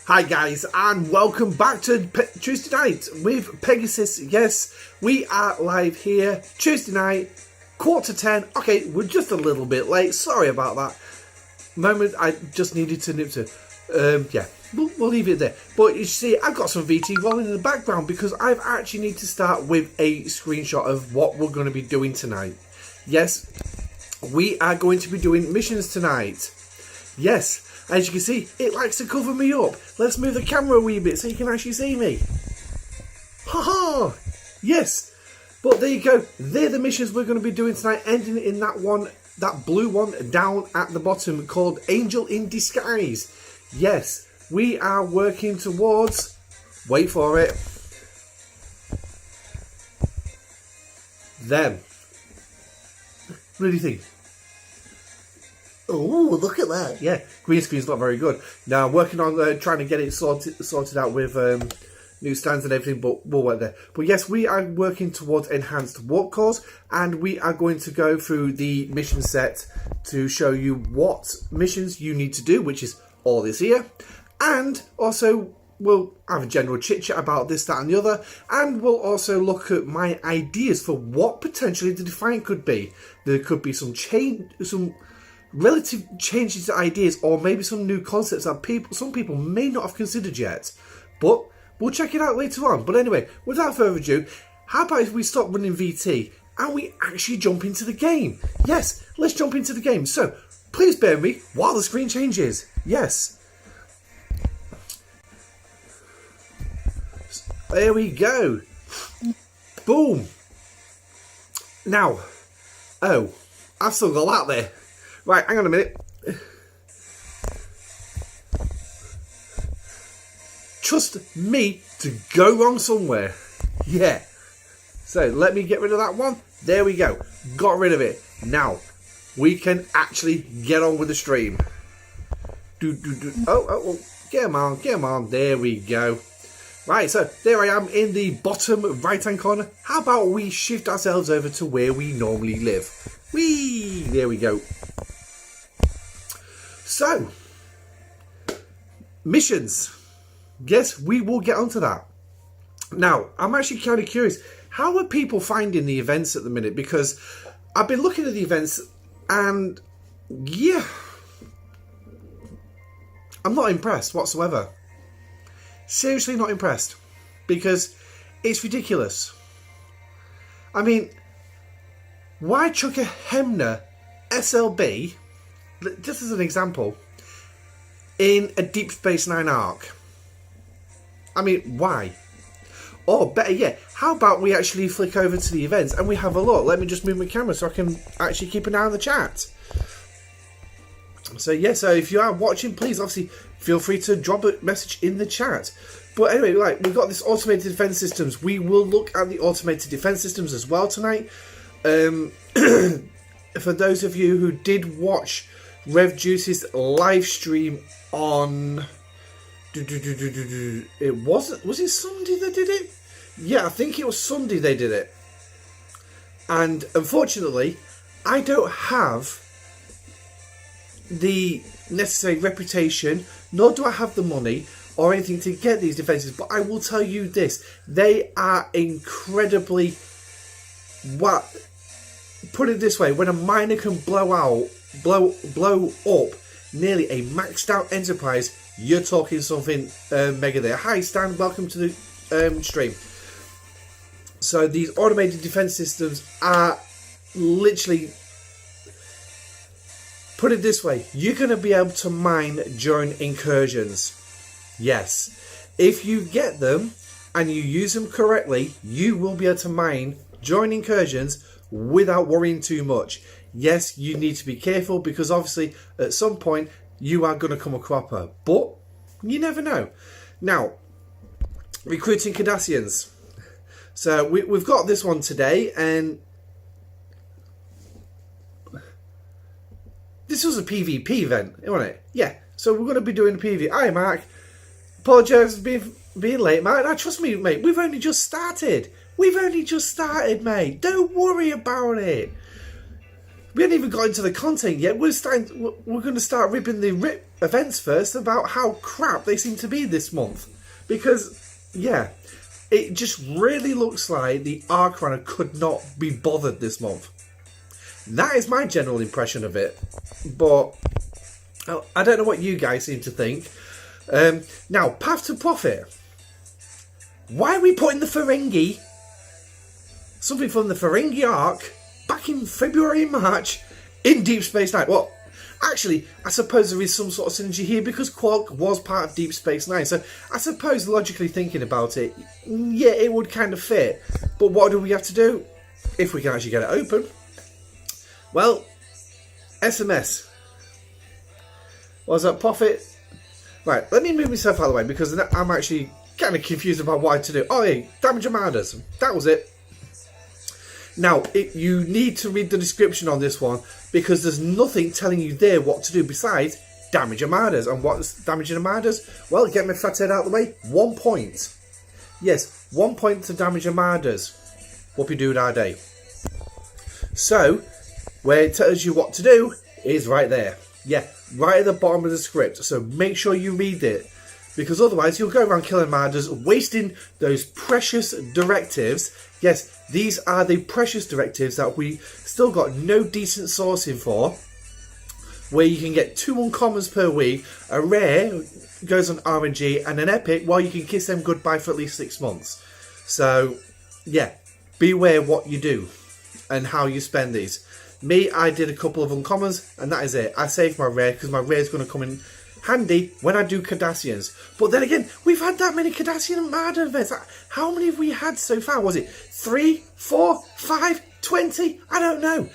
Hi guys, and welcome back to Tuesday night with Pegasus. Yes, we are live here Tuesday night, 9:45. Okay, we're just a little bit late. Sorry about that. Moment, I just needed to nip to. Yeah, we'll leave it there. But you see, I've got some VT rolling in the background because I've actually need to start with a screenshot of what we're going to be doing tonight. Yes, we are going to be doing missions tonight. Yes. As you can see, it likes to cover me up. Let's move the camera a wee bit so you can actually see me. Haha! Yes! But there you go. They're the missions we're going to be doing tonight, ending in that one, that blue one down at the bottom called Angel in Disguise. Yes, we are working towards, wait for it, them. What do you think? Oh, look at that. Yeah, green screen's not very good. Now, I'm working on trying to get it sorted out with new stands and everything, but we'll work there. But yes, we are working towards enhanced warp cores, and we are going to go through the mission set to show you what missions you need to do, which is all this here. And also, we'll have a general chit-chat about this, that and the other, and we'll also look at my ideas for what potentially the Defiant could be. There could be some relative changes to ideas, or maybe some new concepts that some people may not have considered yet, but we'll check it out later on. But anyway, without further ado, how about if we stop running VT and we actually jump into the game? Yes, let's jump into the game. So please bear with me while the screen changes. Yes, there we go. Boom. Now, oh, I've still got that there. Right, hang on a minute. Trust me to go wrong somewhere. Yeah. So let me get rid of that one. There we go. Got rid of it. Now we can actually get on with the stream. Oh, get on. There we go. Right, so there I am in the bottom right-hand corner. How about we shift ourselves over to where we normally live? Whee! There we go. So, missions. Yes, we will get onto that. Now, I'm actually kind of curious. How are people finding the events at the minute? Because I've been looking at the events and, yeah, I'm not impressed whatsoever. Seriously not impressed. Because it's ridiculous. I mean, why chuck a Hemner SLB, just as an example, in a Deep Space Nine arc? I mean, why? Or better yet, how about we actually flick over to the events and we have a look? Let me just move my camera so I can actually keep an eye on the chat. So yeah, so if you are watching, please obviously feel free to drop a message in the chat. But anyway, like, we've got this automated defense systems. We will look at the automated defense systems as well tonight. For those of you who did watch Rev Juice's live stream on, it was it Sunday they did it? Yeah, I think it was Sunday they did it. And unfortunately, I don't have the necessary reputation, nor do I have the money or anything to get these defenses. But I will tell you this: they are incredibly, put it this way, when a miner can blow up nearly a maxed out Enterprise, you're talking something mega there. Hi Stan, welcome to the stream. So these automated defense systems are literally, put it this way, you're going to be able to mine during incursions. Yes, if you get them and you use them correctly, you will be able to mine during incursions without worrying too much. Yes, you need to be careful because obviously at some point you are going to come a cropper, but you never know. Now, recruiting Cardassians. So we've got this one today, and this was a PvP event, wasn't it? Yeah, so we're going to be doing a PvP. Hi Mark, apologise for being late, Mark. Now, trust me, mate, we've only just started. Mate. Don't worry about it. we haven't even got into the content yet. We're going to start ripping the events first about how crap they seem to be this month. Because, yeah, it just really looks like the Arc Runner could not be bothered this month. That is my general impression of it. But I don't know what you guys seem to think. Now, Path to Profit. Why are we putting the Ferengi, something from the Ferengi Arc, back in February and March in Deep Space Nine? Well, actually, I suppose there is some sort of synergy here because Quark was part of Deep Space Nine. So I suppose logically thinking about it, yeah, it would kind of fit. But what do we have to do if we can actually get it open? Well, SMS. Was that Profit? Right, let me move myself out of the way because I'm actually kind of confused about what to do. Oh, yeah, damage armadas. That was it. Now, you need to read the description on this one because there's nothing telling you there what to do besides damage armadas. And what's damaging armadas? Well, get my fat head out of the way. 1 point. Yes, 1 point to damage armadas. Whoopie doo da day. So, where it tells you what to do is right there. Yeah, right at the bottom of the script. So make sure you read it. Because otherwise you'll go around killing armadas, wasting those precious directives. Yes, these are the precious directives that we still got no decent sourcing for. Where you can get 2 uncommons per week. A rare goes on RNG and an epic, well, you can kiss them goodbye for at least 6 months. So, yeah, beware what you do and how you spend these. Me, I did a couple of uncommons and that is it. I saved my rare because my rare is going to come in handy when I do Cardassians. But then again, we've had that many Cardassian Armada events. How many have we had so far? Was it 3, 4, 5, 20? I don't know.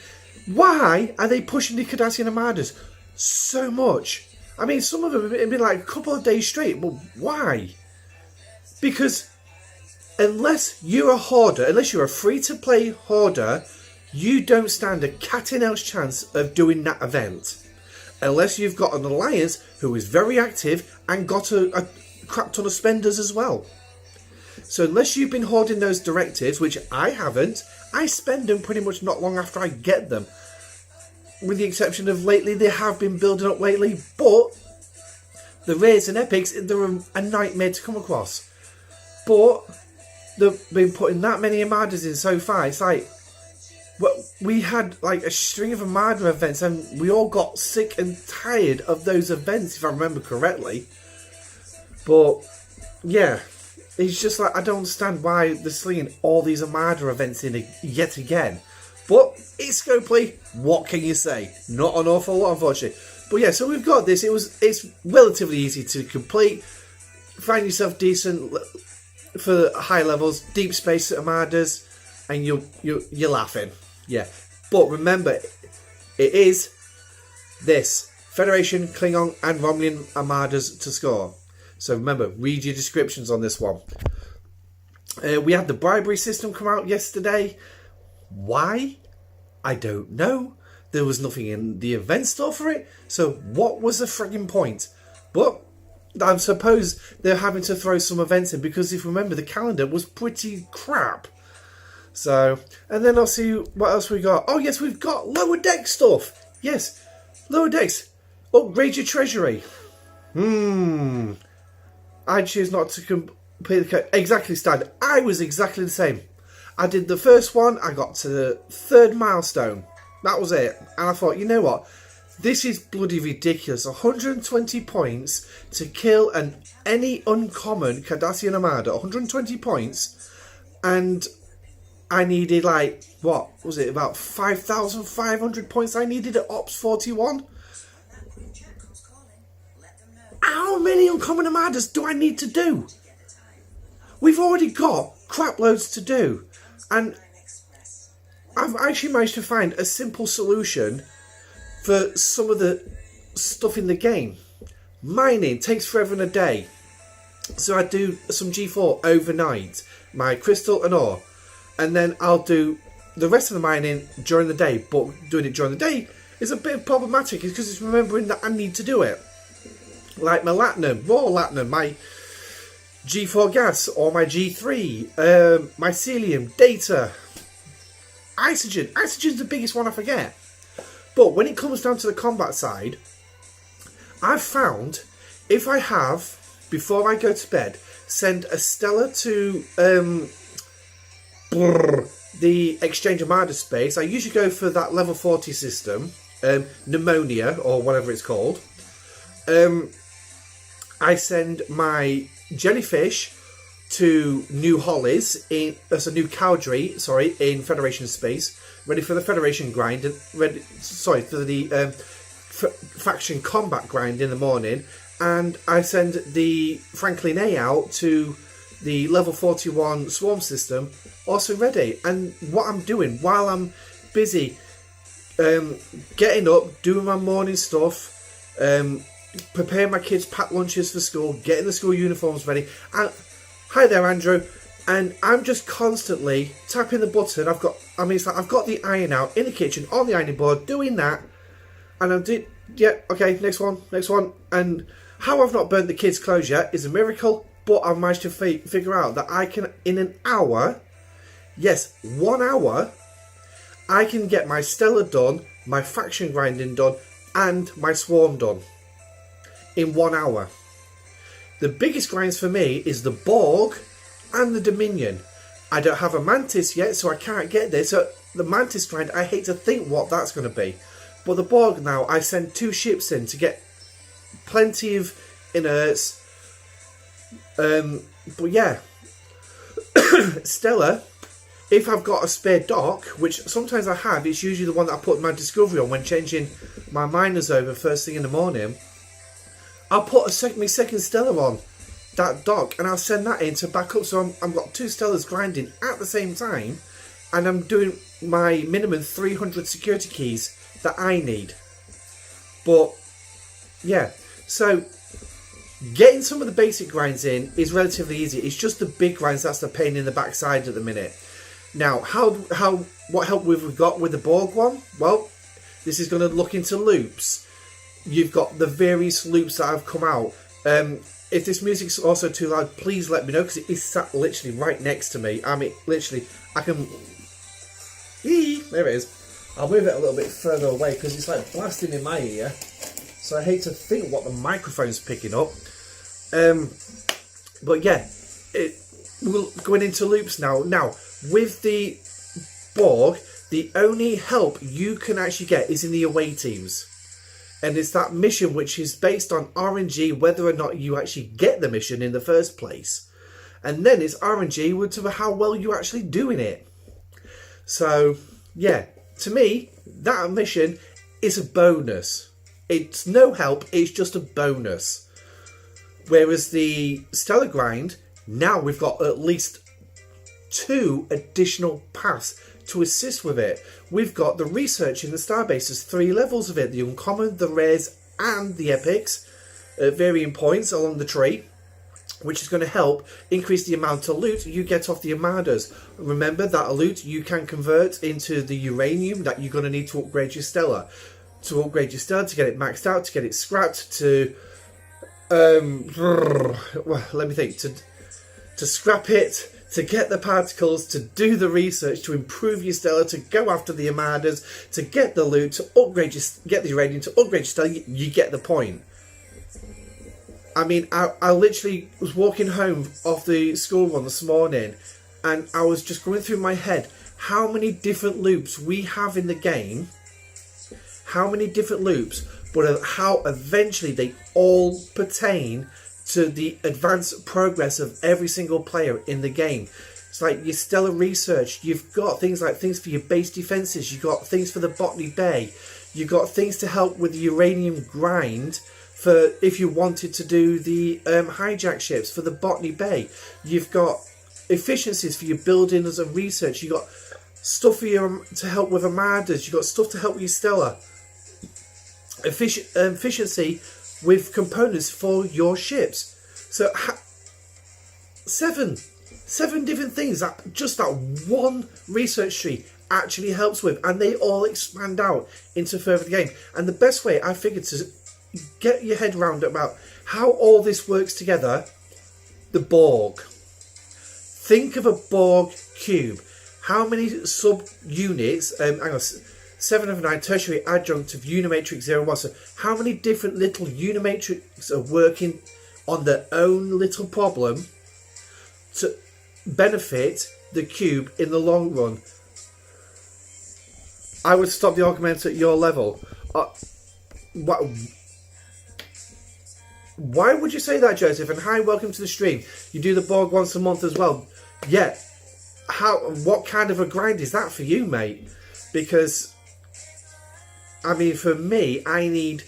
Why are they pushing the Cardassian Armadas so much? I mean, some of them have been like a couple of days straight, but why? Because unless you're a hoarder, unless you're a free-to-play hoarder, you don't stand a cat and mouse chance of doing that event. Unless you've got an alliance who is very active and got a crap ton of spenders as well. So unless you've been hoarding those directives, which I haven't, I spend them pretty much not long after I get them. With the exception of lately, they have been building up lately, but the rares and epics, they're a nightmare to come across. But they've been putting that many armadas in so far, it's like, well, we had like a string of Armada events and we all got sick and tired of those events, if I remember correctly. But, yeah, it's just like, I don't understand why they're slinging all these Armada events in yet again. But it's scopley, what can you say? Not an awful lot, unfortunately. But yeah, so we've got this. It's relatively easy to complete. Find yourself decent for high levels, deep space Armadas, and you're laughing. Yeah, but remember, it is this Federation, Klingon, and Romulan Armadas to score. So remember, read your descriptions on this one. We had the bribery system come out yesterday. Why? I don't know. There was nothing in the event store for it. So what was the frigging point? But I suppose they're having to throw some events in because if you remember, the calendar was pretty crap. So, and then I'll see what else we got. Oh yes, we've got lower deck stuff. Yes, lower decks. Upgrade your treasury. I choose not to complete the exactly standard. I was exactly the same. I did the first one. I got to the 3rd milestone. That was it. And I thought, you know what? This is bloody ridiculous. 120 points to kill any uncommon Cardassian Armada. 120 points, and I needed like, what was it, about 5,500 points I needed at Ops 41? How many uncommon Armadas do I need to do? We've already got crap loads to do. And I've actually managed to find a simple solution for some of the stuff in the game. Mining takes forever and a day. So I do some G4 overnight, my crystal and ore. And then I'll do the rest of the mining during the day. But doing it during the day is a bit problematic because it's remembering that I need to do it. Like my latinum, raw latinum, my G4 gas or my G3, mycelium, data, isogen. Isogen's the biggest one I forget. But when it comes down to the combat side, I've found if I have, before I go to bed, send a Stella to the Exchange Armada space. I usually go for that level 40 system, Pneumonia, or whatever it's called. I send my Jellyfish to New Hollies, New Cowdrey, in Federation space, ready for the Federation grind, and for the faction combat grind in the morning. And I send the Franklin A out to the level 41 Swarm system, also ready. And what I'm doing while I'm busy getting up, doing my morning stuff, preparing my kids' packed lunches for school, getting the school uniforms ready. And hi there, Andrew. And I'm just constantly tapping the button. I've got the iron out in the kitchen on the ironing board, doing that. And I'm doing, okay, next one. And how I've not burnt the kids' clothes yet is a miracle, but I've managed to figure out that I can, in an hour, yes, 1 hour, I can get my Stella done, my faction grinding done, and my Swarm done in 1 hour. The biggest grinds for me is the Borg and the Dominion. I don't have a Mantis yet, so I can't get there. So the Mantis grind, I hate to think what that's going to be. But the Borg now, I send 2 ships in to get plenty of inerts. But yeah, Stella, if I've got a spare dock, which sometimes I have, it's usually the one that I put my Discovery on when changing my miners over first thing in the morning. I'll put my second Stella on that dock, and I'll send that in to back up. So I've got 2 Stellas grinding at the same time, and I'm doing my minimum 300 security keys that I need. But yeah, so getting some of the basic grinds in is relatively easy. It's just the big grinds that's the pain in the backside at the minute. Now, what help we've got with the Borg one? Well, this is going to look into loops. You've got the various loops that have come out. If this music's also too loud, please let me know, because it is sat literally right next to me. I mean, literally, I can... There it is. I'll move it a little bit further away because it's like blasting in my ear. So I hate to think what the microphone's picking up. But yeah, we're going into loops now. Now, with the Borg, the only help you can actually get is in the away teams. And it's that mission which is based on RNG, whether or not you actually get the mission in the first place. And then it's RNG with how well you're actually doing it. So, yeah, to me, that mission is a bonus. It's no help, it's just a bonus. Whereas the Stellar Grind, now we've got at least 2 additional paths to assist with it. We've got the research in the Starbases, 3 levels of it, the uncommon, the rares and the epics at varying points along the tree, which is going to help increase the amount of loot you get off the armadas. Remember that loot you can convert into the uranium that you're going to need to upgrade your Stella. To upgrade your Stella, to get it maxed out, to get it scrapped, to let me think, to scrap it, to get the particles, to do the research, to improve your Stella, to go after the armadas, to get the loot, to upgrade get the uranium, to upgrade your Stella. You get the point. I mean, I literally was walking home off the school run this morning, and I was just going through my head how many different loops we have in the game, but how eventually they all pertain to the advanced progress of every single player in the game. It's like your Stellar Research, you've got things for your base defenses, you've got things for the Botany Bay, you've got things to help with the uranium grind for if you wanted to do the hijack ships for the Botany Bay. You've got efficiencies for your buildings and research, you've got stuff for your to help with armadas, you've got stuff to help with your Stellar. Efficiency with components for your ships. So 7 different things that just that one research tree actually helps with, and they all expand out into further the game. And the best way I figured to get your head around about how all this works together, the Borg. Think of a Borg cube. How many sub-units, 7 of 9 tertiary adjunct of Unimatrix 01. So how many different little Unimatrix are working on their own little problem to benefit the cube in the long run? I would stop the argument at your level. Why would you say that, Joseph? And hi, welcome to the stream. You do the Borg once a month as well. Yeah. What kind of a grind is that for you, mate? Because, I mean, for me, I need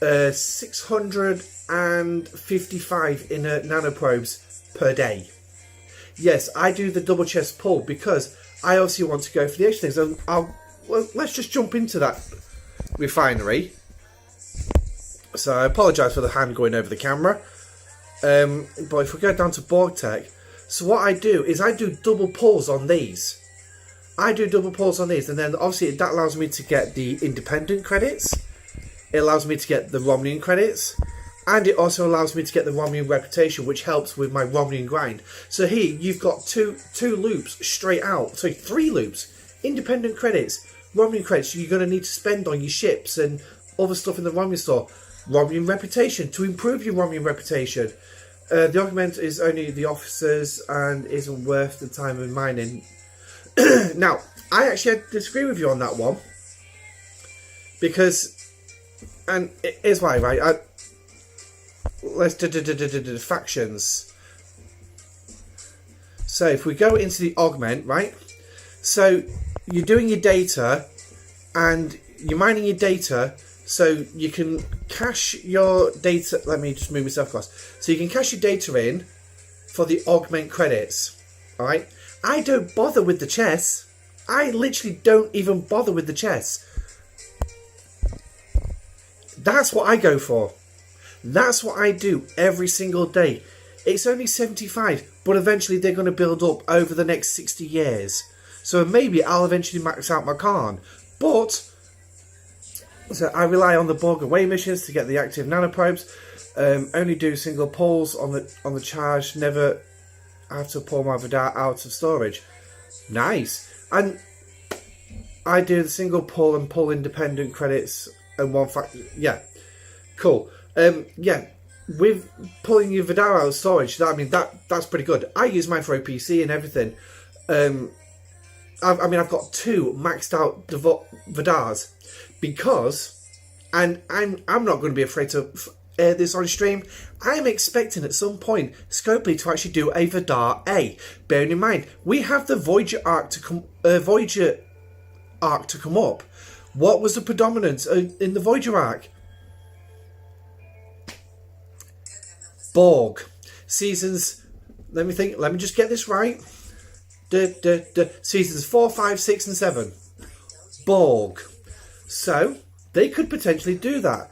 655 inner nanoprobes per day. Yes, I do the double chest pull because I obviously want to go for the extra things. Well, let's just jump into that refinery. So I apologise for the hand going over the camera. But if we go down to Borg Tech, so what I do is I do double pulls on these. And then obviously that allows me to get the independent credits. It allows me to get the Romnian credits. And it also allows me to get the Romnian reputation, which helps with my Romnian grind. So here you've got two loops straight out. So 3 loops. Independent credits, Romnian credits you're going to need to spend on your ships and other stuff in the Romnian store. Romnian reputation, to improve your Romnian reputation. The argument is only the officers and isn't worth the time of mining. Now, I actually disagree with you on that one. Because, and here's why, right? Let's do factions. So if we go into the augment, right? So you're doing your data and you're mining your data so you can cache your data. Let me just move myself across. So you can cache your data in for the augment credits. Alright? I don't bother with the chests. I literally don't even bother with the chests. That's what I go for. That's what I do every single day. It's only 75, but eventually they're going to build up over the next 60 years. So maybe I'll eventually max out my Khan. But, so I rely on the Borg away missions to get the active nanoprobes. Only do single pulls on the charge. Never have to pull my Vidar out of storage. Nice. And I do the single pull and pull independent credits and one fact. Yeah, cool. Yeah, with pulling your Vidar out of storage, that's pretty good. I use mine for OPC and everything. I've got 2 maxed out Vidars because, and I'm not going to be afraid to air this on stream. I'm expecting at some point Scopley to actually do a Vidar A. Bearing in mind, we have the Voyager arc to come up. What was the predominance in the Voyager arc? Borg. Seasons, let me just get this right. Seasons 4, 5, 6 and 7. Borg. So, they could potentially do that.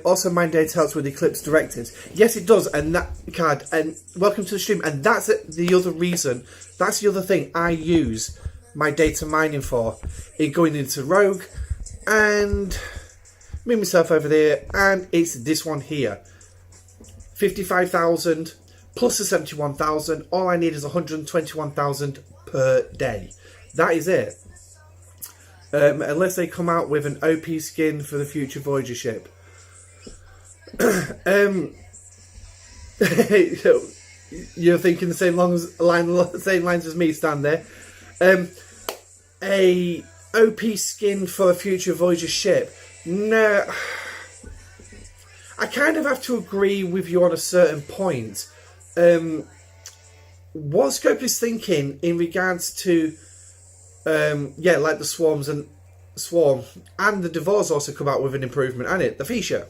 Also, Mind Data helps with Eclipse directives. Yes, it does. And that card, and welcome to the stream. And that's the other reason, that's the other thing I use my data mining for. In going into Rogue and move myself over there. And it's this one here. 55,000 plus the 71,000. All I need is 121,000 per day. That is it. Unless they come out with an OP skin for the future Voyager ship. You're thinking the same lines as me, Stan there. A OP skin for a future Voyager ship. No, I kind of have to agree with you on a certain point. What Scope is thinking in regards to, like the Swarm and the Devors also come out with an improvement, and the Fisher.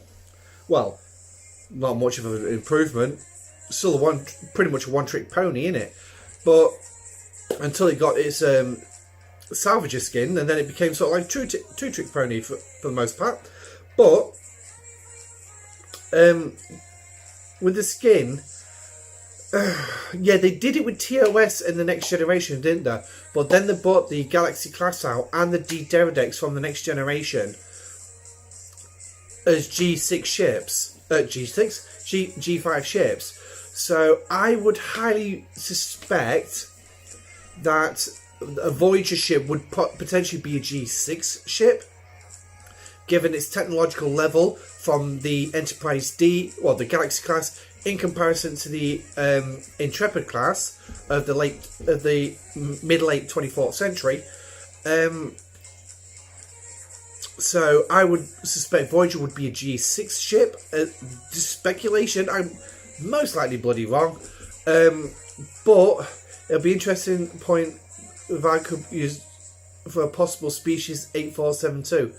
Well, not much of an improvement. Still pretty much a one-trick pony, innit? But until it got its salvager skin, and then it became sort of like two-trick pony for the most part. But with the skin, they did it with TOS in the Next Generation, didn't they? But then they brought the Galaxy class out and the D-Deredex from the Next Generation as G6 ships. G5 ships. So I would highly suspect that a Voyager ship would potentially be a G6 ship, given its technological level from the Enterprise D, well, the Galaxy class, in comparison to the Intrepid class of the mid-late 24th century. So I would suspect Voyager would be a G6 ship. Just speculation. I'm most likely bloody wrong. But it'll be interesting point if I could use for a possible species 8472.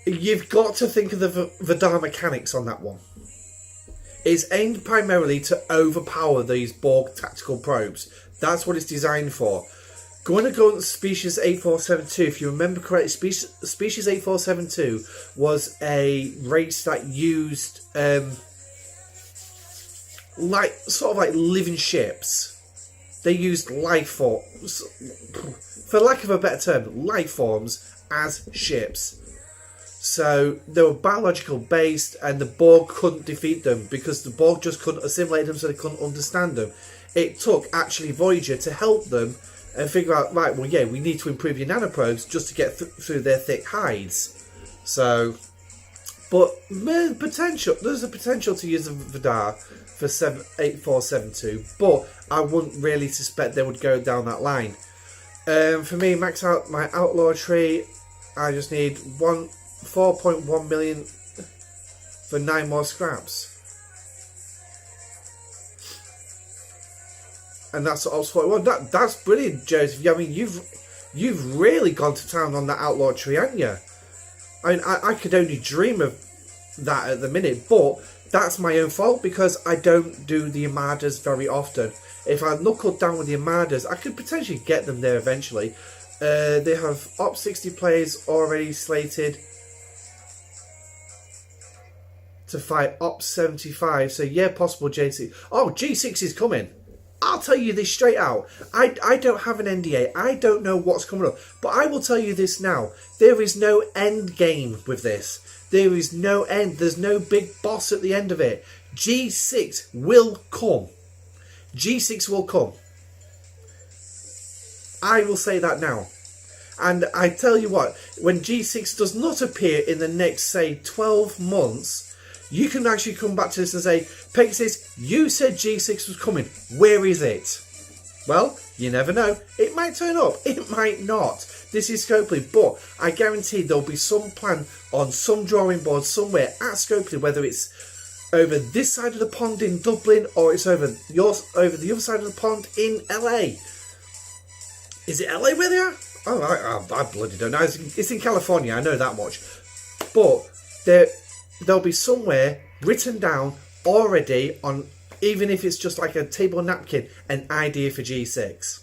You've got to think of the Vidar mechanics on that one. It's aimed primarily to overpower these Borg tactical probes. That's what it's designed for. Going to go on species 8472, if you remember correctly, species 8472 was a race that used like living ships. They used life forms, for lack of a better term, life forms as ships. So they were biological based, and the Borg couldn't defeat them because the Borg just couldn't assimilate them, so they couldn't understand them. It took actually Voyager to help them and figure out, right, well, yeah, we need to improve your nanoprobes just to get through their thick hides. So, but there's a potential to use the Vidar for 8472, but I wouldn't really suspect they would go down that line. For me, max out my outlaw tree, I just need 4.1 million for 9 more scraps. And that's Ops 41. That's brilliant, Joseph. I mean, you've really gone to town on that outlaw tree, haven't you? I mean, I could only dream of that at the minute, but that's my own fault because I don't do the armadas very often. If I knuckled down with the armadas, I could potentially get them there eventually. They have Ops 60 players already slated to fight Ops 75. So yeah, possible J6. Oh, G6 is coming. I'll tell you this straight out. I don't have an NDA. I don't know what's coming up. But I will tell you this now. There is no end game with this. There is no end. There's no big boss at the end of it. G6 will come. G6 will come. I will say that now. And I tell you what, when G6 does not appear in the next, say, 12 months, you can actually come back to this and say, Pegasus, you said G6 was coming. Where is it? Well, you never know. It might turn up. It might not. This is Scopley, but I guarantee there'll be some plan on some drawing board somewhere at Scopley, whether it's over this side of the pond in Dublin or it's over the other side of the pond in LA. Is it LA where they are? Oh, I bloody don't know. It's in California, I know that much. But there'll be somewhere written down already on, even if it's just like a table napkin, an idea for G6.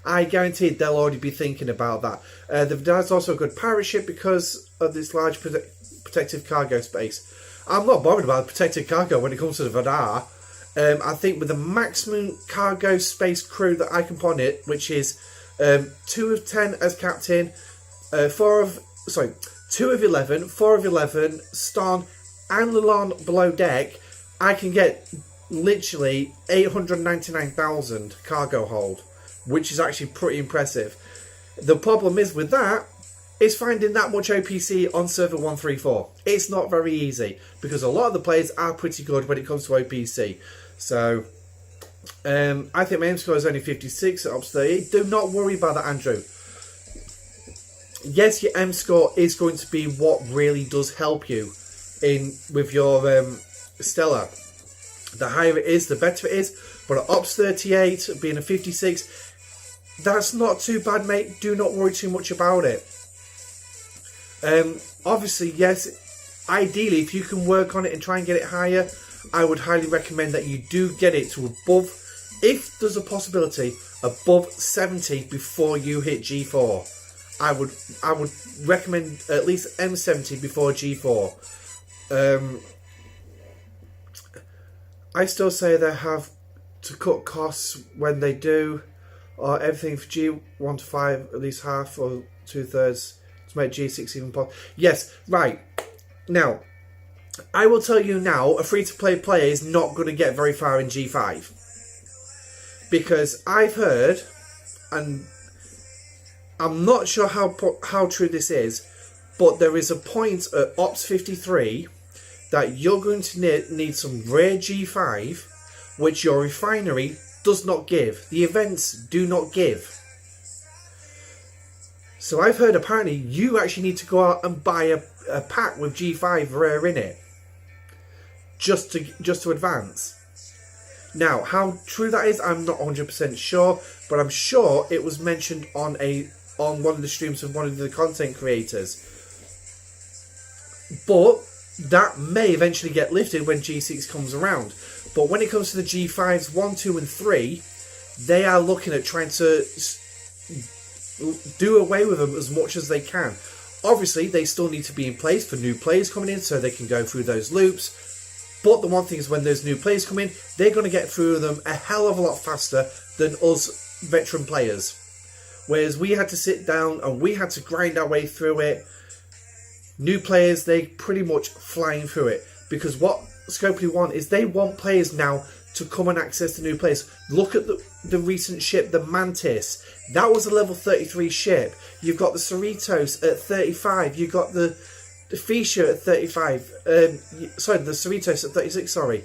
I guarantee they'll already be thinking about that. The Vidar's also a good pirate ship because of this large protective cargo space. I'm not bothered about protected cargo when it comes to the Vidar. I think with the maximum cargo space crew that I can put on it, which is 2 of 10 as captain, 2 of 11, 4 of 11, Ston and Lalon below deck, I can get literally 899,000 cargo hold, which is actually pretty impressive. The problem is with that is finding that much OPC on server 134. It's not very easy because a lot of the players are pretty good when it comes to OPC. So I think my M score is only 56 at Ops 38. Do not worry about that, Andrew. Yes, your M score is going to be what really does help you with your Stellar. The higher it is, the better it is. But at Ops 38, being a 56, that's not too bad, mate. Do not worry too much about it. Obviously, yes, ideally, if you can work on it and try and get it higher, I would highly recommend that you do get it to above, if there's a possibility, above 70 before you hit G4. I would recommend at least M70 before G4. I still say they have to cut costs when they do, or everything for G1 to 5, at least half or 2/3 to make G6 even possible. Yes, right. Now, I will tell you now, a free-to-play player is not going to get very far in G5. Because I've heard, and I'm not sure how true this is, but there is a point at Ops 53 that you're going to need some rare G5, which your refinery does not give. The events do not give. So I've heard apparently you actually need to go out and buy a pack with G5 rare in it. Just to advance. Now, how true that is, I'm not 100% sure, but I'm sure it was mentioned on one of the streams of one of the content creators. But that may eventually get lifted when G6 comes around. But when it comes to the G5s 1, 2 and 3, they are looking at trying to do away with them as much as they can. Obviously, they still need to be in place for new players coming in so they can go through those loops. But the one thing is, when those new players come in, they're going to get through them a hell of a lot faster than us veteran players. Whereas we had to sit down and we had to grind our way through it. New players, they pretty much flying through it. Because what Scopley want is they want players now to come and access the new players. Look at the recent ship, the Mantis. That was a level 33 ship. You've got the Cerritos at 35. You've got the Fisher at 35. Sorry, the Cerritos at 36, sorry.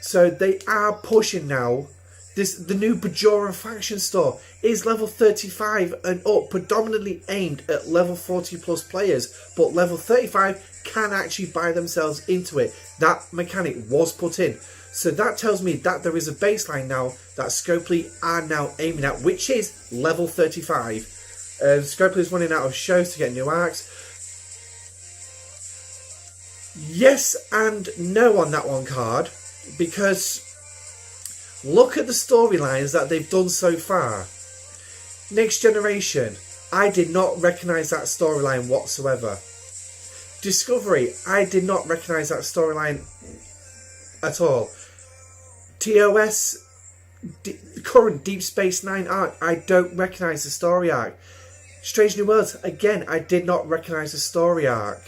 So they are pushing now. The new Bajoran faction store is level 35 and up, predominantly aimed at level 40 plus players. But level 35 can actually buy themselves into it. That mechanic was put in. So that tells me that there is a baseline now that Scopley are now aiming at, which is level 35. Scopley is running out of shows to get new arcs. Yes and no on that one card, because look at the storylines that they've done so far. Next Generation, I did not recognise that storyline whatsoever. Discovery, I did not recognise that storyline at all. TOS, current Deep Space Nine arc, I don't recognise the story arc. Strange New Worlds, again, I did not recognise the story arc.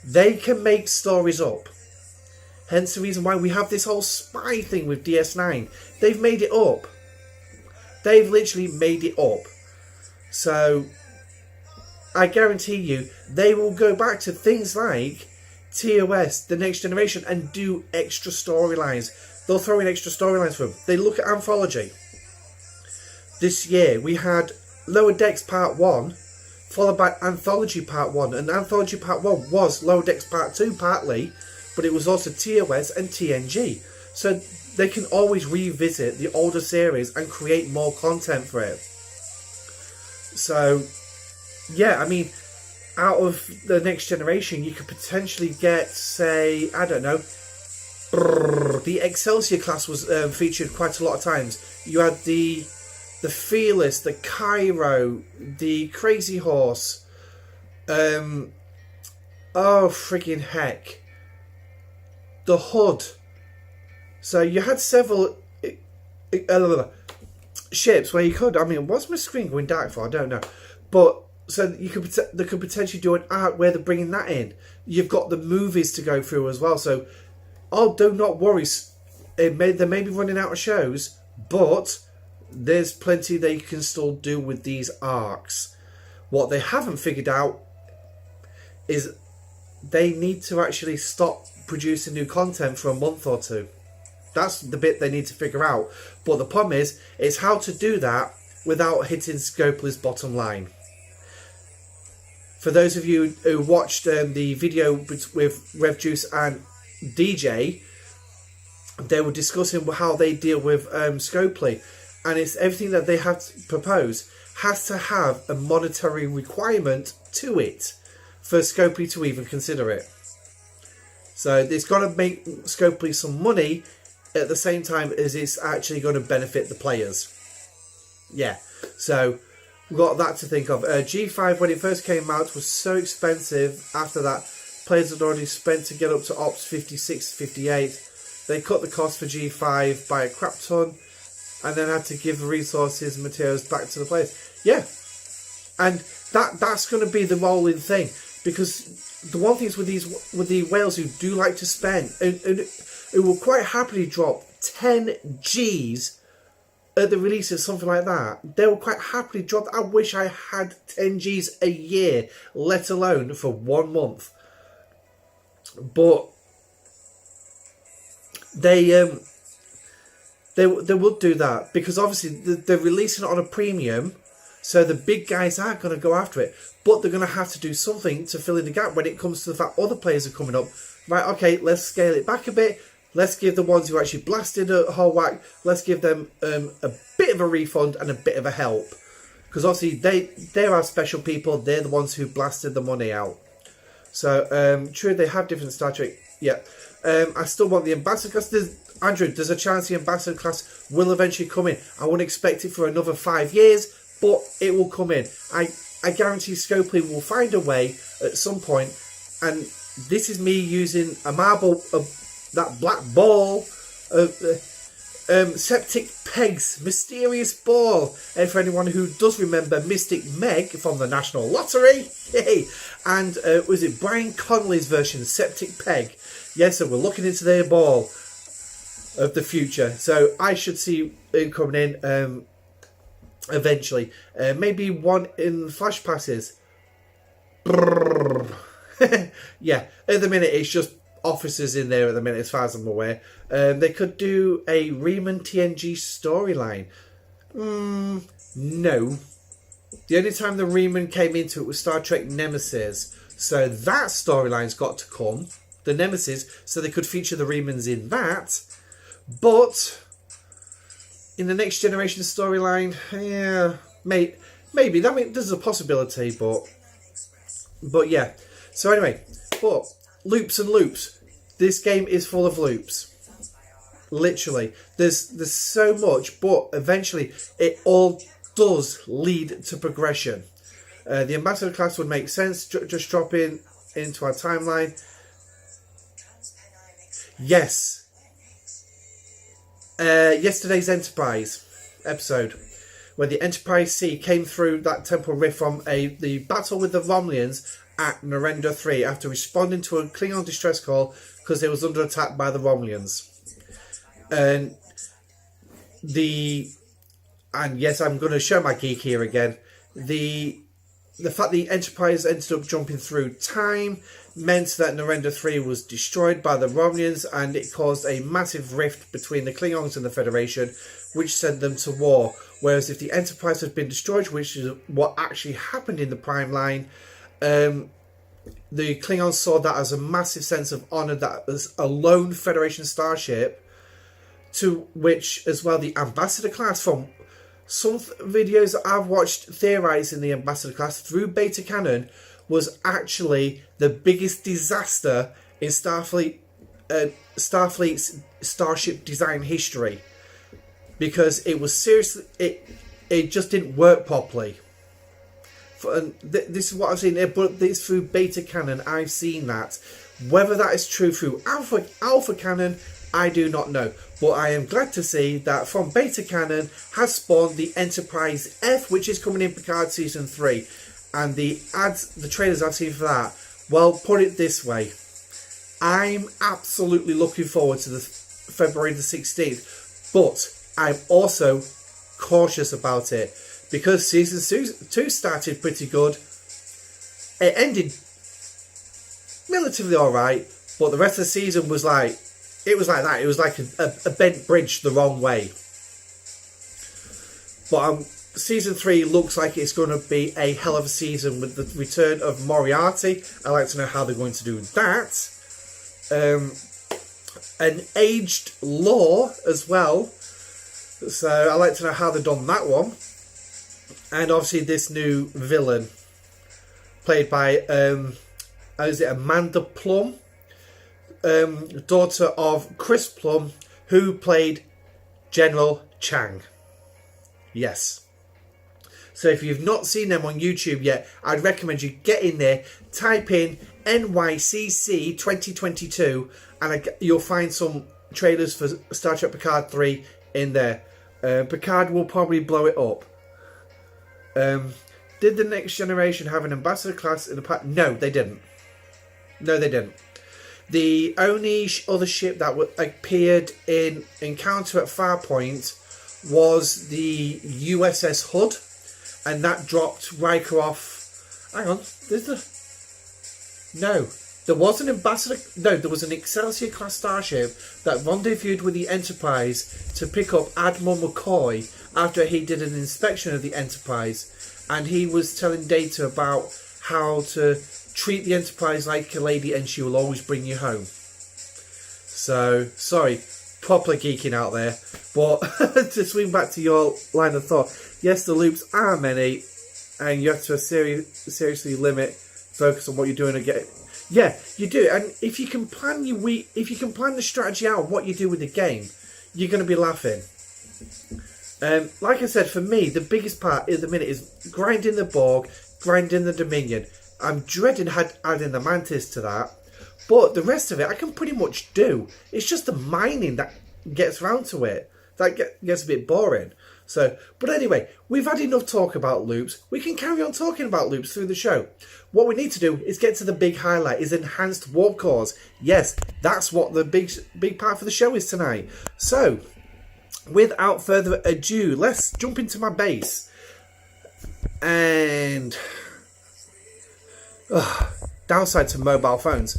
They can make stories up. Hence the reason why we have this whole spy thing with DS9. They've made it up. They've literally made it up. So, I guarantee you, they will go back to things like TOS, the Next Generation, and do extra storylines. They'll throw in extra storylines for them. They look at Anthology. This year, we had Lower Decks Part 1, followed by Anthology Part 1. And Anthology Part 1 was Lower Decks Part 2 partly, but it was also TOS and TNG. So they can always revisit the older series and create more content for it. So, yeah, I mean, out of the Next Generation, you could potentially get, say, I don't know, the Excelsior class was featured quite a lot of times. You had the Fearless, the Cairo, the Crazy Horse, oh freaking heck, the Hood. So you had several ships where you could, I mean, what's my screen going dark for? I don't know. But so they could potentially do an arc where they're bringing that in. You've got the movies to go through as well. So, do not worry. They may be running out of shows, but there's plenty they can still do with these arcs. What they haven't figured out is they need to actually stop producing new content for a month or two. That's the bit they need to figure out. But the problem is how to do that without hitting Scopley's bottom line. For those of you who watched the video with RevJuice and DJ, they were discussing how they deal with Scopley. And it's everything that they have to propose has to have a monetary requirement to it for Scopley to even consider it. So it's got to make Scopley some money at the same time as it's actually going to benefit the players. Yeah, so we've got that to think of. G5, when it first came out, was so expensive. After that, players had already spent to get up to Ops 56, 58. They cut the cost for G5 by a crap ton, and then had to give the resources and materials back to the players. Yeah, and that's going to be the rolling thing, because the one thing is with the whales who do like to spend and who will quite happily drop 10 G's at the release of something like that. They will quite happily drop. I wish I had 10 G's a year, let alone for 1 month. But they will do that because obviously they're releasing it on a premium, so the big guys aren't going to go after it. But they're going to have to do something to fill in the gap when it comes to the fact other players are coming up. Right, okay, let's scale it back a bit. Let's give the ones who actually blasted a whole whack, let's give them a bit of a refund and a bit of a help. Because obviously they are special people. They're the ones who blasted the money out. So, true, they have different Star Trek. Yeah. I still want the Ambassador class. Andrew, there's a chance the Ambassador class will eventually come in. I wouldn't expect it for another 5 years, but it will come in. I guarantee Scopley will find a way at some point, and this is me using a marble, that black ball of septic pegs, mysterious ball. And for anyone who does remember Mystic Meg from the National Lottery, and was it Brian Connolly's version, Septic Peg? Yes, so we're looking into their ball of the future. So I should see it coming in eventually. Maybe one in Flash Passes. Yeah, at the minute it's just officers in there at the minute as far as I'm aware. They could do a Riemann TNG storyline. No. The only time the Riemann came into it was Star Trek Nemesis. So that storyline's got to come. The Nemesis, so they could feature the Riemanns in that. But in the Next Generation storyline, yeah, maybe. I mean, there's a possibility, but yeah. So anyway, but loops and loops. This game is full of loops. Literally, there's so much, but eventually it all does lead to progression. The Ambassador class would make sense. Just drop into our timeline. Yes. Yesterday's Enterprise episode, where the Enterprise C came through that temporal rift from the battle with the Romulans at Narendra 3 after responding to a Klingon distress call because it was under attack by the Romulans. And yes, I'm going to show my geek here again. The fact the Enterprise ended up jumping through time meant that Narendra 3 was destroyed by the Romulans, and it caused a massive rift between the Klingons and the Federation, which sent them to war. Whereas if the Enterprise had been destroyed, which is what actually happened in the Prime Line, the Klingons saw that as a massive sense of honour, that as a lone Federation starship, to which as well the Ambassador class, from some videos that I've watched theorising the Ambassador class through Beta Canon, was actually the biggest disaster in Starfleet's starship design history, because it was seriously, it just didn't work properly. This is what I've seen, but this through Beta Canon, I've seen that. Whether that is true through Alpha Canon, I do not know. But I am glad to see that from Beta Canon has spawned the Enterprise F, which is coming in Picard Season 3. And the trailers I've seen for that, well, put it this way, I'm absolutely looking forward to the February the 16th. But I'm also cautious about it, because Season 2 started pretty good. It ended relatively alright, but the rest of the season was like, it was like that. It was like a bent bridge the wrong way. But Season 3 looks like it's going to be a hell of a season with the return of Moriarty. I'd like to know how they're going to do that. An aged Law as well. So I'd like to know how they've done that one. And obviously this new villain, played by, is it Amanda Plum? Daughter of Chris Plum, who played General Chang. Yes. So if you've not seen them on YouTube yet, I'd recommend you get in there, type in NYCC 2022, and you'll find some trailers for Star Trek Picard 3 in there. Picard will probably blow it up. Did the Next Generation have an Ambassador class in the past? No, they didn't. No, they didn't. The only other ship that appeared in Encounter at Farpoint was the USS Hood, and that dropped Riker off. Hang on, there was an Ambassador. No, there was an Excelsior class starship that rendezvoused with the Enterprise to pick up Admiral McCoy after he did an inspection of the Enterprise, and he was telling Data about how to treat the Enterprise like a lady and she will always bring you home. So, sorry, proper geeking out there. But to swing back to your line of thought, yes, the loops are many, and you have to seriously focus on what you're doing again. Yeah, you do. And if you can plan if you can plan the strategy out of what you do with the game, you're going to be laughing. Like I said, for me, the biggest part at the minute is grinding the Borg, grinding the Dominion. I'm dreading adding the Mantis to that, but the rest of it I can pretty much do. It's just the mining that gets round to it that gets a bit boring. So, but anyway, we've had enough talk about loops. We can carry on talking about loops through the show. What we need to do is get to the big highlight, is enhanced warp cores. Yes, that's what the big part for the show is tonight. So, without further ado, let's jump into my base. And downside to mobile phones.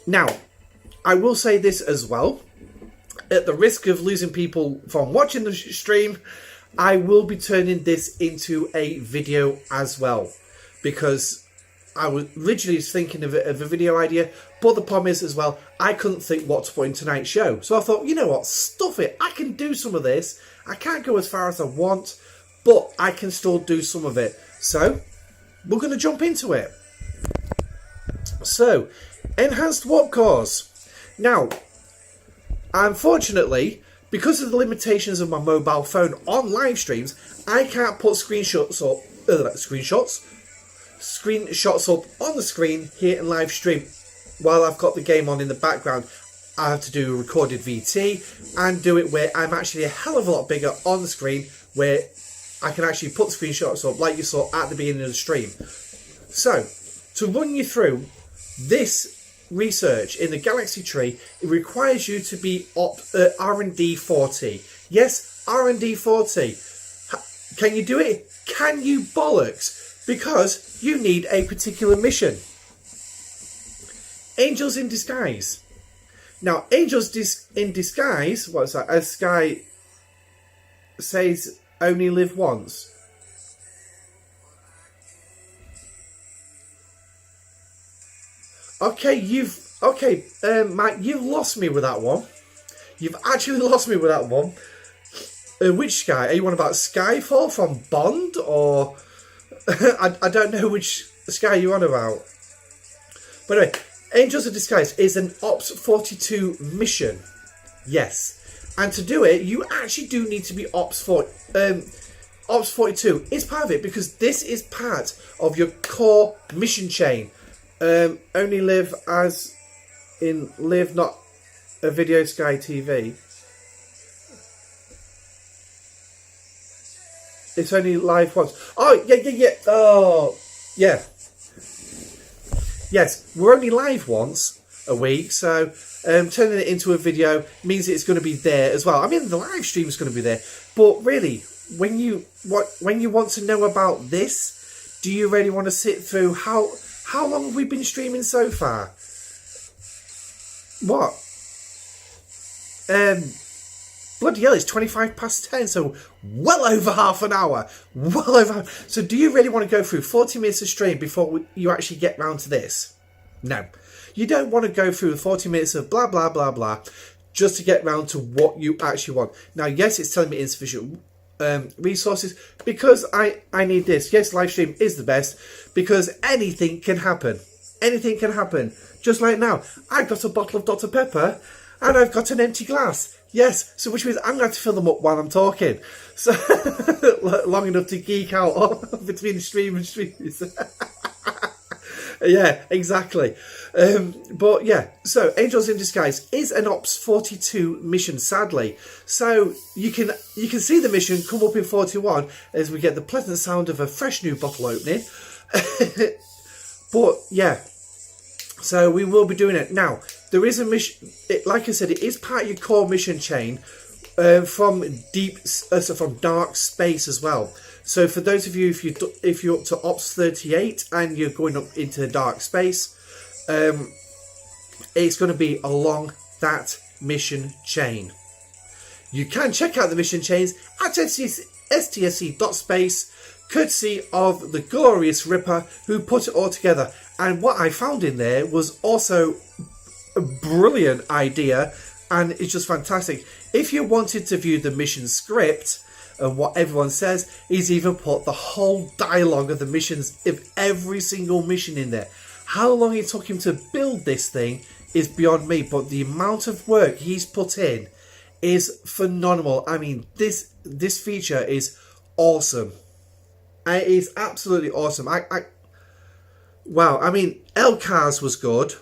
Now, I will say this as well. At the risk of losing people from watching the stream, I will be turning this into a video as well. Because I was literally thinking of a video idea. But the problem is as well, I couldn't think what to put in tonight's show. So I thought, you know what, stuff it. I can do some of this. I can't go as far as I want, but I can still do some of it. So, we're going to jump into it. So, enhanced warp cores. Now, unfortunately, because of the limitations of my mobile phone on live streams, I can't put screenshots up on the screen here in live stream while I've got the game on in the background. I have to do a recorded VT and do it where I'm actually a hell of a lot bigger on the screen, where I can actually put screenshots up like you saw at the beginning of the stream. So, to run you through this research in the Galaxy Tree, it requires you to be R&D 40. Yes, R&D 40. Can you do it? Can you bollocks? Because you need a particular mission. Angels in Disguise. Now, Angels in Disguise, what's that? As Sky says, only live once. Okay, Mike, you've lost me with that one. You've actually lost me with that one. Which Sky? Are you on about Skyfall from Bond, or I don't know which Sky you're on about. But anyway, Angels of Disguise is an Ops 42 mission. Yes, and to do it, you actually do need to be Ops 42 is part of it, because this is part of your core mission chain. Only live as in live, not a Video Sky TV. It's only live once. Oh, yeah. Oh, yeah. Yes, we're only live once a week, so turning it into a video means it's going to be there as well. I mean, the live stream is going to be there, but really, when you want to know about this, do you really want to sit through how long have we been streaming so far? What? Bloody hell, it's 25 past 10, so well over half an hour. So do you really want to go through 40 minutes of stream before you actually get round to this? No. You don't want to go through the 40 minutes of blah, blah, blah, blah, just to get round to what you actually want. Now, yes, it's telling me insufficient resources because I need this. Yes, live stream is the best because anything can happen. Anything can happen. Just like now, I've got a bottle of Dr. Pepper and I've got an empty glass. Yes, so which means I'm going to have to fill them up while I'm talking. So, long enough to geek out between stream and streams. Yeah, exactly. But yeah, so Angels in Disguise is an Ops 42 mission, sadly. So you can see the mission come up in 41 as we get the pleasant sound of a fresh new bottle opening. But yeah, So we will be doing it. Now, there is a mission, like I said, it is part of your core mission chain from from dark space as well. So for those of you, if you're up to Ops 38 and you're going up into the dark space, it's going to be along that mission chain. You can check out the mission chains at stsc.space, courtesy of the glorious Ripper who put it all together. And what I found in there was also a brilliant idea, and it's just fantastic. If you wanted to view the mission script and what everyone says, he's even put the whole dialogue of the missions, of every single mission in there. How long it took him to build this thing is beyond me, but the amount of work he's put in is phenomenal. I mean, this feature is awesome. It is absolutely awesome. Wow, I mean, Elcars was good.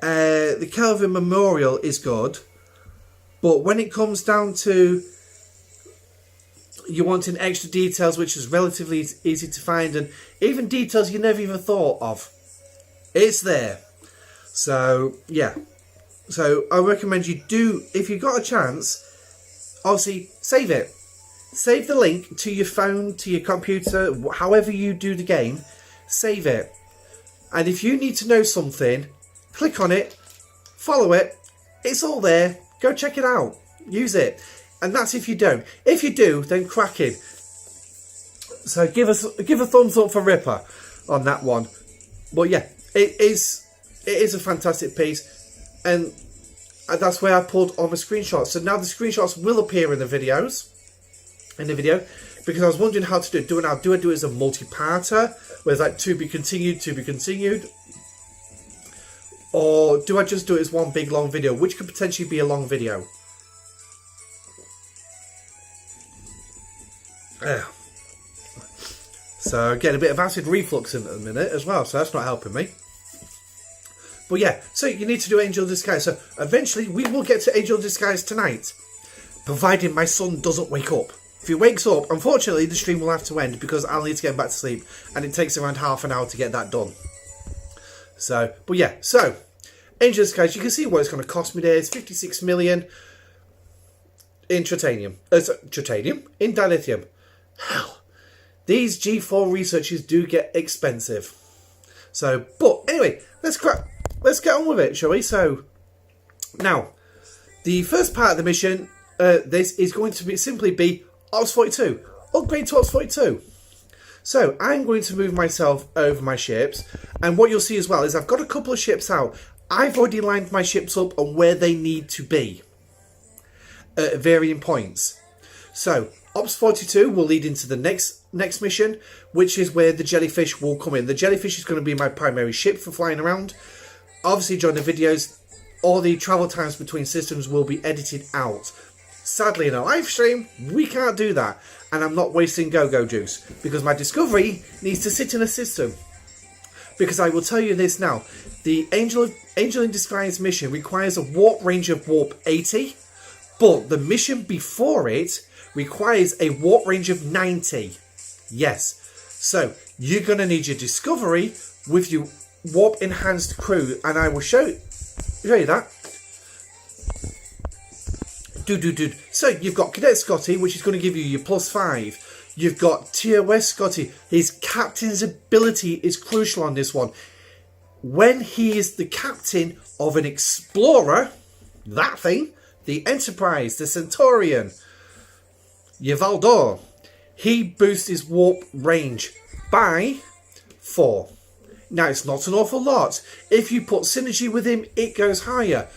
The Kelvin Memorial is good. But when it comes down to you wanting extra details, which is relatively easy to find, and even details you never even thought of, it's there. So, yeah. So, I recommend you do, if you've got a chance, obviously, save it. Save the link to your phone, to your computer, however you do the game. Save it. And if you need to know something, click on it, follow it. It's all there. Go check it out. Use it. And that's if you don't. If you do, then cracking. So give a thumbs up for Ripper on that one. But yeah, it is a fantastic piece, and that's where I pulled all my screenshots. So now the screenshots will appear in the videos. Because I was wondering how to do it. Do I do it as a multi-parter, where it's like to be continued, or do I just do it as one big long video, which could potentially be a long video? So getting a bit of acid reflux in at the minute as well, so that's not helping me. But yeah, so you need to do Angel Disguise. So eventually we will get to Angel Disguise tonight, providing my son doesn't wake up. If he wakes up, unfortunately the stream will have to end because I'll need to get back to sleep, and it takes around half an hour to get that done. So, but yeah, so Angel Disguise, you can see what it's going to cost me there. It's 56 million in titanium. In dilithium. Hell, these G4 researches do get expensive. So, but anyway, let's get on with it, shall we? So, now, the first part of the mission, this is going to simply be Ops 42. Upgrade to Ops 42. So, I'm going to move myself over my ships, and what you'll see as well is I've got a couple of ships out. I've already lined my ships up on where they need to be at varying points. So, Ops 42 will lead into the next mission, which is where the jellyfish will come in. The jellyfish is going to be my primary ship for flying around. Obviously, during the videos, all the travel times between systems will be edited out. Sadly, in a live stream, we can't do that. And I'm not wasting go-go juice, because my Discovery needs to sit in a system. Because I will tell you this now, the Angel in Disguise mission requires a warp range of warp 80, but the mission before it requires a warp range of 90. Yes. So, you're going to need your Discovery with your warp enhanced crew, and I will show you that. So, you've got Cadet Scotty, which is going to give you your +5. You've got TOS Scotty. His captain's ability is crucial on this one. When he is the captain of an explorer, that thing, the Enterprise, the Centaurian, Yvaldor, he boosts his warp range by 4. Now, it's not an awful lot. If you put synergy with him, it goes higher.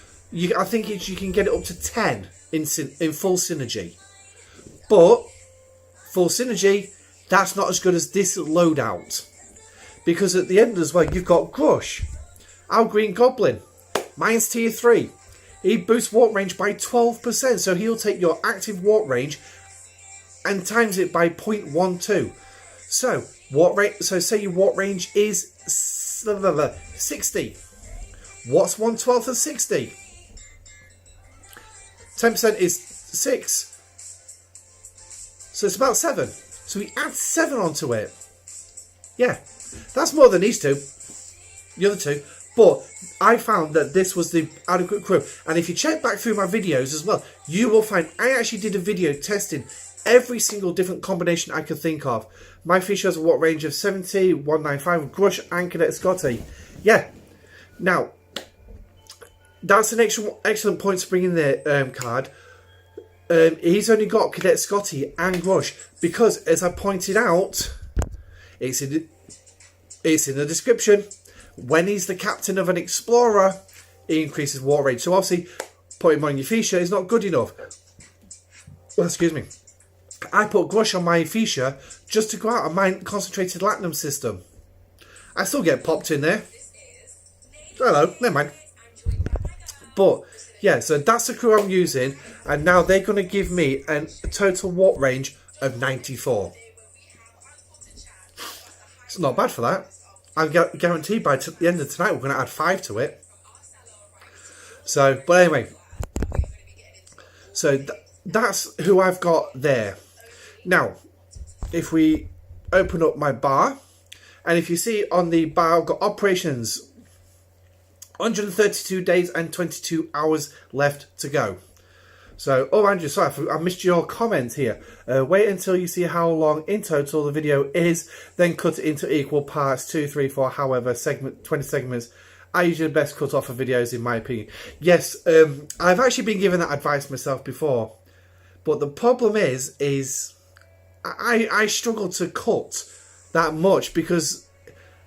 I think you can get it up to 10 in full synergy. But full synergy, that's not as good as this loadout. Because at the end as well, you've got Grush, our Green Goblin. Mine's tier 3. He boosts warp range by 12%. So he'll take your active warp range and times it by 0.12. So, say your warp range is 60. What's 1/12 of 60? 10% is 6. So it's about 7. So we add 7 onto it. Yeah, that's more than these two. The other two. But I found that this was the adequate crew. And if you check back through my videos as well, you will find I actually did a video testing every single different combination I could think of. My fish has a watt range of 70, 195, Grush and Cadet Scotty. Yeah. Now, that's an excellent point to bring in there, Card. He's only got Cadet Scotty and Grush because, as I pointed out, it's in the description. When he's the captain of an explorer, he increases water range. So obviously, putting him on your Fisher is not good enough. Well, excuse me. I put Grush on my Fisher just to go out of my concentrated latinum system. I still get popped in there. Hello, never mind. But yeah, so that's the crew I'm using, and now they're going to give me a total watt range of 94. It's not bad for that. I'm guaranteed by the end of tonight we're going to add 5 to it. So, but anyway, so that's who I've got there. Now, if we open up my bar, and if you see on the bar, I've got operations, 132 days and 22 hours left to go. So, oh Andrew, sorry, I missed your comment here. Wait until you see how long in total the video is, then cut it into equal parts, 2, 3, 4, however, 20 segments. I usually the best cut off of videos in my opinion. Yes, I've actually been given that advice myself before. But the problem is I struggle to cut that much because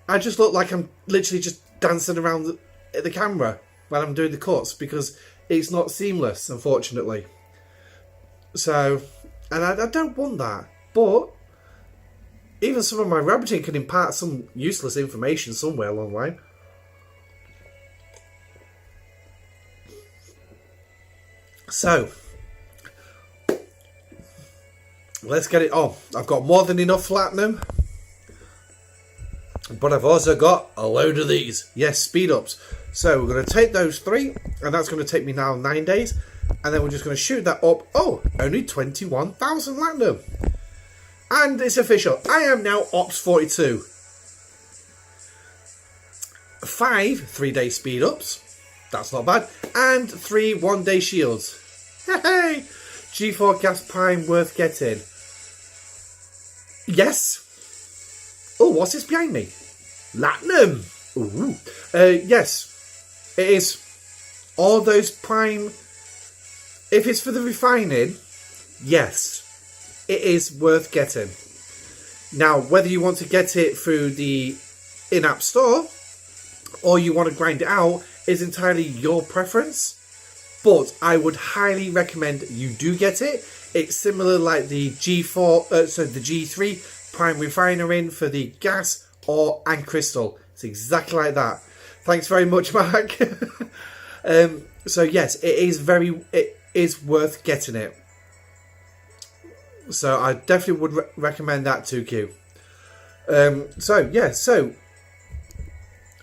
I just look like I'm literally just dancing around the camera when I'm doing the cuts because it's not seamless, unfortunately. So, and I don't want that. But even some of my rabbiting can impart some useless information somewhere along the line. So, let's get it on. I've got more than enough platinum, but I've also got a load of these. Yes, speed ups. So we're going to take those 3, and that's going to take me now 9 days, and then we're just going to shoot that up. Oh, only 21,000 platinum. And it's official. I am now Ops 42. 5 3-day speed ups. That's not bad. And 3 1-day shields. Hey! G4 gas prime worth getting. Yes. Oh, what's this behind me? Latinum. Ooh. Yes. It is. All those prime. If it's for the refining, yes, it is worth getting. Now, whether you want to get it through the in-app store or you want to grind it out is entirely your preference. But I would highly recommend you do get it. It's similar like the G4, the G3 prime refiner in for the gas and crystal. It's exactly like that. Thanks very much, Mark. So yes, it is worth getting it. So I definitely would recommend that to Q. So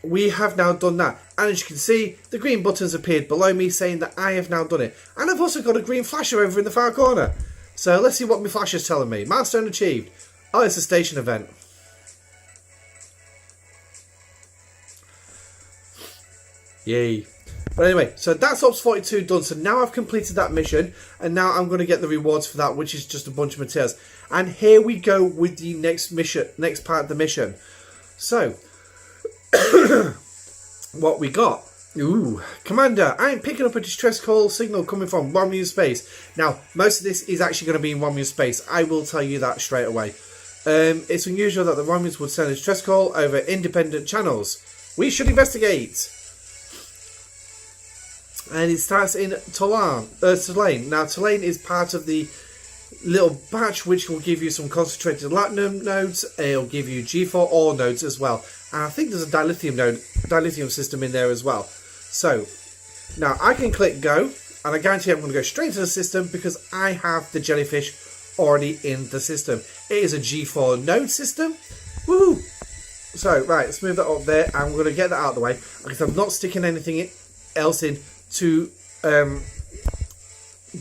we have now done that. And as you can see, the green buttons appeared below me saying that I have now done it. And I've also got a green flasher over in the far corner. So let's see what my flasher's telling me. Milestone achieved. Oh, it's a station event. Yay. But anyway, so that's Ops 42 done. So now I've completed that mission. And now I'm going to get the rewards for that, which is just a bunch of materials. And here we go with the next part of the mission. So, what we got? Ooh, Commander, I am picking up a distress call signal coming from Romulan space. Now, most of this is actually going to be in Romulan space. I will tell you that straight away. It's unusual that the Romulans would send a distress call over independent channels. We should investigate. And it starts in Tulane. Now, Tulane is part of the little batch which will give you some concentrated latinum nodes. It'll give you G4 ore nodes as well. And I think there's a dilithium system in there as well. So, now I can click go, and I guarantee I'm going to go straight to the system because I have the jellyfish already in the system. It is a G4 node system. Woohoo! So, right, let's move that up there, and we're going to get that out of the way because I'm not sticking anything else in to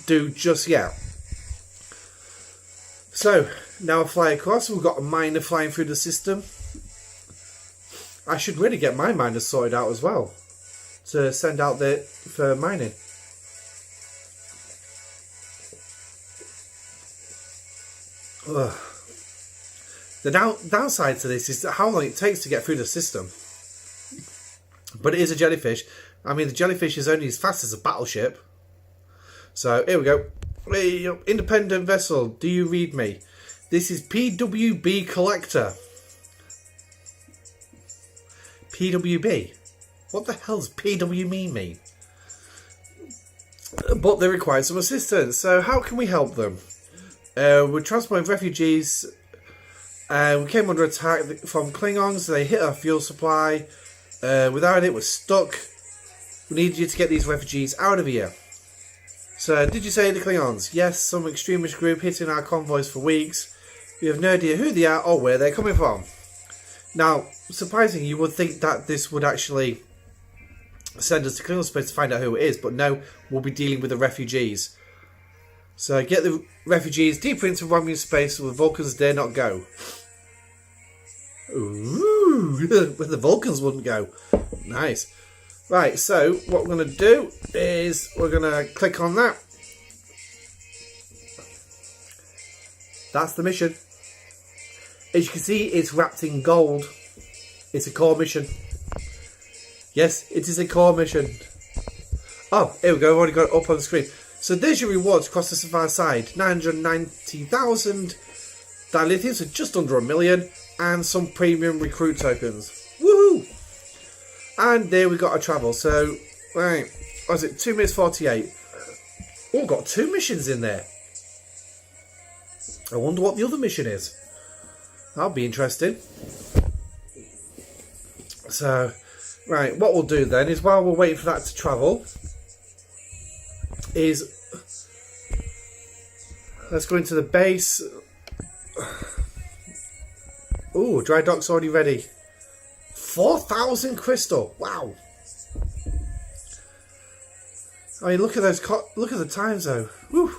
do just yet. So, now I fly across. We've got a miner flying through the system. I should really get my miners sorted out as well to send out there for mining. Ugh. The downside to this is how long it takes to get through the system. But it is a jellyfish. I mean, the jellyfish is only as fast as a battleship. So, here we go. Hey, independent vessel, do you read me? This is PWB Collector. PWB? What the hell does PWB mean? But they require some assistance. So, how can we help them? We're transporting refugees. We came under attack from Klingons. They hit our fuel supply. Without it, we're stuck. We need you to get these refugees out of here. So, did you say the Klingons? Yes, some extremist group hitting our convoys for weeks. We have no idea who they are or where they're coming from. Now, surprisingly, you would think that this would actually send us to Klingon space to find out who it is, but no, we'll be dealing with the refugees. So, get the refugees deeper into Romulan space so the Vulcans dare not go. Ooh, where the Vulcans wouldn't go. Nice. Right, so what we're going to do is we're going to click on that. That's the mission. As you can see, it's wrapped in gold. It's a core mission. Yes, it is a core mission. Oh, here we go. I've already got it up on the screen. So there's your rewards across the far side. 990,000 dilithium, so just under 1 million. And some premium recruit tokens. Woohoo! And there we got our travel. So, right, what was it? 2 minutes 48. Oh, got 2 missions in there. I wonder what the other mission is. That'll be interesting. So, right, what we'll do then is while we're waiting for that to travel, is let's go into the base. Ooh, dry dock's already ready. 4,000 crystal. Wow. I mean, look at those. Look at the times, though. Woo.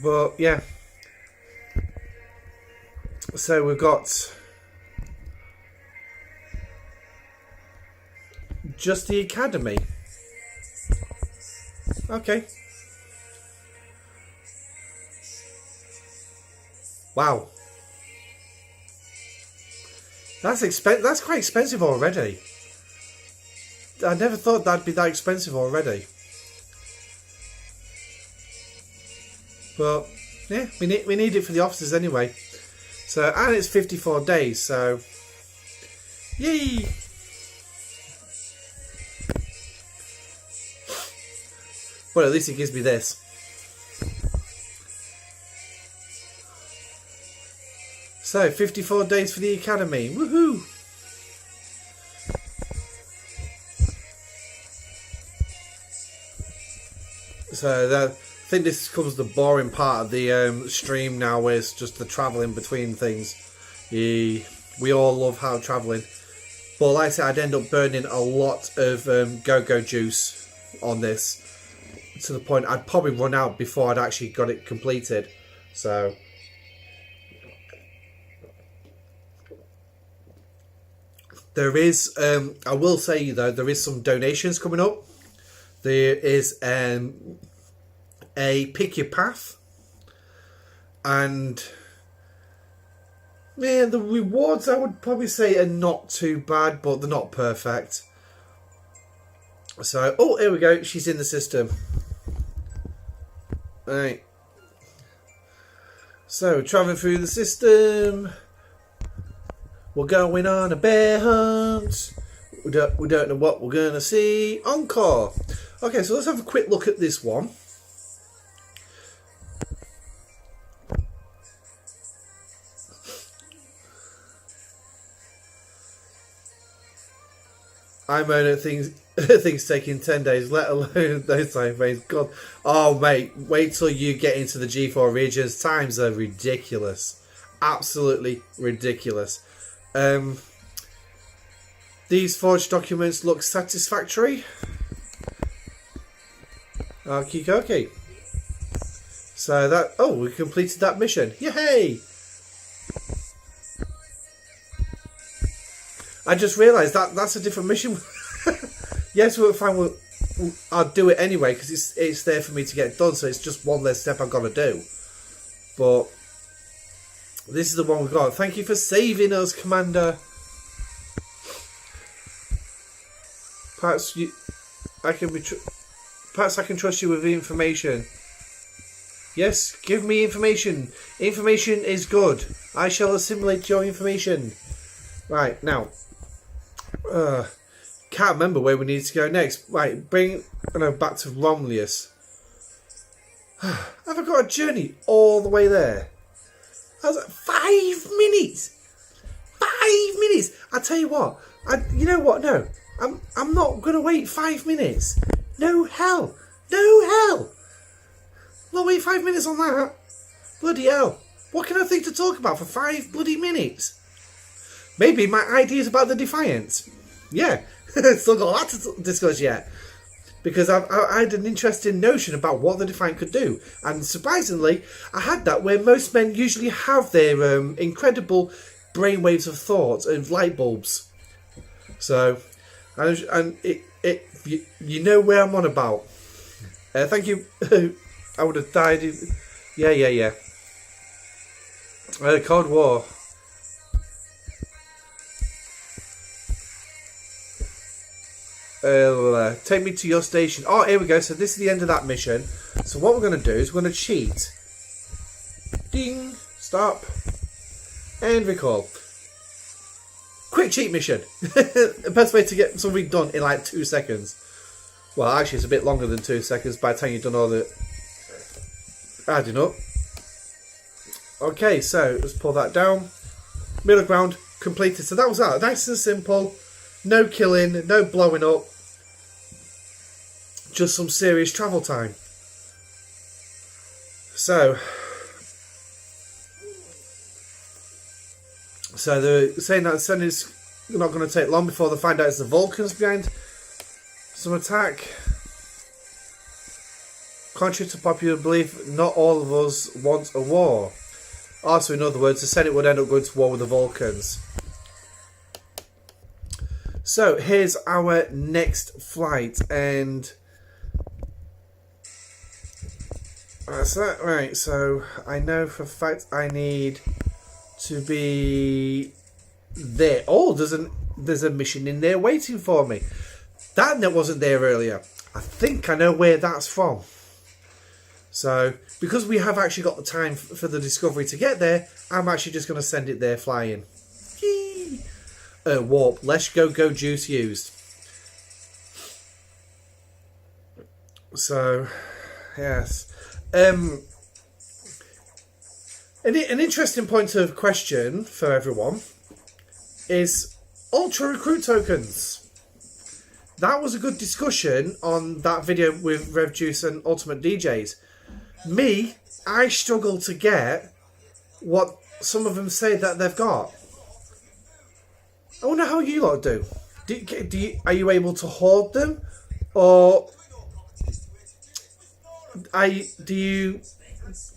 But yeah. So we've got just the academy. Okay. Wow. That's quite expensive already. I never thought that'd be that expensive already. But yeah, we need it for the officers anyway. So, and it's 54 days, so yay! Well, at least it gives me this. So, 54 days for the academy. Woohoo! So, I think this comes the boring part of the stream now, where it's just the travelling between things. We all love how travelling. But like I said, I'd end up burning a lot of go-go juice on this, to the point I'd probably run out before I'd actually got it completed. So there is, I will say though, there is some donations coming up. There is a pick your path, and yeah, the rewards I would probably say are not too bad, but they're not perfect. So, oh, here we go. She's in the system. Right. So, traveling through the system. We're going on a bear hunt. We don't know what we're going to see. Encore. Okay, so let's have a quick look at this one. I'm on things taking 10 days, let alone those time frames. God, oh mate, wait till you get into the G4 regions. Times are ridiculous, absolutely ridiculous. These forged documents look satisfactory. Okay. So that, oh, we completed that mission. Yay! I just realised that's a different mission. Yes, we're fine. I'll do it anyway because it's there for me to get done. So it's just one less step I've got to do. But this is the one we got. Thank you for saving us, Commander. Perhaps I can trust you with the information. Yes, give me information. Information is good. I shall assimilate your information. Right, now. Can't remember where we need to go next. Right, back to Romulus. Have I got a journey all the way there? I was like, 5 minutes. 5 minutes. I tell you what. You know what? No, I'm not gonna wait 5 minutes. No hell. No hell. Not wait 5 minutes on that. Bloody hell. What can I think to talk about for 5 bloody minutes? Maybe my ideas about the Defiance. Yeah. Still got a lot to discuss yet. Because I had an interesting notion about what the Defiant could do. And surprisingly, I had that where most men usually have their incredible brainwaves of thought and light bulbs. So, you know where I'm on about. Thank you. I would have died. Yeah. Cold War. Take me to your station. Oh, here we go. So this is the end of that mission. So what we're going to do is we're going to cheat. Ding. Stop. And recall. Quick cheat mission. The best way to get something done in like 2 seconds. Well, actually it's a bit longer than 2 seconds by the time you've done all the adding up. Okay, so let's pull that down. Middle ground completed. So that was that. Nice and simple. No killing, no blowing up. Just some serious travel time. So they're saying that it's not going to take long before they find out it's the Vulcans behind some attack. Contrary to popular belief, not all of us want a war. Also, in other words, the Senate would end up going to war with the Vulcans. So, here's our next flight, and that's that. Right, so I know for a fact I need to be there. Oh, there's a mission in there waiting for me. That wasn't there earlier. I think I know where that's from. So, because we have actually got the time for the Discovery to get there, I'm actually just going to send it there flying. Yee! Warp. Let's go juice used. So, yes. An interesting point of question for everyone is Ultra Recruit tokens. That was a good discussion on that video with Rev Juice and Ultimate DJs. Me, I struggle to get what some of them say that they've got. I wonder how you lot do. Are you able to hoard them? Or do you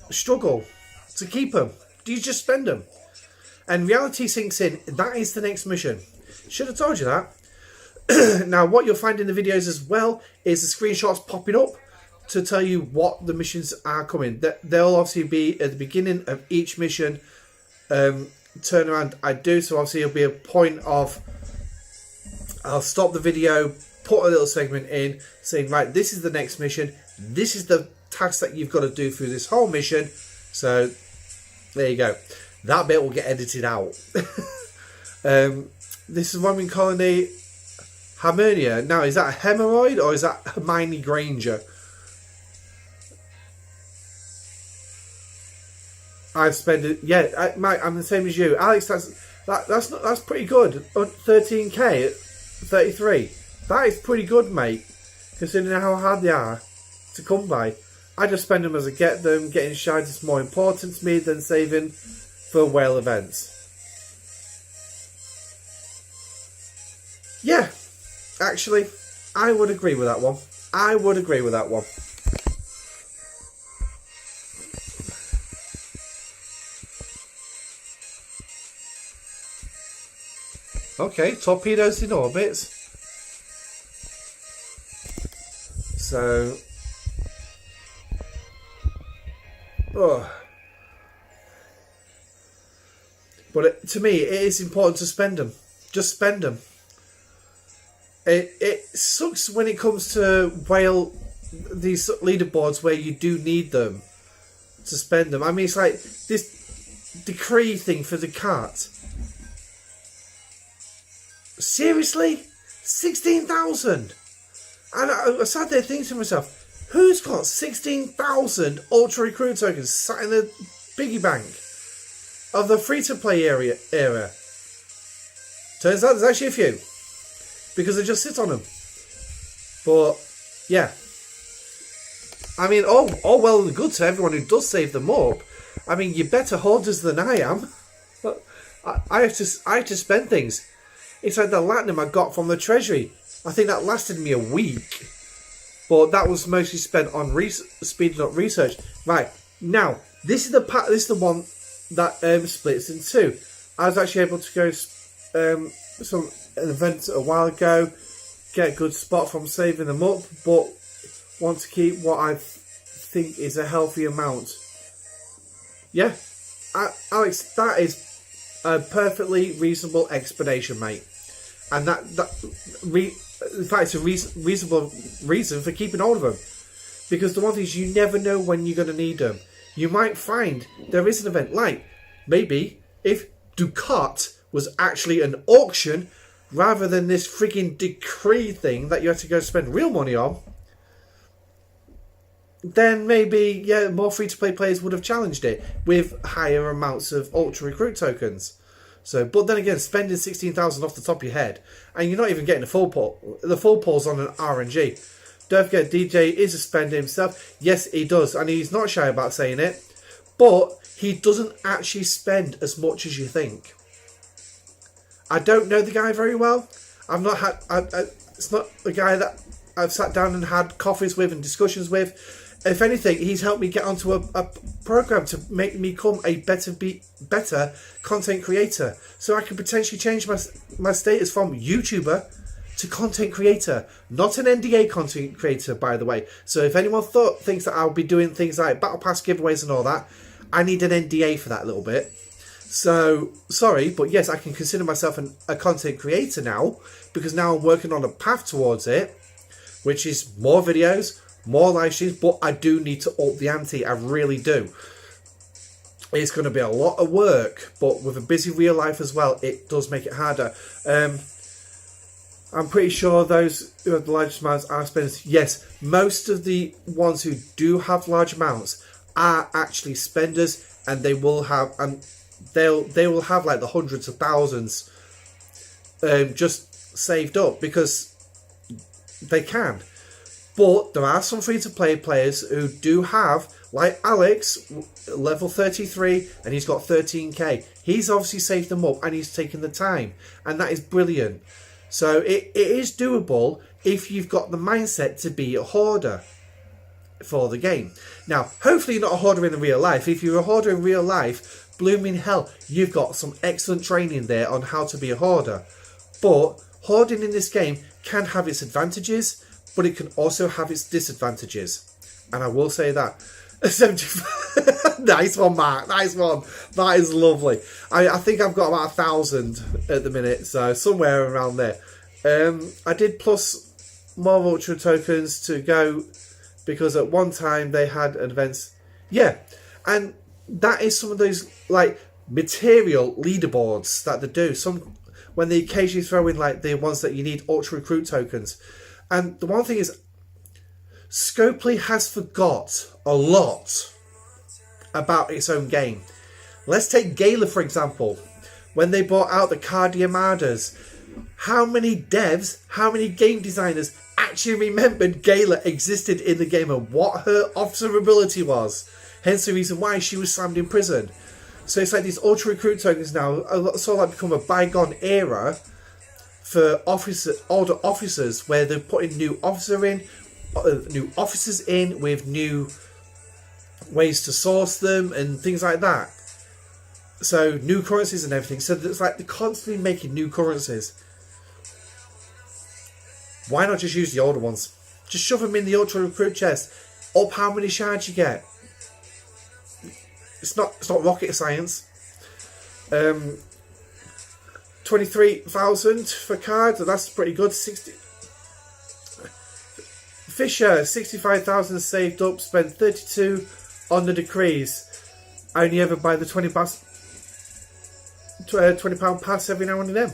struggle to keep them? Do you just spend them? And reality sinks in. That is the next mission. Should have told you that. Now, what you'll find in the videos as well is the screenshots popping up to tell you what the missions are coming. They'll obviously be at the beginning of each mission turnaround I do. So obviously it'll be a point of I'll stop the video, put a little segment in saying, right, this is the next mission. This is the task that you've got to do through this whole mission. So there you go. That bit will get edited out. This is Roman colony Harmonia. Now, is that a hemorrhoid or is that Hermione Granger? I've spent it. Yeah, I'm the same as you, Alex. That's pretty good. 13k at 33. That is pretty good, mate. Considering how hard they are to come by. I just spend them as I get them. Getting shards is more important to me than saving for whale events. Yeah, actually, I would agree with that one. I would agree with that one. Okay, torpedoes in orbit. So... Oh. But to me, it is important to spend them. Just spend them. It sucks when it comes to these leaderboards where you do need them to spend them. I mean, it's like this decree thing for the cart. Seriously? 16,000? And I sat there thinking to myself, who's got 16,000 Ultra Recruit tokens sat in the piggy bank of the free-to-play era? Turns out there's actually a few. Because they just sit on them. But, yeah. I mean, all well and good to everyone who does save them up. I mean, you're better hoarders than I am. But I have to spend things. It's like the Latinum I got from the Treasury. I think that lasted me a week. But that was mostly spent on speeding up research. Right, now, this is the one that splits in two. I was actually able to go an event a while ago, get a good spot from saving them up, but want to keep what I think is a healthy amount. Yeah, Alex, that is a perfectly reasonable explanation, mate. And in fact, it's a reasonable reason for keeping hold of them. Because the one thing is, you never know when you're going to need them. You might find there is an event, like maybe if Ducat was actually an auction rather than this freaking decree thing that you had to go spend real money on, then maybe, yeah, more free-to-play players would have challenged it with higher amounts of Ultra Recruit tokens. So, but then again, spending 16,000 off the top of your head, and you're not even getting a full pull. The full pull's on an RNG. Don't forget, DJ is a spender himself. Yes, he does, and he's not shy about saying it. But he doesn't actually spend as much as you think. I don't know the guy very well. I've not had. It's not the guy that I've sat down and had coffees with and discussions with. If anything, he's helped me get onto a program to make me become a better content creator. So I can potentially change my status from YouTuber to content creator. Not an NDA content creator, by the way. So if anyone thinks that I'll be doing things like Battle Pass giveaways and all that, I need an NDA for that little bit. So, sorry, but yes, I can consider myself a content creator now, because now I'm working on a path towards it, which is more videos, more live streams, but I do need to up the ante. I really do. It's going to be a lot of work, but with a busy real life as well, it does make it harder. I'm pretty sure those who have the largest amounts are spenders. Yes, most of the ones who do have large amounts are actually spenders, and they will have, and they will have like the hundreds of thousands just saved up because they can. But there are some free-to-play players who do have, like Alex, level 33, and he's got 13k. He's obviously saved them up, and he's taken the time, and that is brilliant. So it is doable if you've got the mindset to be a hoarder for the game. Now, hopefully you're not a hoarder in real life. If you're a hoarder in real life, blooming hell, you've got some excellent training there on how to be a hoarder. But hoarding in this game can have its advantages, but it can also have its disadvantages. And I will say that. 75. Nice one, Mark. Nice one. That is lovely. I think I've got about 1,000 at the minute, so somewhere around there. I did plus more Ultra tokens to go because at one time they had events. Yeah, and that is some of those like material leaderboards that they do. Some when they occasionally throw in like the ones that you need Ultra Recruit tokens. And the one thing is, Scopley has forgot a lot about its own game. Let's take Gala, for example. When they brought out the armadas, how many devs, how many game designers actually remembered Gala existed in the game and what her officer ability was? Hence the reason why she was slammed in prison. So it's like these Ultra Recruit tokens now sort of like become a bygone era for older officers, where they're putting new officers in with new ways to source them and things like that. So new currencies and everything. So it's like they're constantly making new currencies. Why not just use the older ones? Just shove them in the ultra recruit chest. Up how many shards you get. It's not rocket science. 23,000 for cards. That's pretty good. 60. Fisher, 65,000 saved up. Spent 32 on the decrees. I only ever buy the £20 pass every now and then.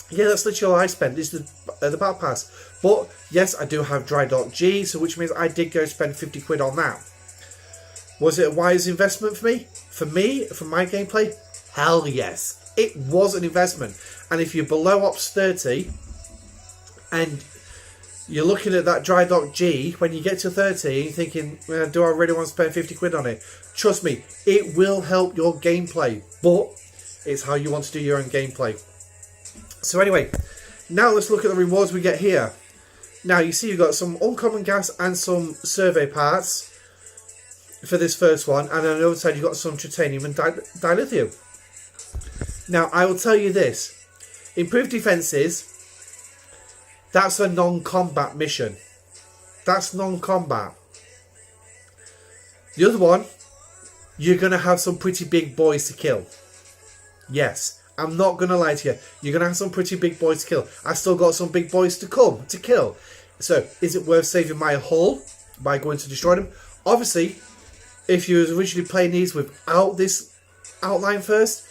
Yeah, that's literally all I spend. It's the battle pass. But yes, I do have Dry Dock G, so which means I did go spend 50 quid on that. Was it a wise investment for me? For my gameplay, hell yes. It was an investment. And if you're below Ops 30 and you're looking at that Dry Dock G, when you get to 30 and you're thinking, do I really want to spend 50 quid on it? Trust me, it will help your gameplay, but it's how you want to do your own gameplay. So anyway, now let's look at the rewards we get here. Now you see you've got some uncommon gas and some survey parts for this first one, and on the other side you've got some titanium and dilithium. Now I will tell you this, improved defences, that's a non-combat mission. That's non-combat. The other one, you're going to have some pretty big boys to kill. Yes, I'm not going to lie to you. You're going to have some pretty big boys to kill. I still got some big boys to come to kill. So, is it worth saving my hull by going to destroy them? Obviously, if you was originally playing these without this outline first,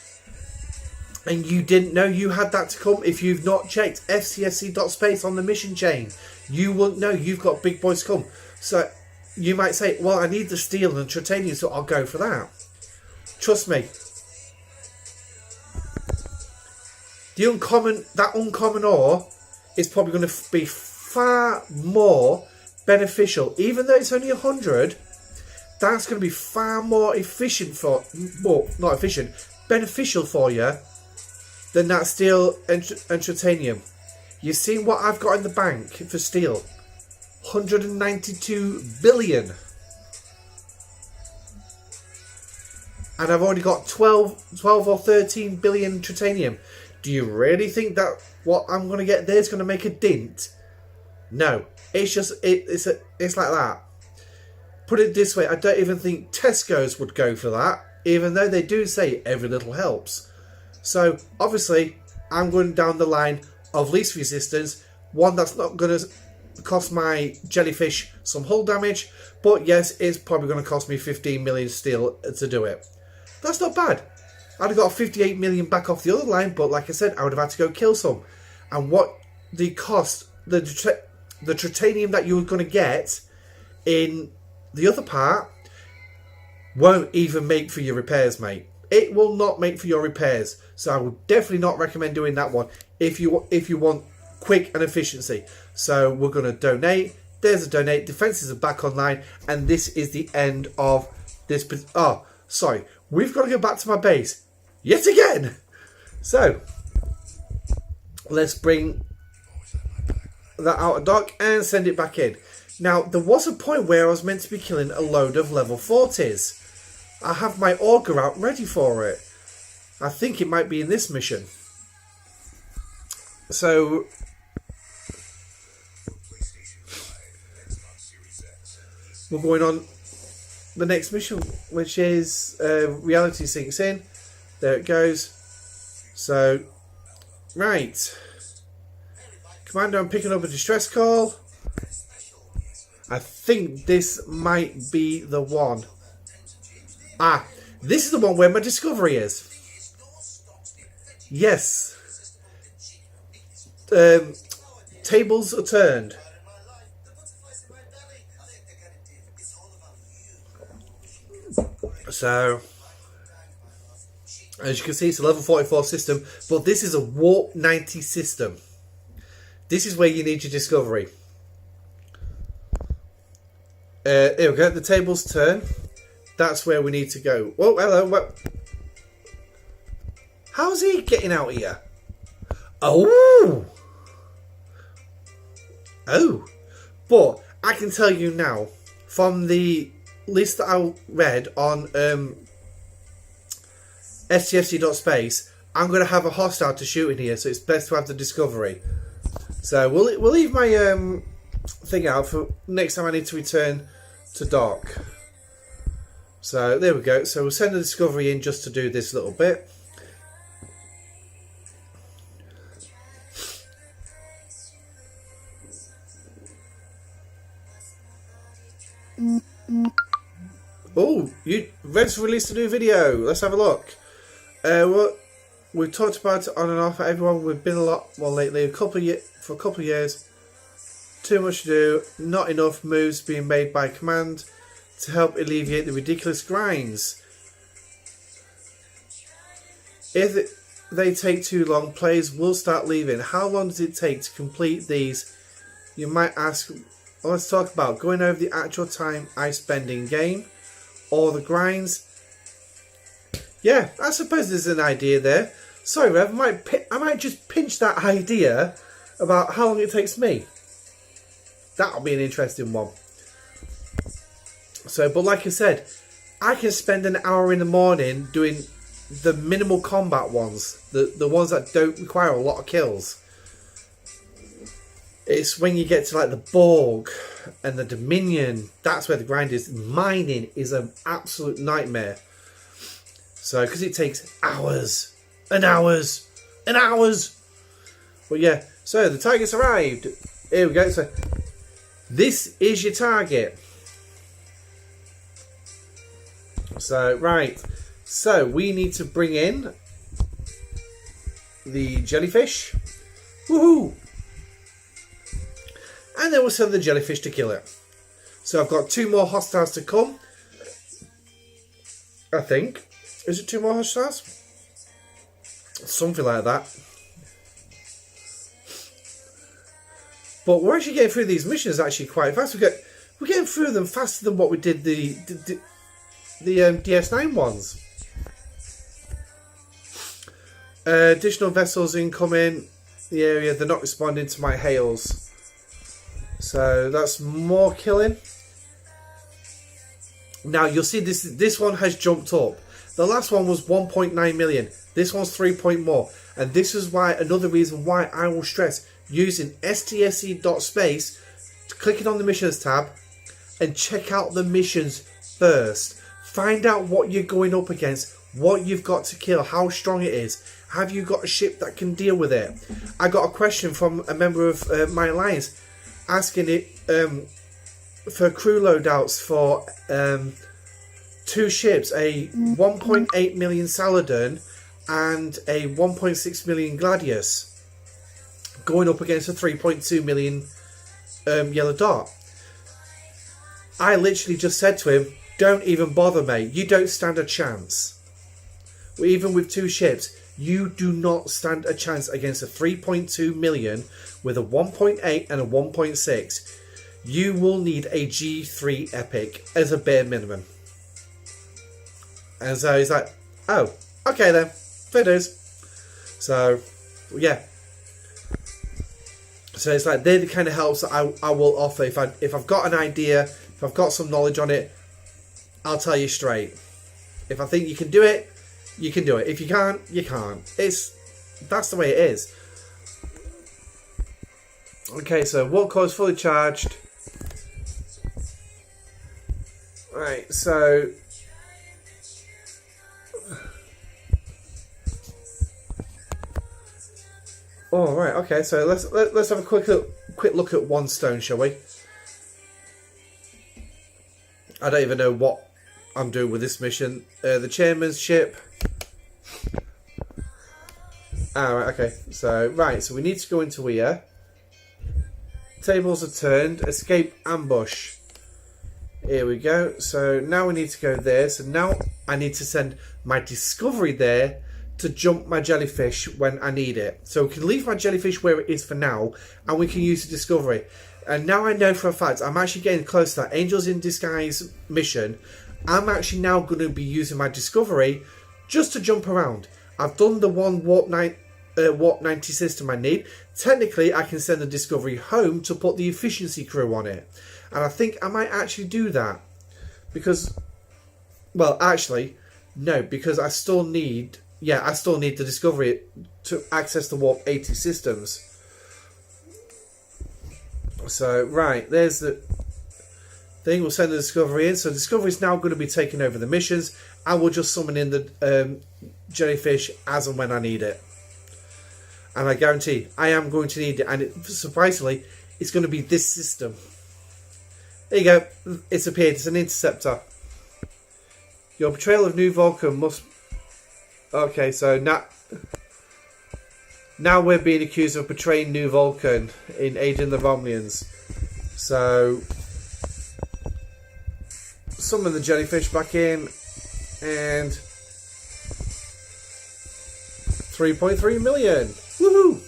and you didn't know you had that to come, if you've not checked fcsc.space on the mission chain, you wouldn't know you've got big boys to come. So, you might say, well, I need the steel and titanium, so I'll go for that. Trust me. That uncommon ore is probably going to be far more beneficial. Even though it's only 100, that's going to be far more efficient beneficial for you than that steel and titanium. You've seen what I've got in the bank for steel. 192 billion. And I've only got 12 or 13 billion titanium. Do you really think that what I'm going to get there is going to make a dent? No. It's just, it's like that. Put it this way, I don't even think Tesco's would go for that, even though they do say every little helps. So, obviously, I'm going down the line of least resistance, one that's not going to cost my jellyfish some hull damage, but yes, it's probably going to cost me 15 million steel to do it. That's not bad. I'd have got 58 million back off the other line, but like I said, I would have had to go kill some. And what the cost, the titanium that you were going to get in the other part won't even make for your repairs, mate. It will not make for your repairs. So I would definitely not recommend doing that one if you want quick and efficiency. So we're going to donate. There's a donate. Defenses are back online. And this is the end of this. Oh, sorry. We've got to go back to my base yet again. So let's bring that out of dock and send it back in. Now, there was a point where I was meant to be killing a load of level 40s. I have my auger out ready for it. I think it might be in this mission. So we're going on the next mission, which is reality sinks in. There it goes. So, right. Commander, I'm picking up a distress call. I think this might be the one. Ah, this is the one where my discovery is. Yes. Tables are turned. So, as you can see, it's a level 44 system, but this is a warp 90 system. This is where you need your discovery. Here we go, the tables turn. That's where we need to go. Whoa, hello, what? How's he getting out here? Oh! Oh! But I can tell you now, from the list that I read on STFC.space, I'm going to have a hostile to shoot in here, so it's best to have the discovery. So we'll leave my thing out for next time I need to return to dock. So there we go. So we'll send the discovery in just to do this little bit. Oh, Red's released a new video. Let's have a look. Well, we've talked about it on and off. Everyone, we've been a lot more lately. For a couple of years. Too much to do. Not enough moves being made by command to help alleviate the ridiculous grinds. If they take too long, players will start leaving. How long does it take to complete these? You might ask. Well, let's talk about going over the actual time I spend in game or the grinds. Yeah, I suppose there's an idea there. Sorry, Rev, I might just pinch that idea about how long it takes me. That'll be an interesting one. So, but like I said, I can spend an hour in the morning doing the minimal combat ones, the ones that don't require a lot of kills. It's when you get to like the Borg and the Dominion, that's where the grind is. Mining is an absolute nightmare. So, because it takes hours and hours and hours. But yeah, so the target's arrived. Here we go. So, this is your target. So, right. So, we need to bring in the jellyfish. Woohoo! And then we'll send the jellyfish to kill it. So I've got 2 more hostiles to come. I think. Is it 2 more hostiles? Something like that. But we're actually getting through these missions actually quite fast. We're getting through them faster than what we did the DS9 ones. Additional vessels incoming. The area, they're not responding to my hails. So that's more killing. Now you'll see this one has jumped up. The last one was 1.9 million. This one's 3 point more. And this is why, another reason why I will stress using STFC.space, clicking on the missions tab and check out the missions first. Find out what you're going up against, what you've got to kill, how strong it is. Have you got a ship that can deal with it? I got a question from a member of my alliance asking it for crew loadouts for 2 ships, a 1.8 million Saladin and a 1.6 million Gladius, going up against a 3.2 million Yellow Dart. I literally just said to him, don't even bother, mate. You don't stand a chance. Even with 2 ships, you do not stand a chance against a 3.2 million with a 1.8 and a 1.6. You will need a G3 Epic as a bare minimum. And so he's like, oh, okay then, fair dues. So, yeah. So it's like, they're the kind of helps that I will offer. If I've got an idea, if I've got some knowledge on it, I'll tell you straight. If I think you can do it, you can do it. If you can't, you can't. That's the way it is. Okay, so warp core is fully charged. Right, so oh right, okay, so let's have a quick look at one stone, shall we? I don't even know what I'm doing with this mission. The chairman's ship. Right, okay. So we need to go into here. Tables are turned. Escape ambush. Here we go. So now we need to go there. So now I need to send my discovery there to jump my jellyfish when I need it. So we can leave my jellyfish where it is for now, and we can use the discovery. And now I know for a fact I'm actually getting close to that Angels in Disguise mission. I'm actually now going to be using my discovery just to jump around. I've done the one warp 90 system I need. Technically, I can send the discovery home to put the efficiency crew on it. And I think I might actually do that. Because, well, actually, No, because I still need the Discovery to access the Warp 80 systems. So, right, there's the thing. We'll send the Discovery in. So Discovery is now going to be taking over the missions. I will just summon in the jellyfish as and when I need it. And I guarantee I am going to need it. And surprisingly, it's going to be this system. There you go. It's appeared. It's an interceptor. Your betrayal of New Vulcan must... Okay, so now we're being accused of betraying New Vulcan in aiding the Romulans. So... summon the jellyfish back in. And... 3.3 million. Woohoo!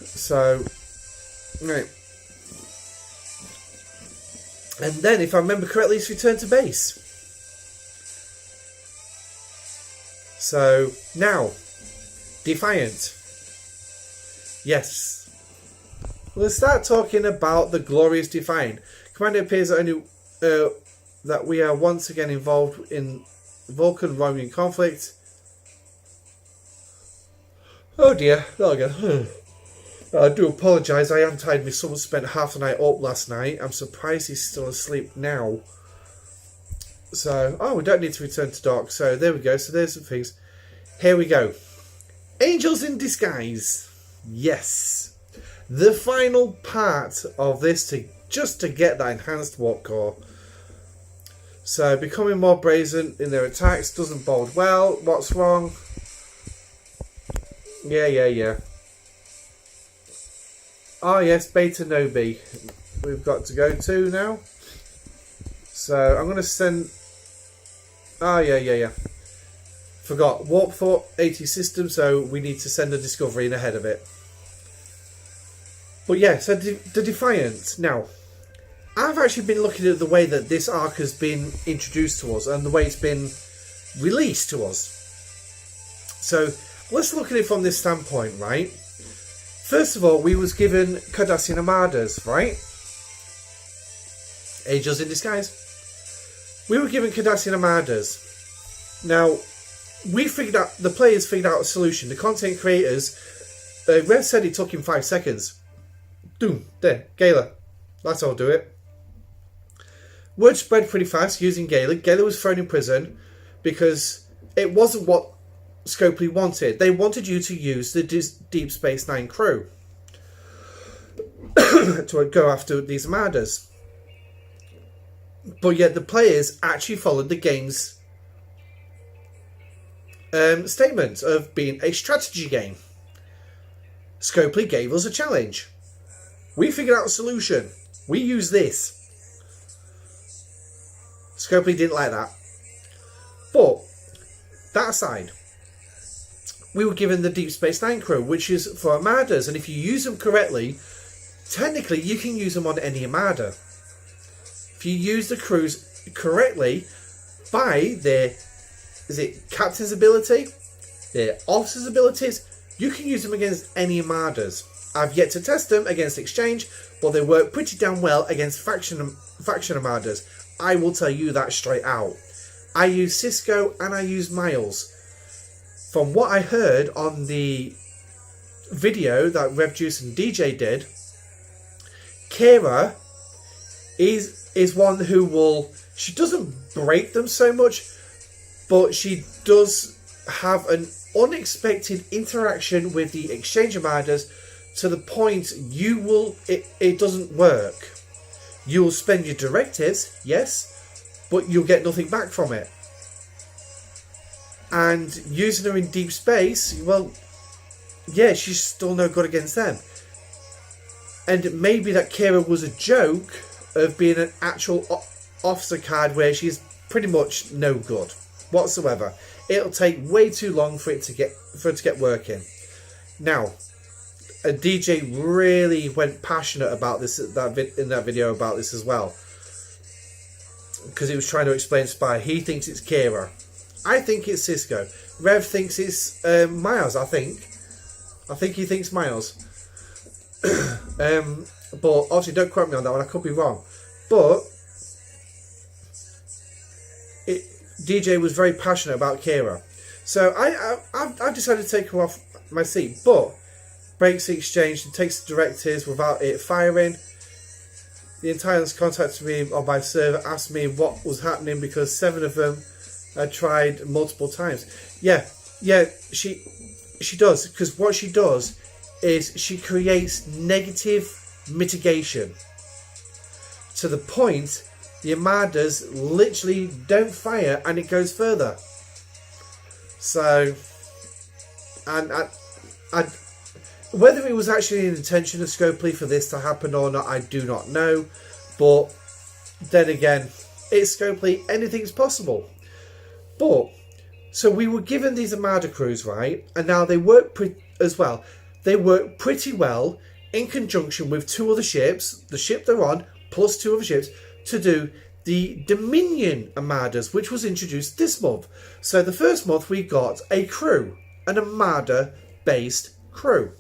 So... Right. And then, if I remember correctly, it's return to base. So, now, Defiant. Yes. We'll start talking about the glorious Defiant. Commander appears only that we are once again involved in Vulcan-Romulan conflict. Oh dear, there we go. I do apologise, I am tired. My son spent half the night up last night. I'm surprised he's still asleep now. So, we don't need to return to dock. So, there we go. So, there's some things. Here we go. Angels in Disguise. Yes. The final part of this just to get that enhanced warp core. So, becoming more brazen in their attacks doesn't bode well. What's wrong? Yeah. Oh yes, Beta Nobi. We've got to go to now. So I'm going to send... Oh yeah. Forgot. Warp 480 system, so we need to send a Discovery in ahead of it. But yeah, so the Defiant. Now, I've actually been looking at the way that this arc has been introduced to us and the way it's been released to us. So let's look at it from this standpoint, right? First of all, we was given Cardassian armadas, right? Angels in Disguise. We were given Cardassian armadas. Now, the players figured out a solution. The content creators, Rev said it took him 5 seconds. Boom, there, Gala. That's how I'll do it. Word spread pretty fast using Gala. Gala was thrown in prison because it wasn't what Scopley wanted. They wanted you to use the Deep Space Nine crew to go after these armadas. But yet the players actually followed the game's statement of being a strategy game. Scopley gave us a challenge. We figured out a solution. We use this. Scopley didn't like that. But that aside, we were given the Deep Space Nine crew, which is for armadas, and if you use them correctly, technically you can use them on any armada. If you use the crews correctly by their captain's ability, their officer's abilities, you can use them against any armadas. I've yet to test them against Exchange, but they work pretty damn well against faction armadas. I will tell you that straight out. I use Cisco and I use Miles. From what I heard on the video that Rev Juice and DJ did, Kira is one who will... She doesn't break them so much, but she does have an unexpected interaction with the Exchange armadas to the point it doesn't work. You will spend your directives, yes, but you'll get nothing back from it. And using her in deep space, well, yeah, she's still no good against them. And maybe that Kira was a joke of being an actual officer card where she's pretty much no good whatsoever. It'll take way too long for it to get working. Now, a DJ really went passionate about this in that video about this as well, because he was trying to explain Spy. He thinks it's Kira. I think it's Cisco. Rev thinks it's Miles. I think he thinks Miles. But obviously, don't quote me on that one. I could be wrong. But DJ was very passionate about Kira. So I decided to take her off my seat, but breaks the exchange and takes the directives without it firing. The Italians contacted me on my server, asked me what was happening because 7 of them had tried multiple times. Yeah, she does, because what she does is she creates negative mitigation to the point the armadas literally don't fire and it goes further. So, and whether it was actually an intention of Scopley for this to happen or not, I do not know. But then again, it's Scopley, anything's possible. But, so we were given these armada crews, right? And now they work as well. They work pretty well in conjunction with 2 other ships, the ship they're on, plus 2 other ships, to do the Dominion armadas, which was introduced this month. So the first month we got a crew, an armada-based crew.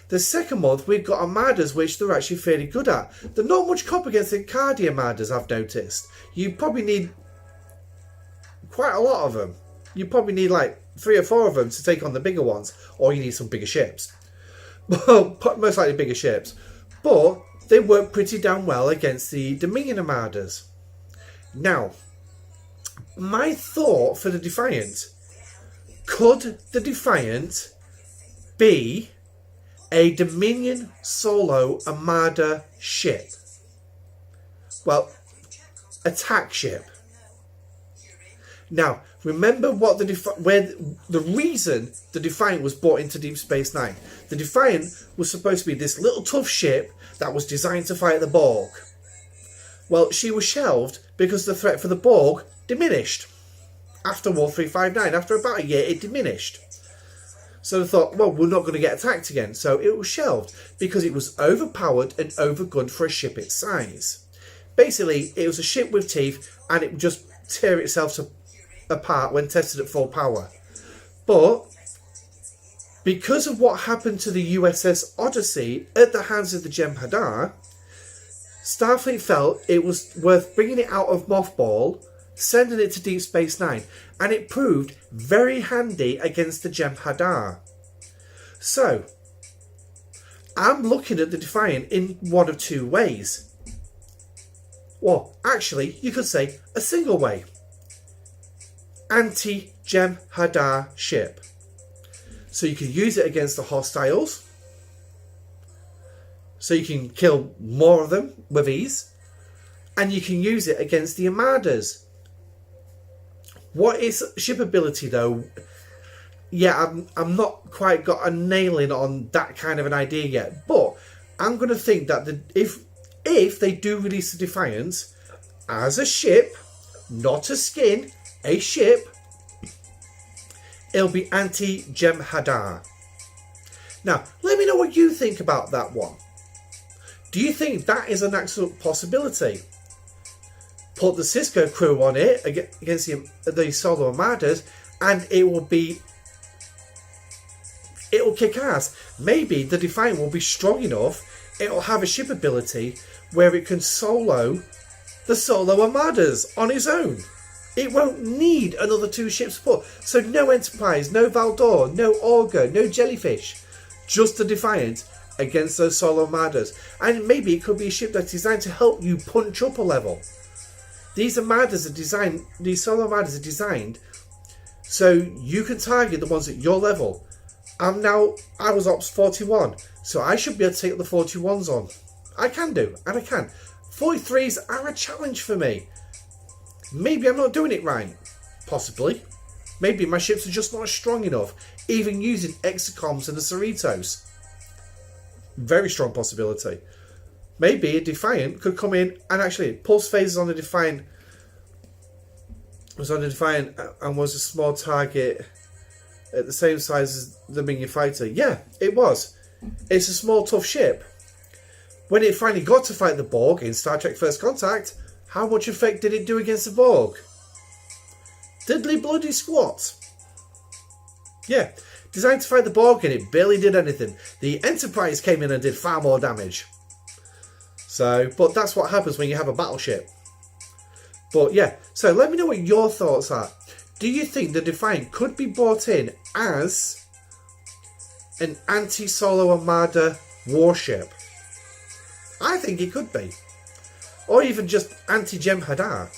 The second month we've got armadas which they're actually fairly good at. They're not much cop against the Cardi armadas, I've noticed. You probably need quite a lot of them. You probably need like 3 or 4 of them to take on the bigger ones, or you need some bigger ships. Well, most likely bigger ships. But they work pretty damn well against the Dominion armadas. Now, my thought for the Defiant, could the Defiant be a Dominion solo armada ship? Well, attack ship. Now, remember what the reason the Defiant was brought into Deep Space Nine. The Defiant was supposed to be this little tough ship that was designed to fight the Borg. Well, she was shelved because the threat for the Borg diminished. After War 359, after about a year, it diminished. So they thought, well, we're not going to get attacked again. So it was shelved because it was overpowered and overgunned for a ship its size. Basically, it was a ship with teeth and it would just tear itself apart when tested at full power. But because of what happened to the USS Odyssey at the hands of the Jem'Hadar, Starfleet felt it was worth bringing it out of mothball, sending it to Deep Space Nine, and it proved very handy against the Jem'Hadar. So, I'm looking at the Defiant in one of 2 ways. Well, actually, you could say a single way. Anti-Jem'Hadar ship. So you can use it against the hostiles. So you can kill more of them with ease. And you can use it against the armadas. What is ship ability though? Yeah, I'm not quite got a nailing on that kind of an idea yet. But I'm going to think that if they do release the Defiance as a ship, not a skin, a ship, it'll be anti-Jem'Hadar. Now, let me know what you think about that one. Do you think that is an actual possibility? Put the Cisco crew on it against the solo armadas, and it'll kick ass. Maybe the Defiant will be strong enough, it'll have a ship ability where it can solo the solo armadas on its own. It won't need another 2 ship support. So no Enterprise, no Valdor, no Augur, no Jellyfish. Just the Defiant against those solo armadas. And maybe it could be a ship that's designed to help you punch up a level. These solo armadas are designed so you can target the ones at your level. I was Ops 41, so I should be able to take the 41s on. I can do, and I can. 43s are a challenge for me. Maybe I'm not doing it right. Possibly. Maybe my ships are just not strong enough, even using Exacoms and the Cerritos. Very strong possibility. Maybe a Defiant could come in and actually pulse phases on the Defiant and was a small target at the same size as the Minion Fighter. Yeah, it was. It's a small, tough ship. When it finally got to fight the Borg in Star Trek First Contact, how much effect did it do against the Borg? Diddly bloody squat. Yeah, designed to fight the Borg and it barely did anything. The Enterprise came in and did far more damage. So, but that's what happens when you have a battleship. But yeah, so let me know what your thoughts are. do you think the Defiant could be brought in as an anti-solo armada warship? I think it could be. Or even just anti-Jem'Hadar.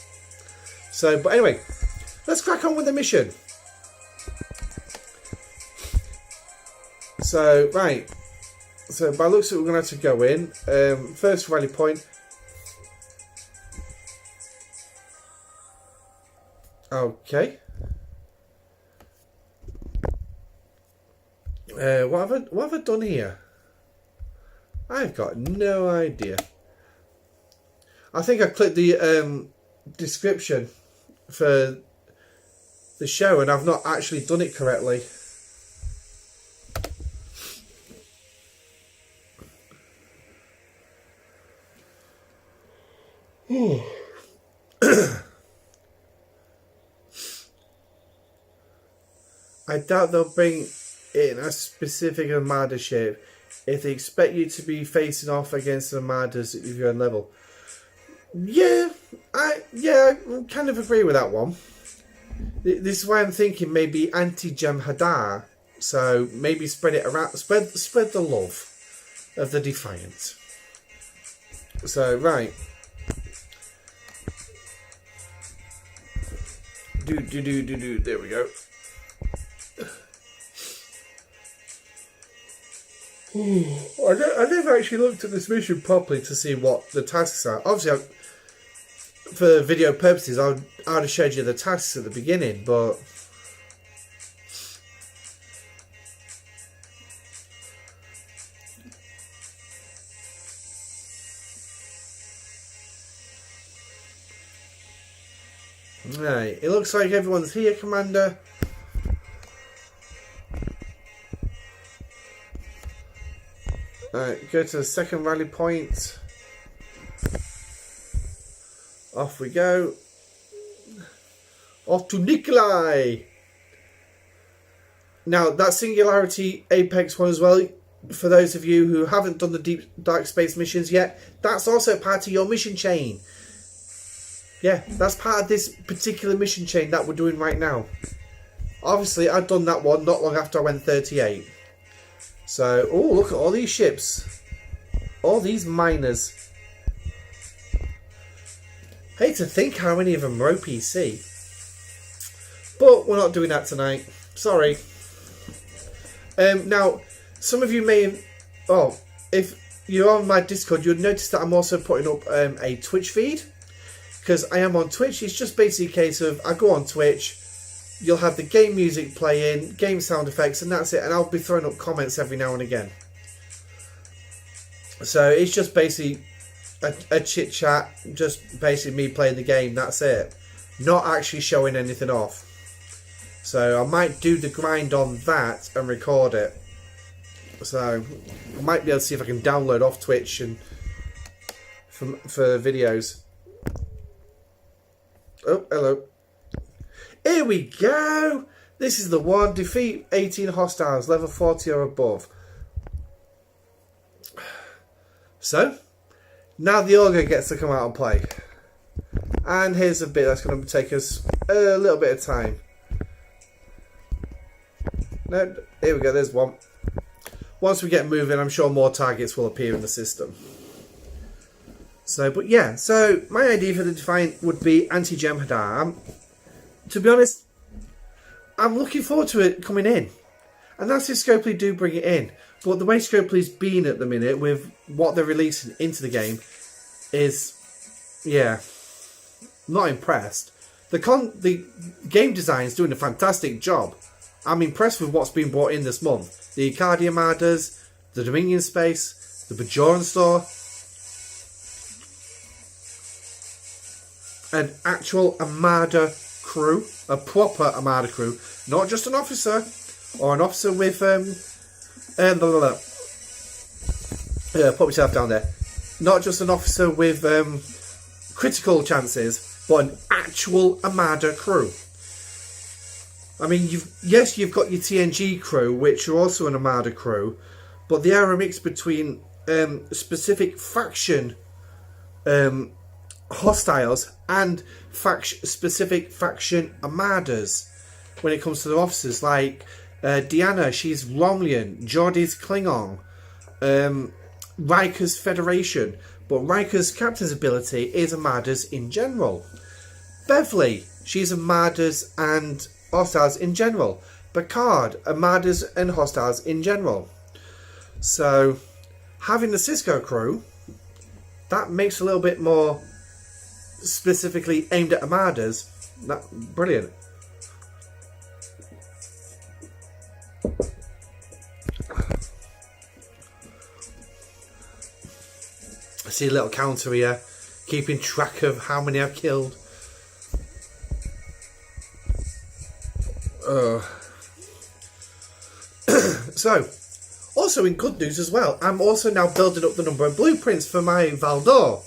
So, but anyway, let's crack on with the mission. So, right. So, by looks of it, we're going to have to go in. First rally point. Okay. What have I done here? I've got no idea. I think I clicked the description for the show and I've not actually done it correctly. I doubt they'll bring in a specific armada shape if they expect you to be facing off against armadas at your own level. Yeah, I kind of agree with that one. This is why I'm thinking maybe anti-Jem'Hadar. So maybe spread it around, spread the love of the Defiant. So right. There we go. I never actually looked at this mission properly to see what the tasks are. Obviously, for video purposes, I would have showed you the tasks at the beginning, but right, it looks like everyone's here, Commander. Alright, go to the second rally point. Off we go. Off to Nikolai. Now, that Singularity Apex one as well, for those of you who haven't done the Deep Dark Space missions yet, that's also part of your mission chain. Yeah, that's part of this particular mission chain that we're doing right now. Obviously, I'd done that one not long after I went 38. So, oh, look at all these ships. All these miners. Hate to think how many of them are OPC. But we're not doing that tonight. Sorry. Now, some of you may... Oh, if you're on my Discord, you'll notice that I'm also putting up a Twitch feed. Because I am on Twitch. It's just basically a case of I go on Twitch... You'll have the game music playing, game sound effects, and that's it. And I'll be throwing up comments every now and again. So it's just basically a chit chat, just basically me playing the game. That's it. Not actually showing anything off. So I might do the grind on that and record it. So I might be able to see if I can download off Twitch and for videos. Oh, hello. Here we go! This is the one. Defeat 18 hostiles, level 40 or above. So, now the Augur gets to come out and play. And here's a bit that's going to take us a little bit of time. No, here we go, there's one. Once we get moving, I'm sure more targets will appear in the system. So, but yeah, so my idea for the Defiant would be anti-Jem'Hadar. To be honest, I'm looking forward to it coming in. And that's if Scopley do bring it in. But the way Scopley's been at the minute with what they're releasing into the game is, yeah, not impressed. The game design is doing a fantastic job. I'm impressed with what's been brought in this month. The Arcadia Armadas, the Dominion Space, the Bajoran Store. An actual Armada crew, a proper Armada crew, not just an officer or an officer with put myself down there. Not just an officer with critical chances, but an actual Armada crew. I mean, you've got your TNG crew, which are also an Armada crew, but they are a mix between specific faction hostiles and specific faction armadas. when it comes to the officers, like Deanna, she's Romulan, Geordie's Klingon, Riker's Federation, but Riker's captain's ability is armadas in general. Beverly, she's armadas and hostiles in general. Picard, armadas and hostiles in general. So, having the Cisco crew, that makes a little bit more specifically aimed at armadas. That brilliant. I see a little counter here, keeping track of how many I've killed. So, also in good news as well, I'm also now building up the number of blueprints for my Valdor,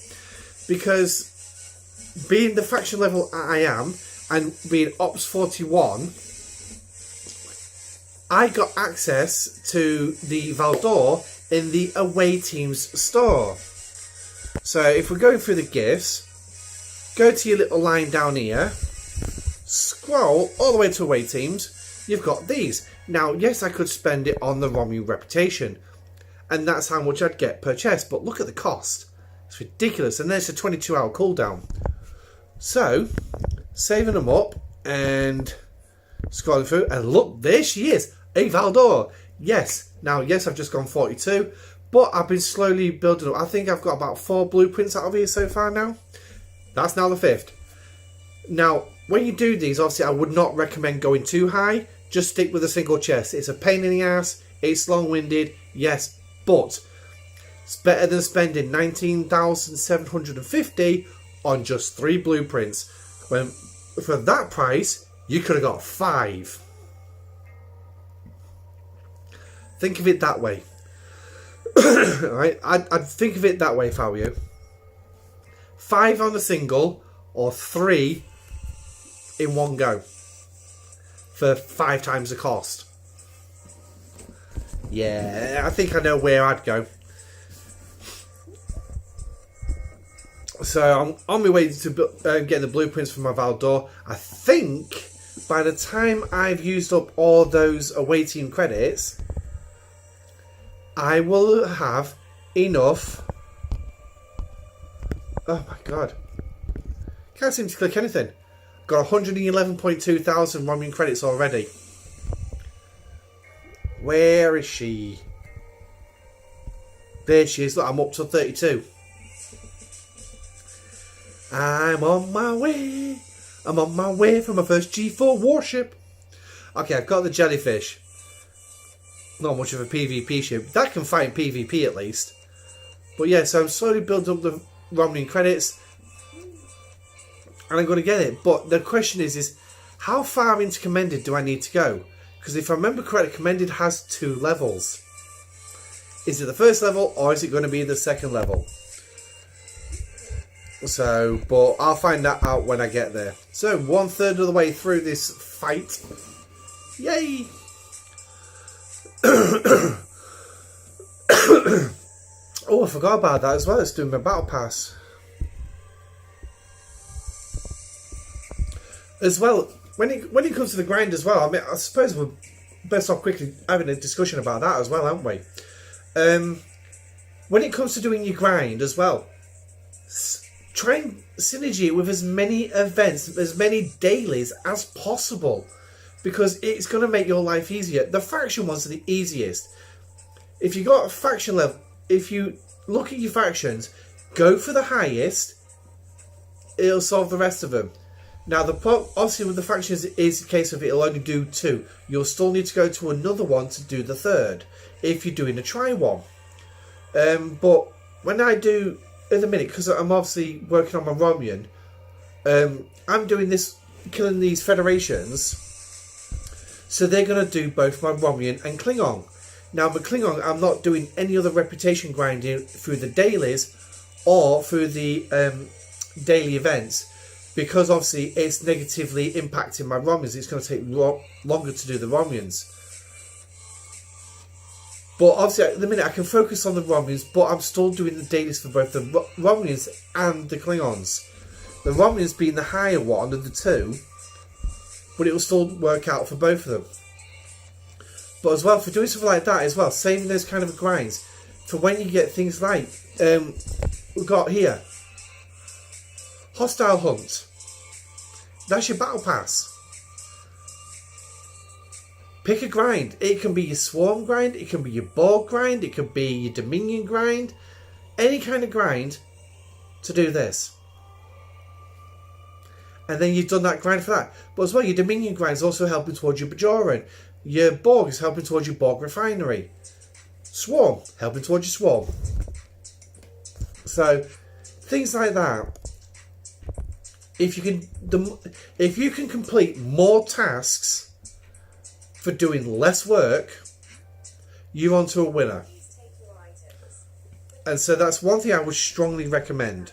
because being the faction level I am and being Ops 41, I got access to the Valdor in the away team's store. So if we're going through the gifts, go to your little line down here, scroll all the way to away teams, you've got these. Now, yes, I could spend it on the Romulan reputation, and that's how much I'd get per chest, but look at the cost. It's ridiculous, and there's a 22-hour cooldown. So, saving them up and scrolling through, and look, there she is, a Valdor. Yes, now, yes, I've just gone 42, but I've been slowly building up. I think I've got about 4 blueprints out of here so far now. That's now the 5th. Now, when you do these, obviously, I would not recommend going too high. Just stick with a single chest. It's a pain in the ass. It's long-winded, yes, but it's better than spending 19,750 on just 3 blueprints. When for that price, you could have got 5. Think of it that way. Right? I'd think of it that way if I were you. 5 on a single, or 3 in one go. For 5 times the cost. Yeah, I think I know where I'd go. So I'm on my way to get the blueprints for my Valdor. I think by the time I've used up all those away team credits, I will have enough. Oh my god. Can't seem to click anything. Got 111.2 thousand Romulan credits already. Where is she? There she is. Look, I'm up to 32. I'm on my way. I'm on my way for my first G4 warship. Okay, I've got the jellyfish. Not much of a PvP ship. That can fight PvP at least. But yeah, so I'm slowly building up the Romulan credits. And I'm going to get it. But the question is how far into Commended do I need to go? Because if I remember correctly, Commended has 2 levels. Is it the first level or is it going to be the second level? So, but I'll find that out when I get there. So, 1/3 of the way through this fight. Yay! Oh, I forgot about that as well. It's doing my battle pass. As well, when it comes to the grind as well, I mean, I suppose we're best off quickly having a discussion about that as well, aren't we? When it comes to doing your grind as well, try and synergy it with as many events, as many dailies as possible, because it's going to make your life easier. The faction ones are the easiest. If you got a faction level, if you look at your factions, go for the highest, it'll solve the rest of them. Now, obviously with the factions is a case of it'll only do 2. You'll still need to go to another one to do the 3rd, if you're doing a try one. But when I do, at the minute, because I'm obviously working on my Romulan, I'm doing this, killing these federations, so they're going to do both my Romulan and Klingon. Now, with Klingon, I'm not doing any other reputation grinding through the dailies or through the daily events, because obviously it's negatively impacting my Romulans. It's going to take longer to do the Romulans. But obviously at the minute I can focus on the Romulans, but I'm still doing the dailies for both the Romulans and the Klingons. The Romulans being the higher one of the 2, but it will still work out for both of them. But as well, for doing something like that as well, saving those kind of grinds, for when you get things like, we've got here, Hostile Hunt. That's your battle pass. Pick a grind. It can be your Swarm grind, it can be your Borg grind, it could be your Dominion grind, any kind of grind to do this. And then you've done that grind for that. But as well, your Dominion grind is also helping towards your Bajoran. Your Borg is helping towards your Borg refinery. Swarm, helping towards your Swarm. So, things like that. If you can complete more tasks for doing less work, you're onto a winner. And so that's one thing I would strongly recommend.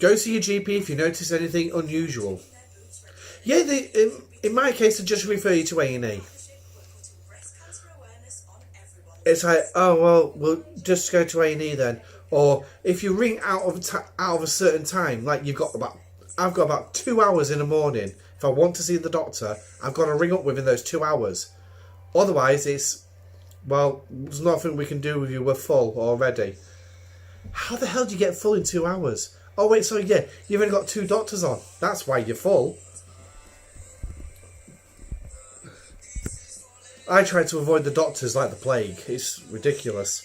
Go see your GP if you notice anything unusual. Yeah, in my case, they just refer you to A&E. It's like, oh well, we'll just go to A&E then. Or if you ring out of a certain time, like I've got about 2 hours in the morning. If I want to see the doctor, I've got to ring up within those 2 hours. Otherwise, it's, well, there's nothing we can do with you. We're full already. How the hell do you get full in 2 hours? Oh wait, so yeah, you've only got 2 doctors on. That's why you're full. I try to avoid the doctors like the plague. It's ridiculous.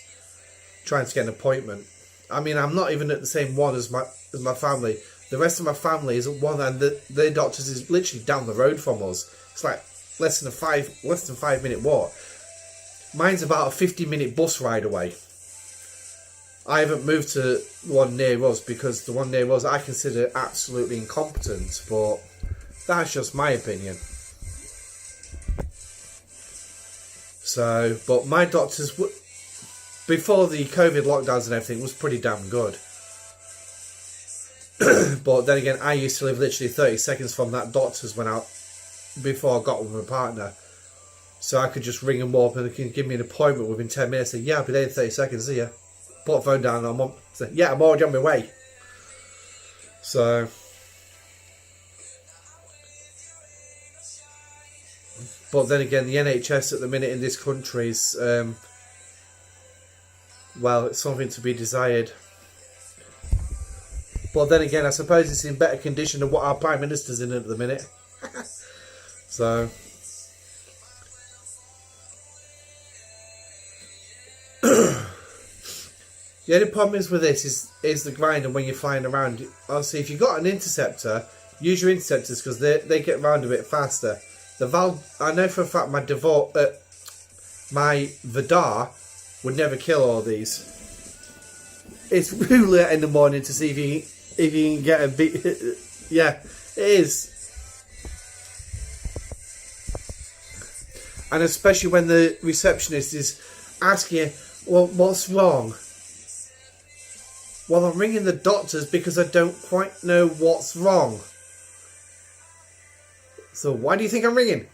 Trying to get an appointment. I mean, I'm not even at the same one as my family. The rest of my family is at one, and their doctors is literally down the road from us. It's like less than 5 minute walk. Mine's about a 50-minute bus ride away. I haven't moved to the one near us because the one near us I consider absolutely incompetent, but that's just my opinion. So, but my doctors, before the COVID lockdowns and everything, was pretty damn good. But then again, I used to live literally 30 seconds from that doctor's when before I got with my partner. So I could just ring them up and they can give me an appointment within 10 minutes. Say, yeah, I'll be there in 30 seconds, see ya. Put the phone down and say, yeah, I'm already on my way. So, but then again, the NHS at the minute in this country is, well, it's something to be desired. But then again, I suppose it's in better condition than what our Prime Minister's in at the minute. So, the only problem is with this is the grind, and when you're flying around. Obviously, if you've got an interceptor, use your interceptors because they get around a bit faster. I know for a fact my Vidar would never kill all these. It's really late in the morning to see if you can get a beat. Yeah, it is. And especially when the receptionist is asking you, well, what's wrong? Well, I'm ringing the doctors because I don't quite know what's wrong. So why do you think I'm ringing?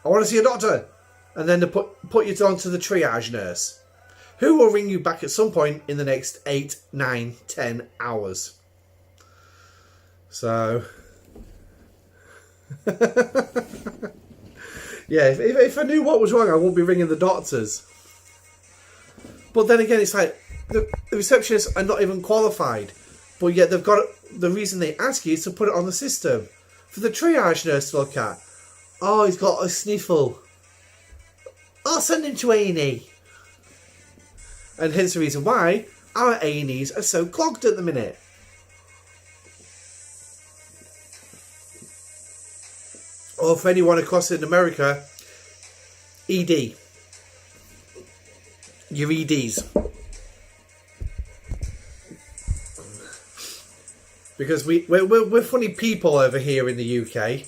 I want to see a doctor. And then they put you on to the triage nurse, who will ring you back at some point in the next 8, 9, 10 hours. So, yeah, if I knew what was wrong, I wouldn't be ringing the doctors. But then again, it's like, the receptionists are not even qualified, but yet they've got the reason they ask you is to put it on the system for the triage nurse to look at. Oh, he's got a sniffle. I'll send him to A&E. And hence the reason why our A&Es are so clogged at the minute. Or for anyone across in America, ED. Your EDs. Because we're funny people over here in the UK.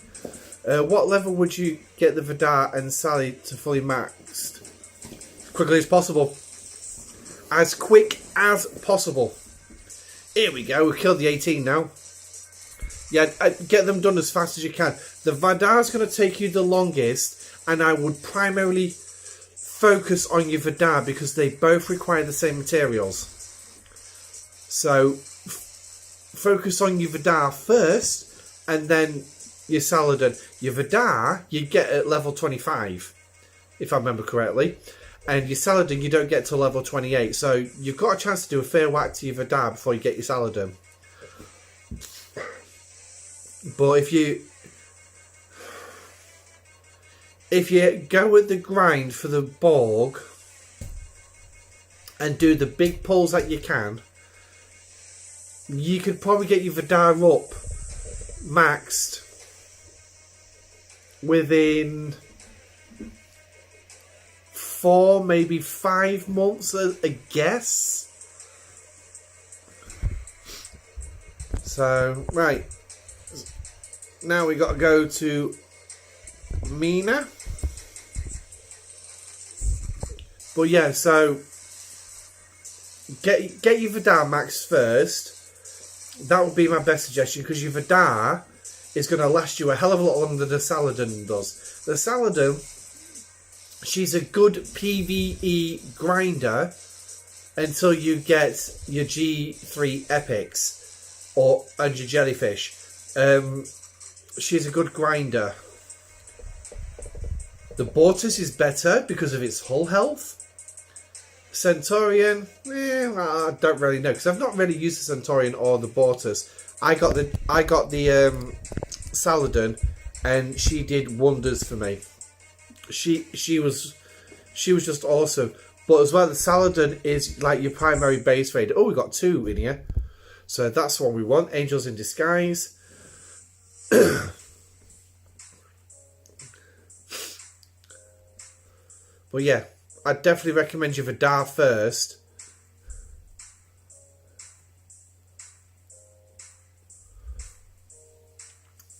What level would you get the Vidar and Sally to fully maxed? As quickly as possible. As quick as possible. Here we go, we've killed the 18 now. Yeah, get them done as fast as you can. The Vidar's going to take you the longest, and I would primarily focus on your Vidar because they both require the same materials. So focus on your Vidar first, and then your Saladin. Your Vidar you get at level 25, if I remember correctly, and your Saladin you don't get to level 28. So you've got a chance to do a fair whack to your Vidar before you get your Saladin. But if you go with the grind for the Borg and do the big pulls that you can, you could probably get your Vidar up maxed within 4, maybe 5 months, I guess. So, right. Now we got to go to Mina. But yeah, so get your Vidar max first. That would be my best suggestion, because your Vidar is going to last you a hell of a lot longer than the Saladin does. The Saladin, she's a good PvE grinder until you get your G3 epics and your jellyfish. She's a good grinder. The Bortus is better because of its hull health. Centaurian, I don't really know, because I've not really used the Centaurian or the Bortus. I got the Saladin, and she did wonders for me. She was just awesome. But as well, the Saladin is like your primary base raid. Oh, we got 2 in here, so that's what we want. Angels in Disguise. But yeah, I'd definitely recommend you Vidar first.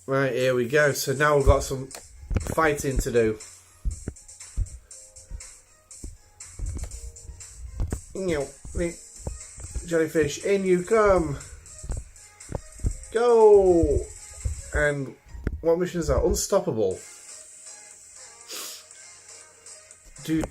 Right, here we go. So now we've got some fighting to do. Jellyfish, in you come. Go. And what mission is that? Unstoppable. Do.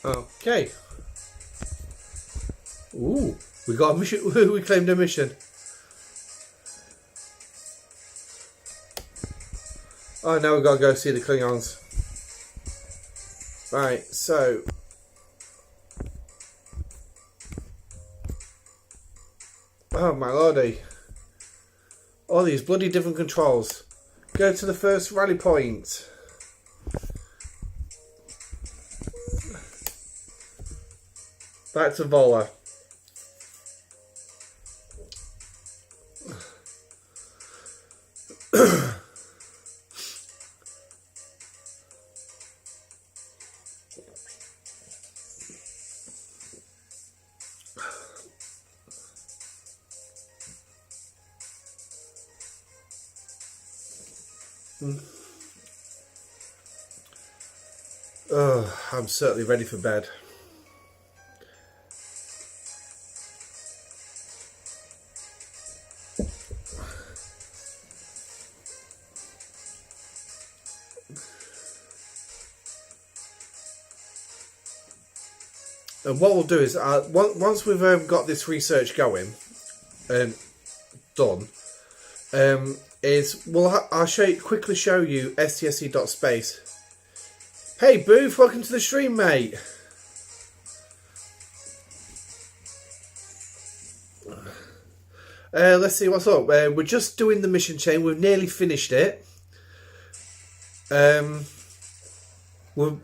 Okay. Ooh, we got a mission. We claimed a mission. Oh, now we've got to go see the Klingons. Right, so. Oh my lordy. All these bloody different controls. Go to the first rally point. Back to Vola. Oh, I'm certainly ready for bed. And what we'll do is, once we've got this research going, done, I'll quickly show you stsc.space. Hey Booth, welcome to the stream, mate. Let's see what's up. We're just doing the mission chain. We've nearly finished it. We've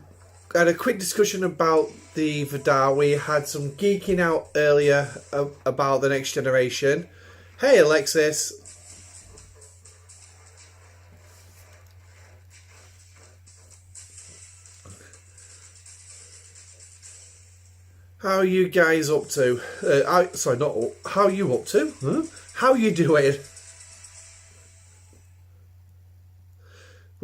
had a quick discussion about the Vidar. We had some geeking out earlier about the next generation. Hey Alexis. How are you guys up to? How are you up to? Huh? How are you doing?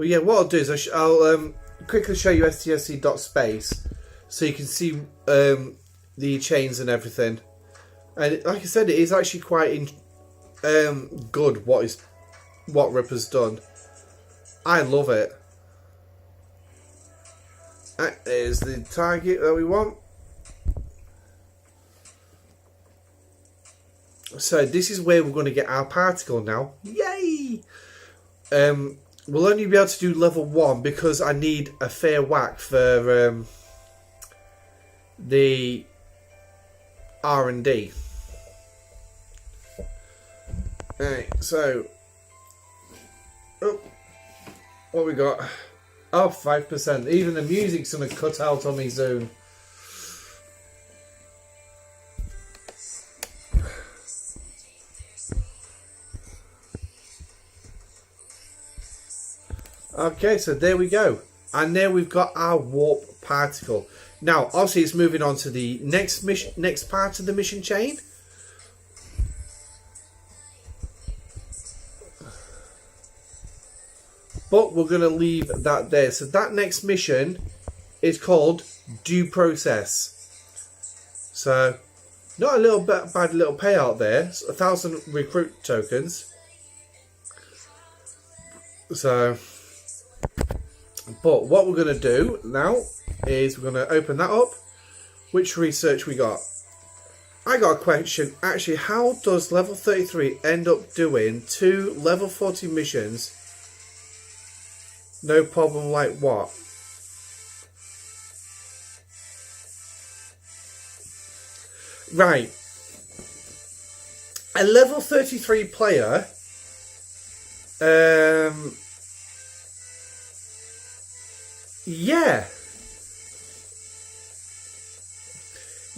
Well, yeah, what I'll do is I'll quickly show you stsc.space so you can see the chains and everything. And like I said, it is actually quite good what Ripper's done. I love it. That is the target that we want. So this is where we're going to get our particle now. Yay! We'll only be able to do level 1 because I need a fair whack for the R&D. Alright, so what we got? Oh, 5%. Even the music's gonna cut out on me soon. Okay, so there we go. And there we've got our warp particle. Now, obviously it's moving on to the next part of the mission chain. But we're going to leave that there. So that next mission is called Due Process. So, not a little bad little payout there. It's 1,000 recruit tokens. So, but what we're going to do now is we're going to open that up. Which research we got? I got a question. Actually, how does level 33 end up doing 2 level 40 missions? No problem like what? Right. A level 33 player yeah.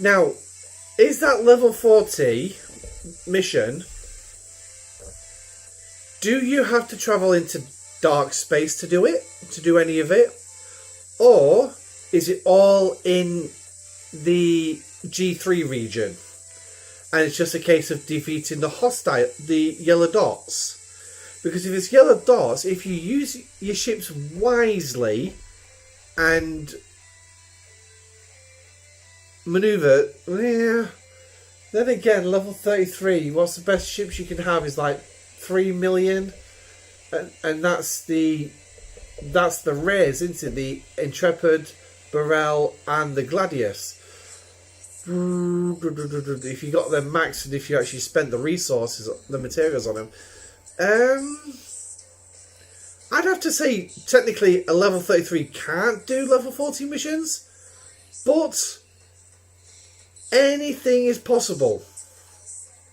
Now, is that level 40 mission? Do you have to travel into dark space to do it? To do any of it? Or is it all in the G3 region? And it's just a case of defeating the yellow dots? Because if it's yellow dots, if you use your ships wisely and maneuver, yeah. Then again, level 33, what's the best ships you can have is like 3 million, and that's the rares, isn't it? The Intrepid, Burrell, and the Gladius. If you got them maxed, and if you actually spent the resources, the materials on them, I'd have to say technically a level 33 can't do level 40 missions, but anything is possible.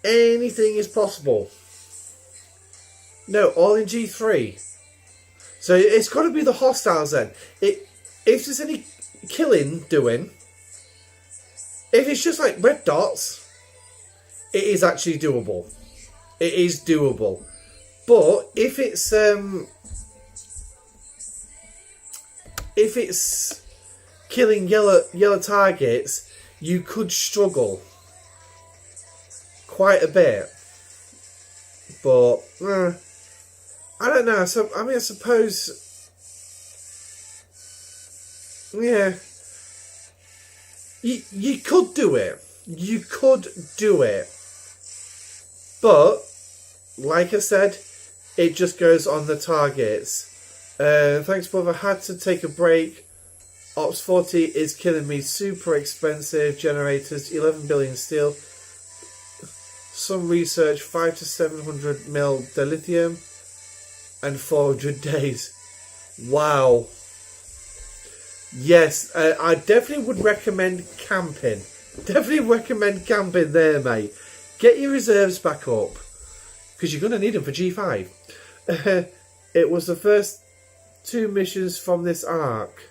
Anything is possible. No, all in G3. So it's got to be the hostiles then. If there's any killing doing, if it's just like red dots, it is actually doable. It is doable. But if it's killing yellow targets, you could struggle quite a bit. But I don't know. So I mean, I suppose, yeah, you could do it. You could do it. But like I said, it just goes on the targets. Thanks, brother. Had to take a break. Ops 40 is killing me. Super expensive generators. 11 billion steel. Some research. 5 to 700 mil dilithium. And 400 days. Wow. Yes, I definitely would recommend camping. Definitely recommend camping there, mate. Get your reserves back up, because you're going to need them for G5. It was the first 2 missions from this arc.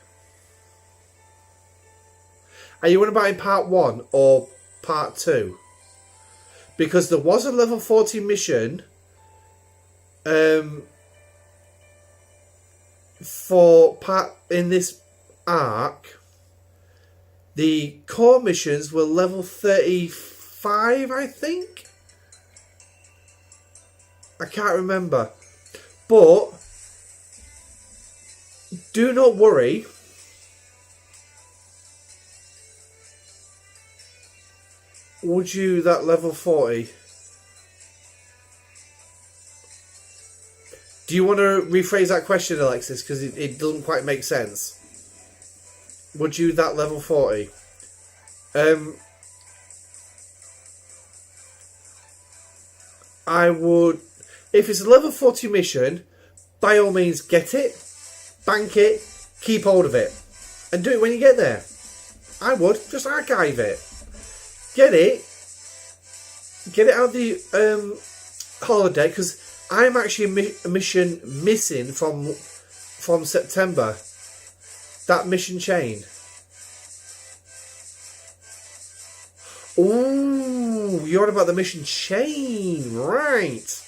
Are you on about in part 1 or part 2? Because there was a level 40 mission for part in this arc. The core missions were level 35, I think. I can't remember. But do not worry. Would you that level 40? Do you want to rephrase that question, Alexis? Because it doesn't quite make sense. Would you that level 40? I would... If it's a level 40 mission, by all means get it, bank it, keep hold of it. And do it when you get there. I would. Just archive it. Get it out of the holiday, because I'm actually a mission missing from September. That mission chain. Ooh, you're on about the mission chain, right?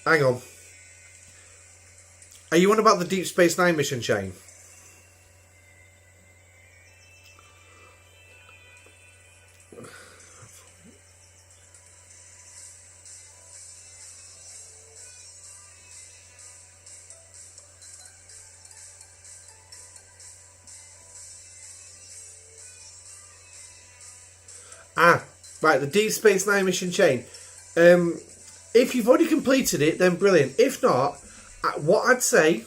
Hang on. Are you on about the Deep Space Nine mission chain? Right, the Deep Space Nine mission chain. If you've already completed it, then brilliant. If not, what I'd say,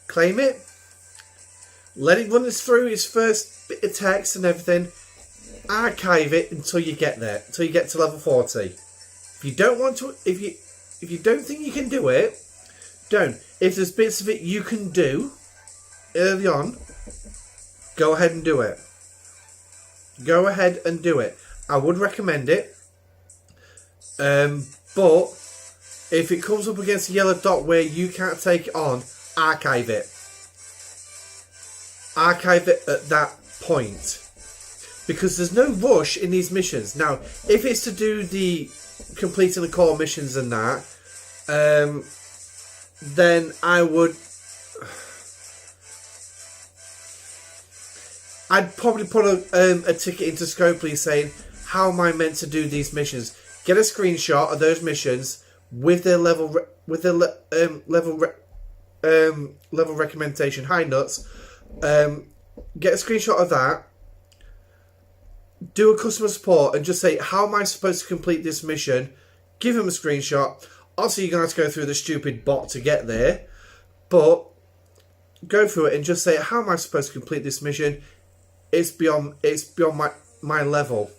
claim it, let it run through its first bit of text and everything, archive it until you get there, until you get to level 40. If you don't want to, if you don't think you can do it, don't. If there's bits of it you can do early on, go ahead and do it. Go ahead and do it. I would recommend it. But if it comes up against a yellow dot where you can't take it on, archive it. Archive it at that point. Because there's no rush in these missions. Now, if it's to do the completing the core missions and that, then I'd probably put a ticket into Scopley saying, how am I meant to do these missions? Get a screenshot of those missions with their level recommendation. Hi nuts. Get a screenshot of that. Do a customer support and just say, how am I supposed to complete this mission? Give them a screenshot. Also, you're gonna have to go through the stupid bot to get there, but go through it and just say, how am I supposed to complete this mission? It's beyond my level.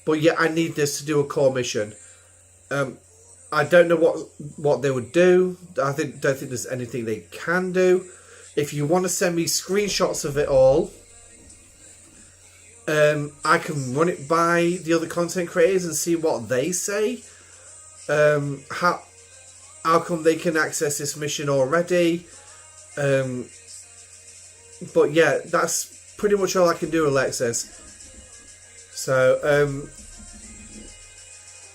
But yeah, I need this to do a core mission. I don't know what they would do. Don't think there's anything they can do. If you want to send me screenshots of it all, I can run it by the other content creators and see what they say. How come they can access this mission already? But yeah, that's pretty much all I can do, Alexis. So,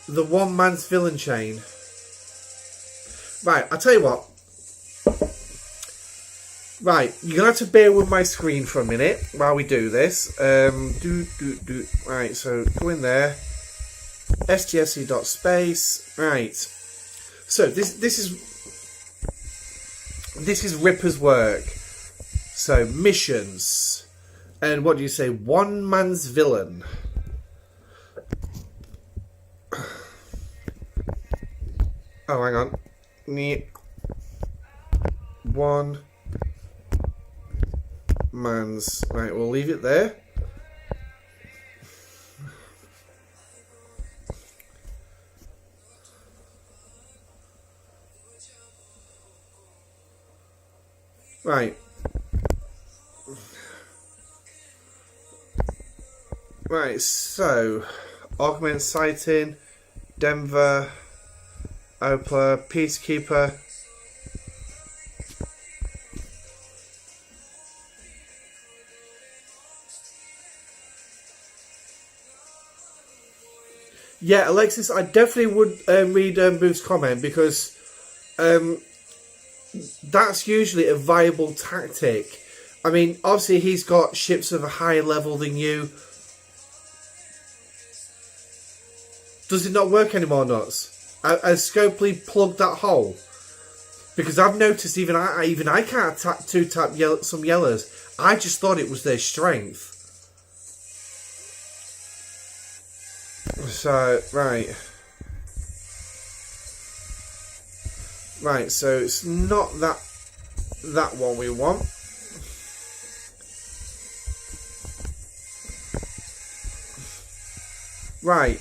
the one man's villain chain. Right, I'll tell you what. Right, you're going to have to bear with my screen for a minute while we do this. Right, so go in there. stsc.space. Right. So, this is Ripper's work. So, missions. And what do you say? One man's villain. Oh, hang on. One man's... Right, we'll leave it there. Right. Right, so... Augment sighting, Denver... Opla, Peacekeeper. Yeah, Alexis, I definitely would read Booth's comment because that's usually a viable tactic. I mean, obviously he's got ships of a higher level than you. Does it not work anymore, Nuts? Has Scopley plugged that hole? Because I've noticed even I can't two-tap some yellows. I just thought it was their strength. So, right. Right, so it's not that one we want. Right.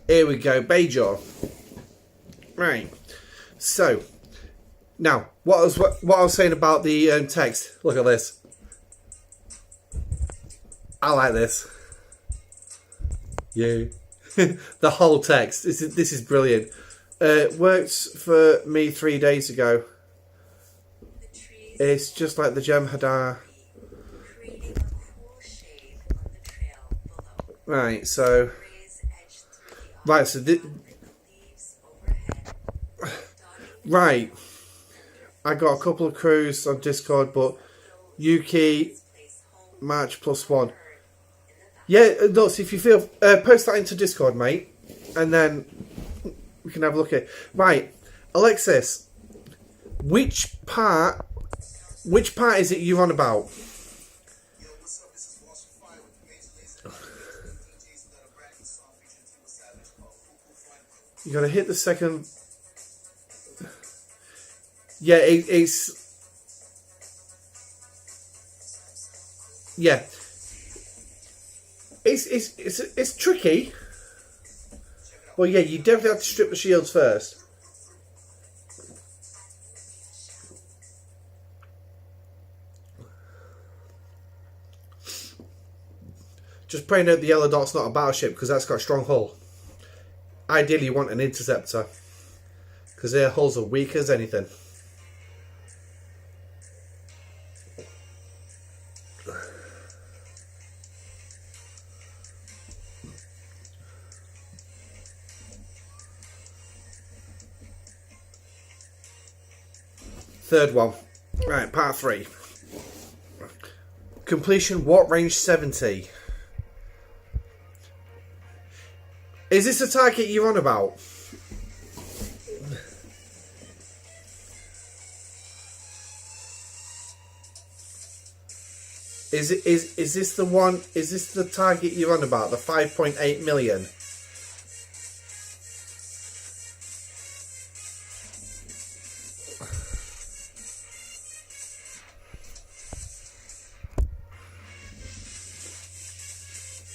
Here we go, Bajor. Right. So, now, what I was saying about the text. Look at this. I like this. Yeah. The whole text. This is brilliant. Worked for me 3 days ago. It's just like the Jem'Hadar. Right, so... Right, so... Right. I got a couple of crews on Discord, but... Yuki... March +1. Yeah, no, so if you feel... post that into Discord, mate. And then... We can have a look at it. Right, Alexis. Which part is it you're on about? You gotta hit the second. Yeah, it's. Yeah. It's tricky. Well, yeah, you definitely have to strip the shields first. Just praying out the yellow dot's not a battleship because that's got a strong hull. Ideally, you want an interceptor because their hulls are weak as anything. Third one. Right, part 3. Completion warp range 70. Is this a target you're on about? Is this the one? Is this the target you're on about? The 5.8 million?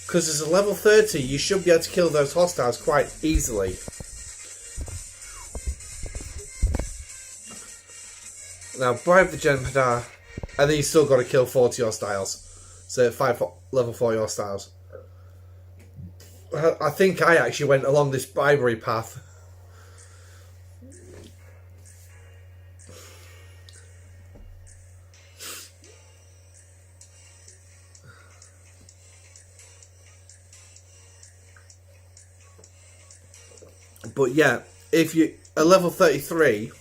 Because as a level 30, you should be able to kill those hostiles quite easily. Now, bribe the Jem'Hadar, and then you still got to kill 40 hostiles. So, 5 level 40 hostiles. I think I actually went along this bribery path. But yeah, if you a level 33,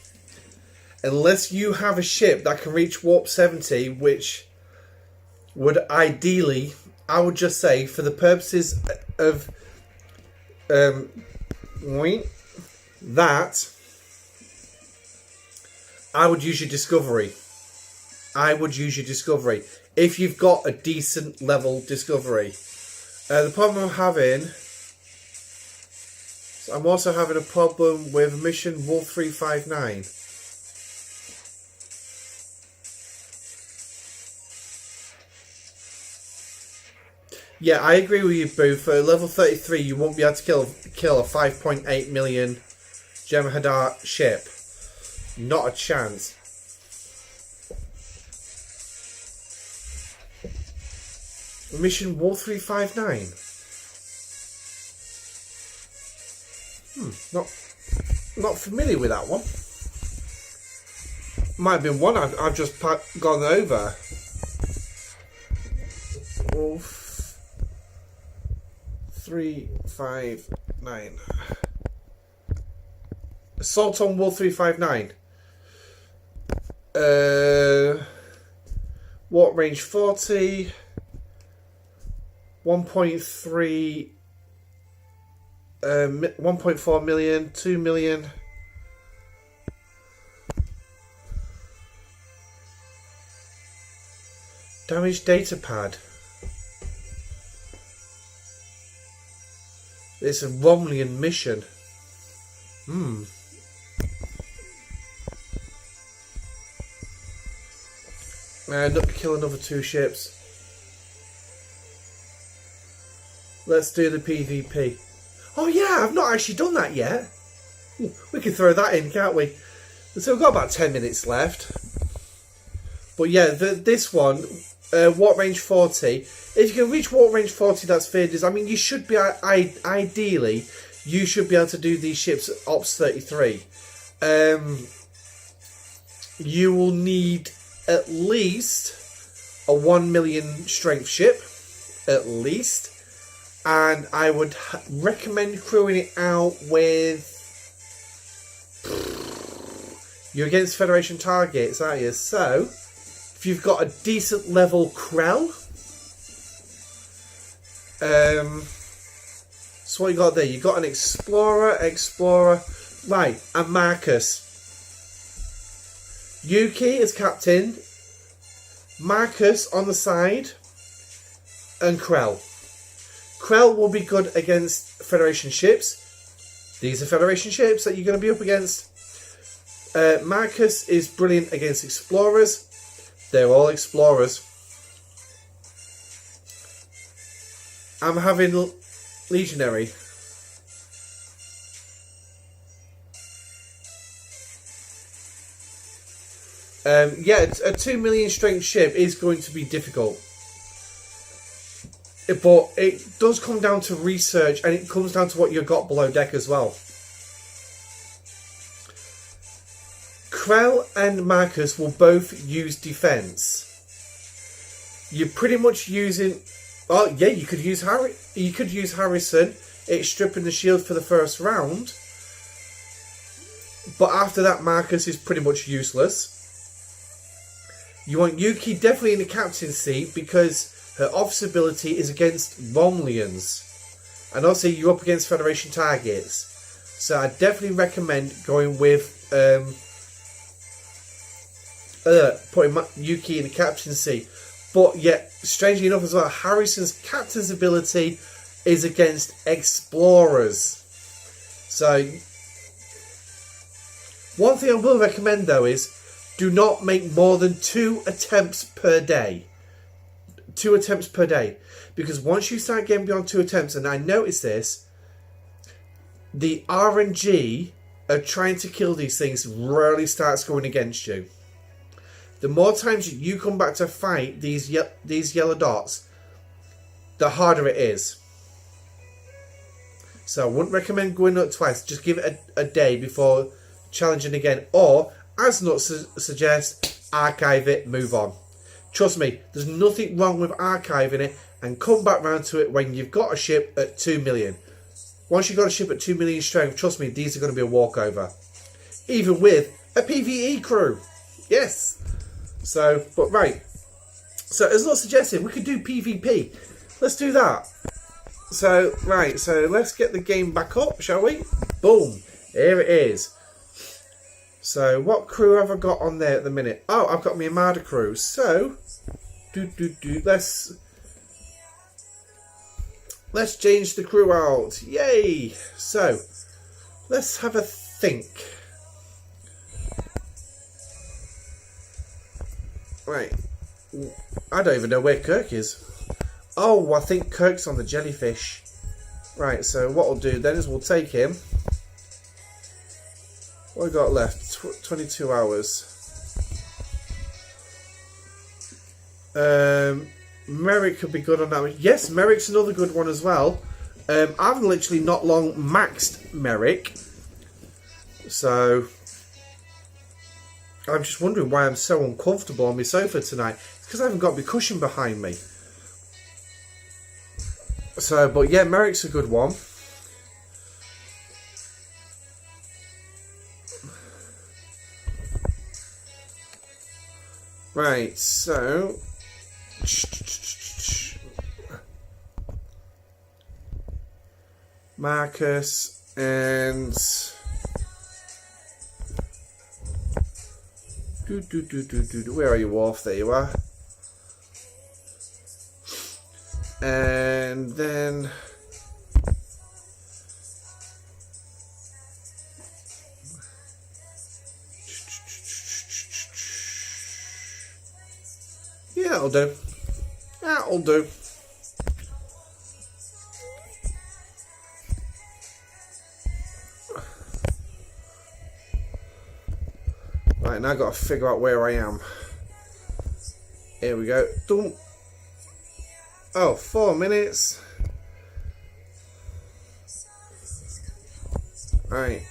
unless you have a ship that can reach warp 70, which would ideally, I would just say, for the purposes of that, I would use your discovery. If you've got a decent level discovery. The problem I'm having... I'm also having a problem with mission Wolf 359. Yeah, I agree with you, Boo. For level 33, you won't be able to kill a 5.8 million Jem'Hadar ship. Not a chance. Mission Wolf 359. Not familiar with that one. Might have been one I've just gone over. Wolf 359. Assault on Wolf 359. Warp range 40. 1.3. 1.4 million. 2 million. Damaged data pad. It's a Romulyan mission. Not kill another 2 ships. Let's do the PvP. Oh yeah, I've not actually done that yet. We can throw that in, can't we? So we've got about 10 minutes left. But yeah, this one, warp range 40. If you can reach warp range 40, that's fair. I mean, you should be, ideally, you should be able to do these ships at Ops 33. You will need at least a 1 million strength ship, at least. And I would recommend crewing it out with... You're against Federation targets, aren't you? So, if you've got a decent level Krell... so what you got there? You got an Explorer, right, and Marcus. Yuki is captain, Marcus on the side, and Krell. Krell will be good against Federation ships. These are Federation ships that you're going to be up against. Marcus is brilliant against Explorers. They're all Explorers. I'm having Legionary. Yeah, a 2 million strength ship is going to be difficult. But it does come down to research, and it comes down to what you've got below deck as well. Krell and Marcus will both use defense. You're pretty much using... Oh yeah, you could use Harrison. It's stripping the shield for the first round. But after that, Marcus is pretty much useless. You want Yuki definitely in the captain's seat because her office ability is against Romulians. And also you're up against Federation targets. So I definitely recommend going with putting Yuki in the captain's seat. But yet, strangely enough as well, Harrison's captain's ability is against Explorers. So, one thing I will recommend though is do not make more than 2 attempts per day. 2 attempts per day. Because once you start getting beyond 2 attempts, and I noticed this, the RNG of trying to kill these things rarely starts going against you. The more times you come back to fight these yellow dots, the harder it is. So I wouldn't recommend going up twice. Just give it a day before challenging again. Or, as Nut suggests, archive it, move on. Trust me, there's nothing wrong with archiving it and come back round to it when you've got a ship at 2 million. Once you've got a ship at 2 million strength, trust me, these are going to be a walkover. Even with a PvE crew. Yes. So, but right. So, as Nut suggested, we could do PvP. Let's do that. So, right. So, let's get the game back up, shall we? Boom. Here it is. So, what crew have I got on there at the minute? Oh, I've got my Armada crew. So, let's change the crew out. Yay! So, let's have a think. Right. I don't even know where Kirk is. Oh, I think Kirk's on the jellyfish. Right, so what we'll do then is we'll take him. What have we got left? 22 hours. Merrick could be good on that one. Yes, Merrick's another good one as well. I've literally not long maxed Merrick. So, I'm just wondering why I'm so uncomfortable on my sofa tonight. It's because I haven't got my cushion behind me. So, but yeah, Merrick's a good one. Right, so Marcus and where are you, Wolf? There you are. And then yeah, that'll do. That'll do. Right, now I've got to figure out where I am. Here we go. Don't. Oh, 4 minutes. Right.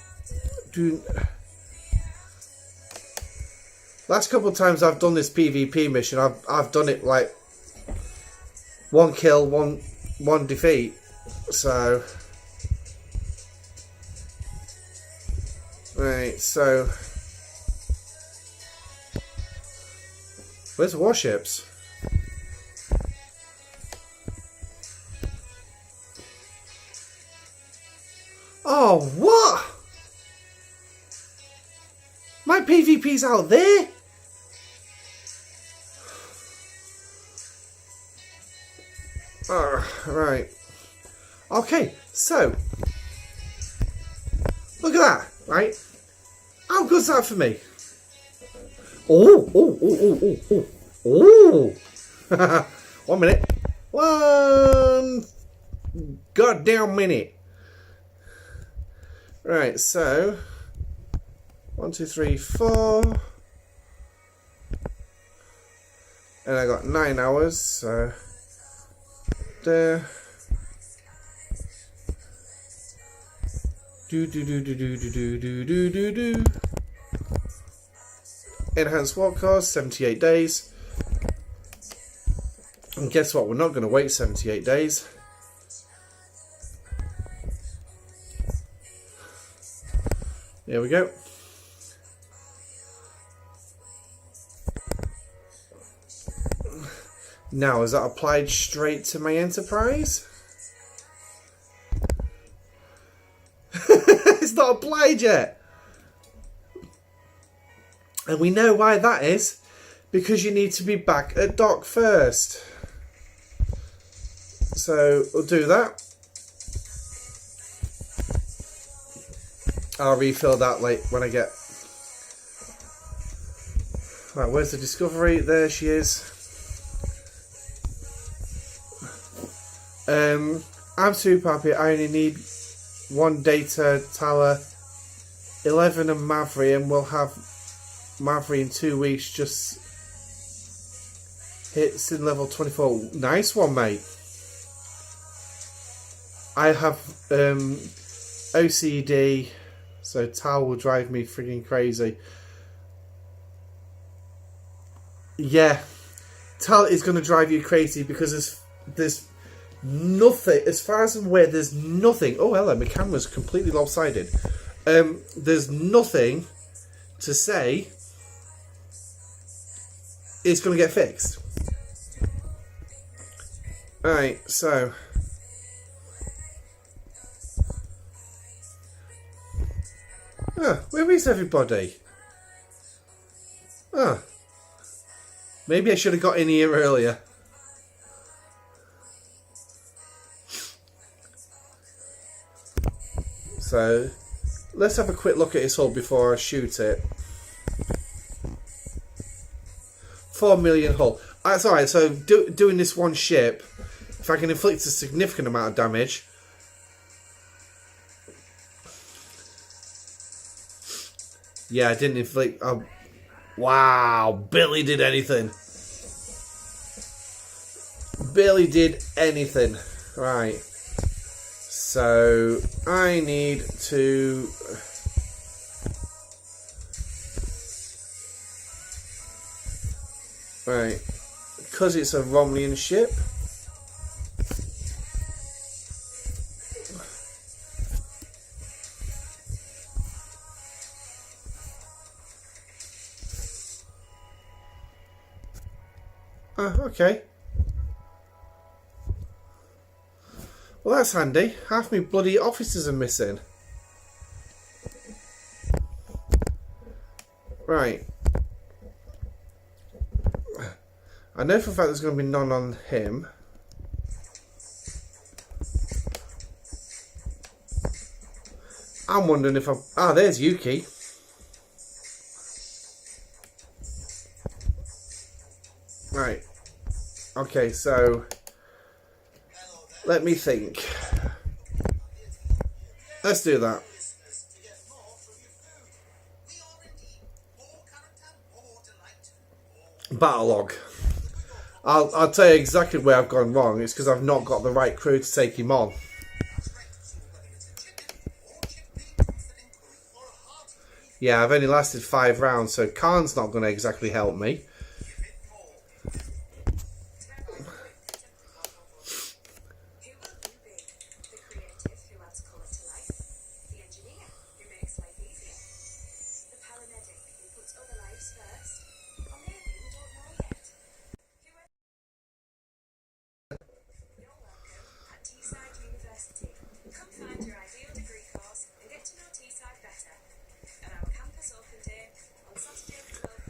Last couple of times I've done this PvP mission, I've done it like 1 kill, one defeat. So right, so where's the warships? Oh, what? My PvP's out there? Right. Okay, so look at that, right? How good's that for me? Oh. 1 minute. 1 goddamn minute. Right, so 1, 2, 3, 4. And I got 9 hours, so there. Enhanced walk cost 78 days. And guess what? We're not going to wait 78 days. There we go. Now, is that applied straight to my enterprise? It's not applied yet. And we know why that is. Because you need to be back at dock first. So, we'll do that. I'll refill that late when I get... Right, where's the Discovery? There she is. I'm super happy. I only need 1 data tower, 11 and Mavri, and we'll have Mavri in 2 weeks. Just hits in level 24. Nice one, mate. I have OCD, so Tal will drive me frigging crazy. Yeah, Tal is going to drive you crazy because there's nothing, as far as I'm aware, there's nothing. Oh, hello, my camera's completely lopsided. There's nothing to say it's going to get fixed. Alright, so where is everybody? Maybe I should have got in here earlier. So, let's have a quick look at his hull before I shoot it. 4 million hull. That's alright, so doing this one ship, if I can inflict a significant amount of damage. Yeah, I didn't inflict... wow, barely did anything. Barely did anything. Right. So, I need to... Right. Because it's a Romulyan ship. Okay. Well, that's handy. Half my bloody officers are missing. Right. I know for a fact there's going to be none on him. I'm wondering if I'm... Ah, there's Yuki. Right. Okay, so... Let me think. Let's do that. Battle log. I'll tell you exactly where I've gone wrong. It's because I've not got the right crew to take him on. Yeah, I've only lasted 5 rounds, so Khan's not going to exactly help me.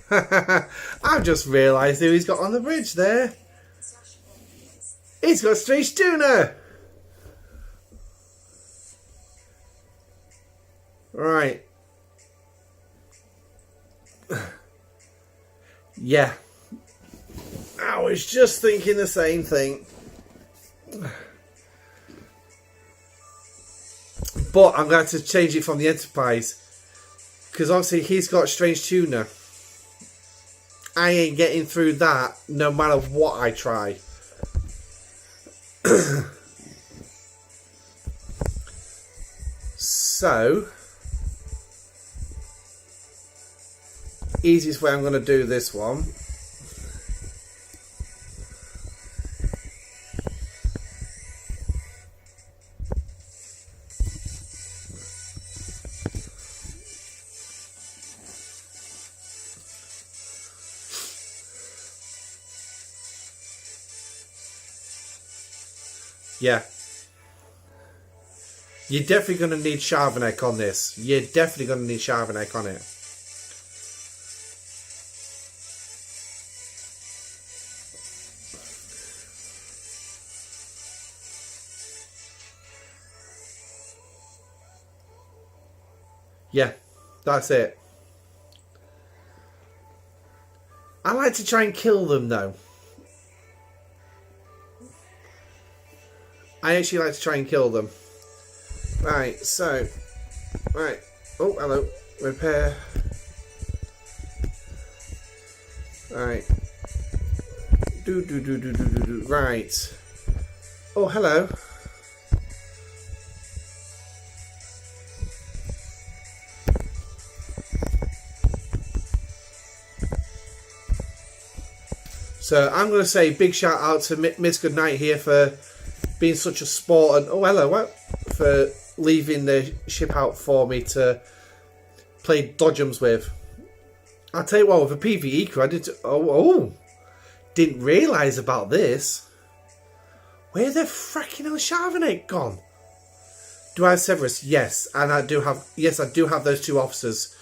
I've just realised who he's got on the bridge there. He's got Strange Tuna. Right. Yeah. I was just thinking the same thing. But I'm going to change it from the Enterprise. Because obviously he's got Strange Tuna. I ain't getting through that no matter what I try. So, easiest way I'm going to do this one. Yeah. You're definitely going to need Chauvinek on this. You're definitely going to need Chauvinek on it. Yeah, that's it. I like to try and kill them though. I actually like to try and kill them. Right, so... Right. Oh, hello. Repair. Right. Right. Oh, hello. So, I'm going to say big shout out to Miss Goodnight here for being such a sport, and oh hello, what, for leaving the ship out for me to play dodgems with. I'll tell you what, with a PvE crew, I didn't realise about this. Where the fracking hell Chauvinek gone? Do I have Severus? Yes, and I do have. Yes, I do have those 2 officers.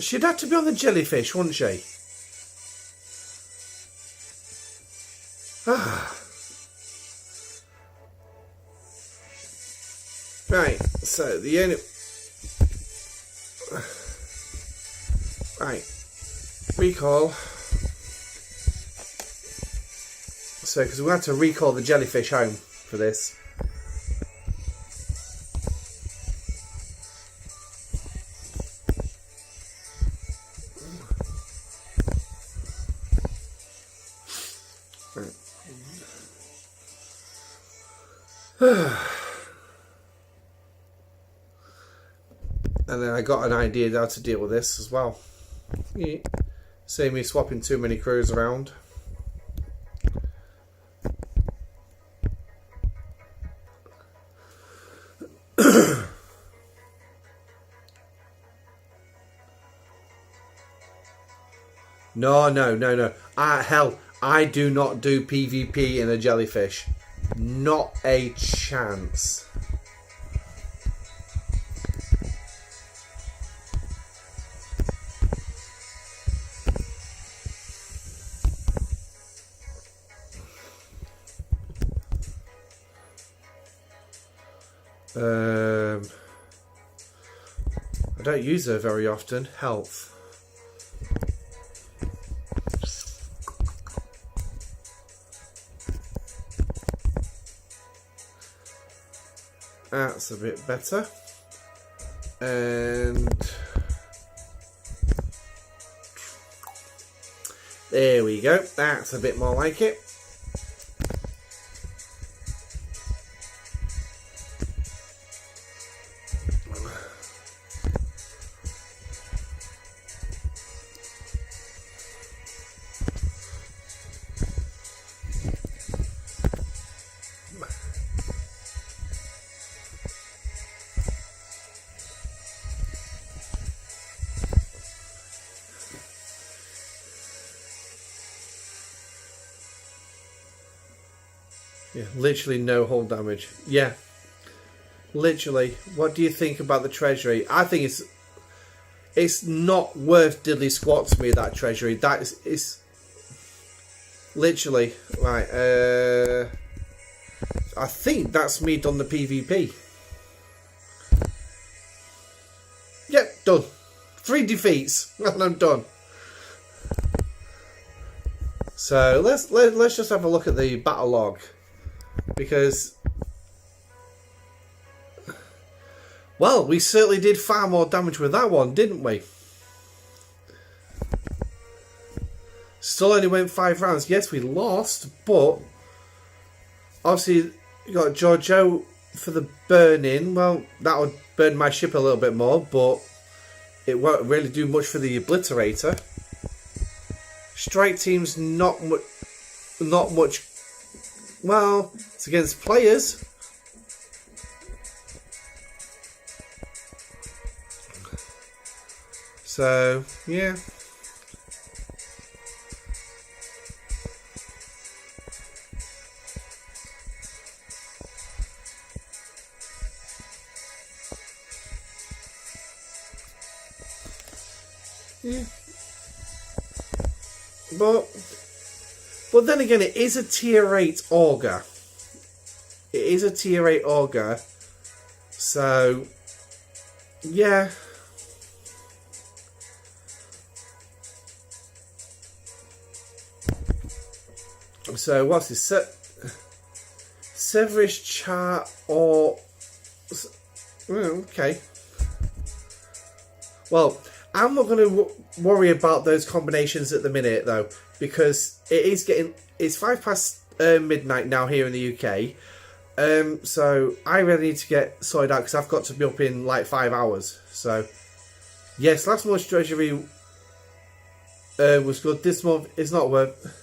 She'd have to be on the jellyfish, wouldn't she? Right, so the only... Right, recall. So, because we had to recall the jellyfish home for this. And then I got an idea how to deal with this as well. Yeah. Save me swapping too many crews around. No, no, no, no. Hell, I do not do PvP in a jellyfish. Not a chance. I don't use her very often. Health. That's a bit better. And there we go. That's a bit more like it. Yeah, literally no hull damage. Yeah, literally. What do you think about the treasury? I think it's not worth diddly squat to me, that treasury. That is, it's literally right. I think that's me done the PvP. Yep, done. 3 defeats and I'm done. So let's just have a look at the battle log. Because, well, we certainly did far more damage with that one, didn't we? Still only went 5 rounds. Yes, we lost, but obviously you got Giorgio for the burning. Well, that would burn my ship a little bit more, but it won't really do much for the obliterator. Strike team's not much. Well, it's against players. So, yeah. Yeah. But then again, it is a tier 8 auger. It is a tier 8 auger. So, yeah. So, what's this? Severish chart or... Okay. Well, I'm not going to worry about those combinations at the minute, though, because it's 5 past midnight now here in the UK. So I really need to get sorted out because I've got to be up in like 5 hours. So yes, last month's treasury was good. This month is not worth.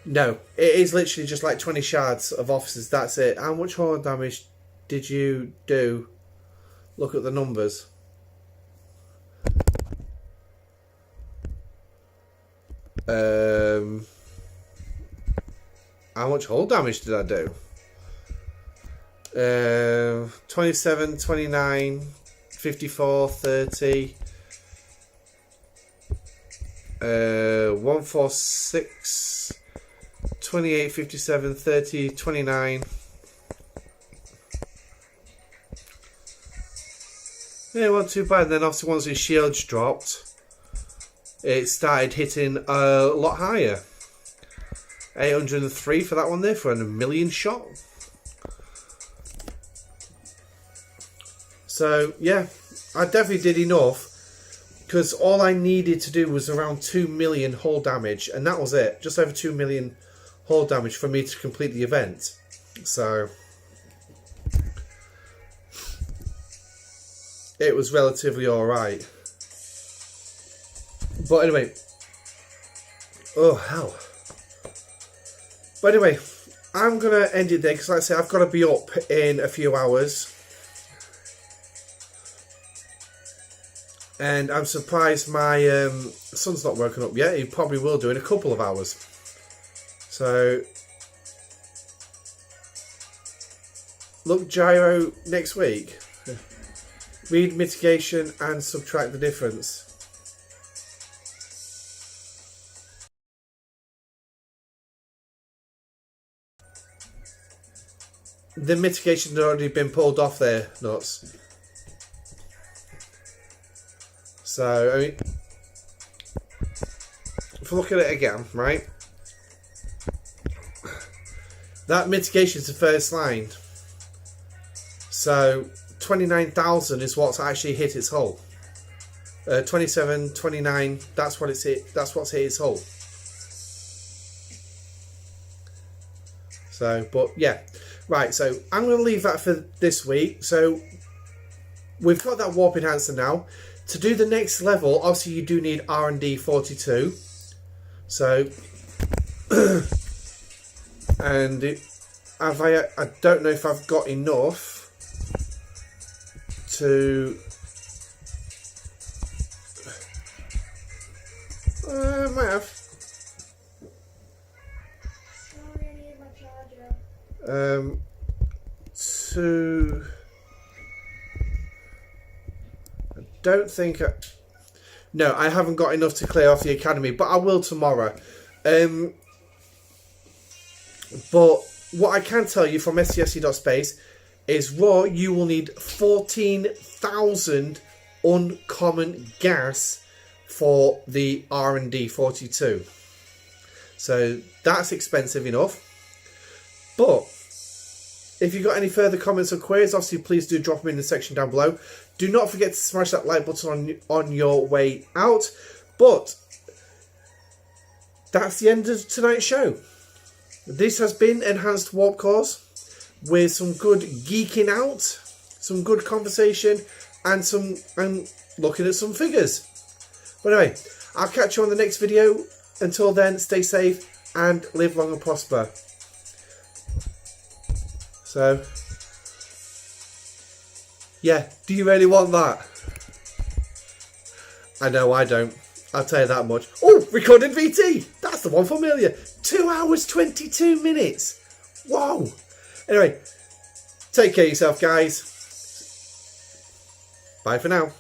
No, it is literally just like 20 shards of officers. That's it. How much horror damage did you do? Look at the numbers. How much hull damage did I do? 27, 29, 54, 30, 146, 28, 57, 30, 29. Yeah, wasn't too bad. Then obviously once his shields dropped, it started hitting a lot higher. 803 for that one there for a million shot. So yeah, I definitely did enough because all I needed to do was around 2 million hull damage, and that was it. Just over 2 million hull damage for me to complete the event. So it was relatively alright. But anyway, oh hell. But anyway, I'm going to end it there because like I say, I've got to be up in a few hours. And I'm surprised my son's not woken up yet. He probably will do in a couple of hours. So, look gyro next week. Read mitigation and subtract the difference. The mitigation had already been pulled off there, nuts. So, I mean, if we look at it again, right? That mitigation is the first line. So, 29,000 is what's actually hit its hull. 27, 29, that's what it's hit. That's what's hit its hull. So, but yeah, right. So I'm going to leave that for this week. So we've got that warp enhancer now. To do the next level, obviously you do need R&D 42. So, and I don't know if I've got enough to. I might have. To. I don't think. No, I haven't got enough to clear off the academy, but I will tomorrow. But what I can tell you from SCSC.space is raw, you will need 14,000 uncommon gas for the R&D 42. So that's expensive enough. But if you've got any further comments or queries, obviously please do drop them in the section down below. Do not forget to smash that like button on your way out. But that's the end of tonight's show. This has been Enhanced Warp Cores with some good geeking out, some good conversation, and looking at some figures. But anyway, I'll catch you on the next video. Until then, stay safe and live long and prosper. So, yeah, do you really want that? I know I don't. I'll tell you that much. Oh, recorded VT! That's the one from earlier. 2 hours, 22 minutes. Whoa. Anyway, take care of yourself, guys. Bye for now.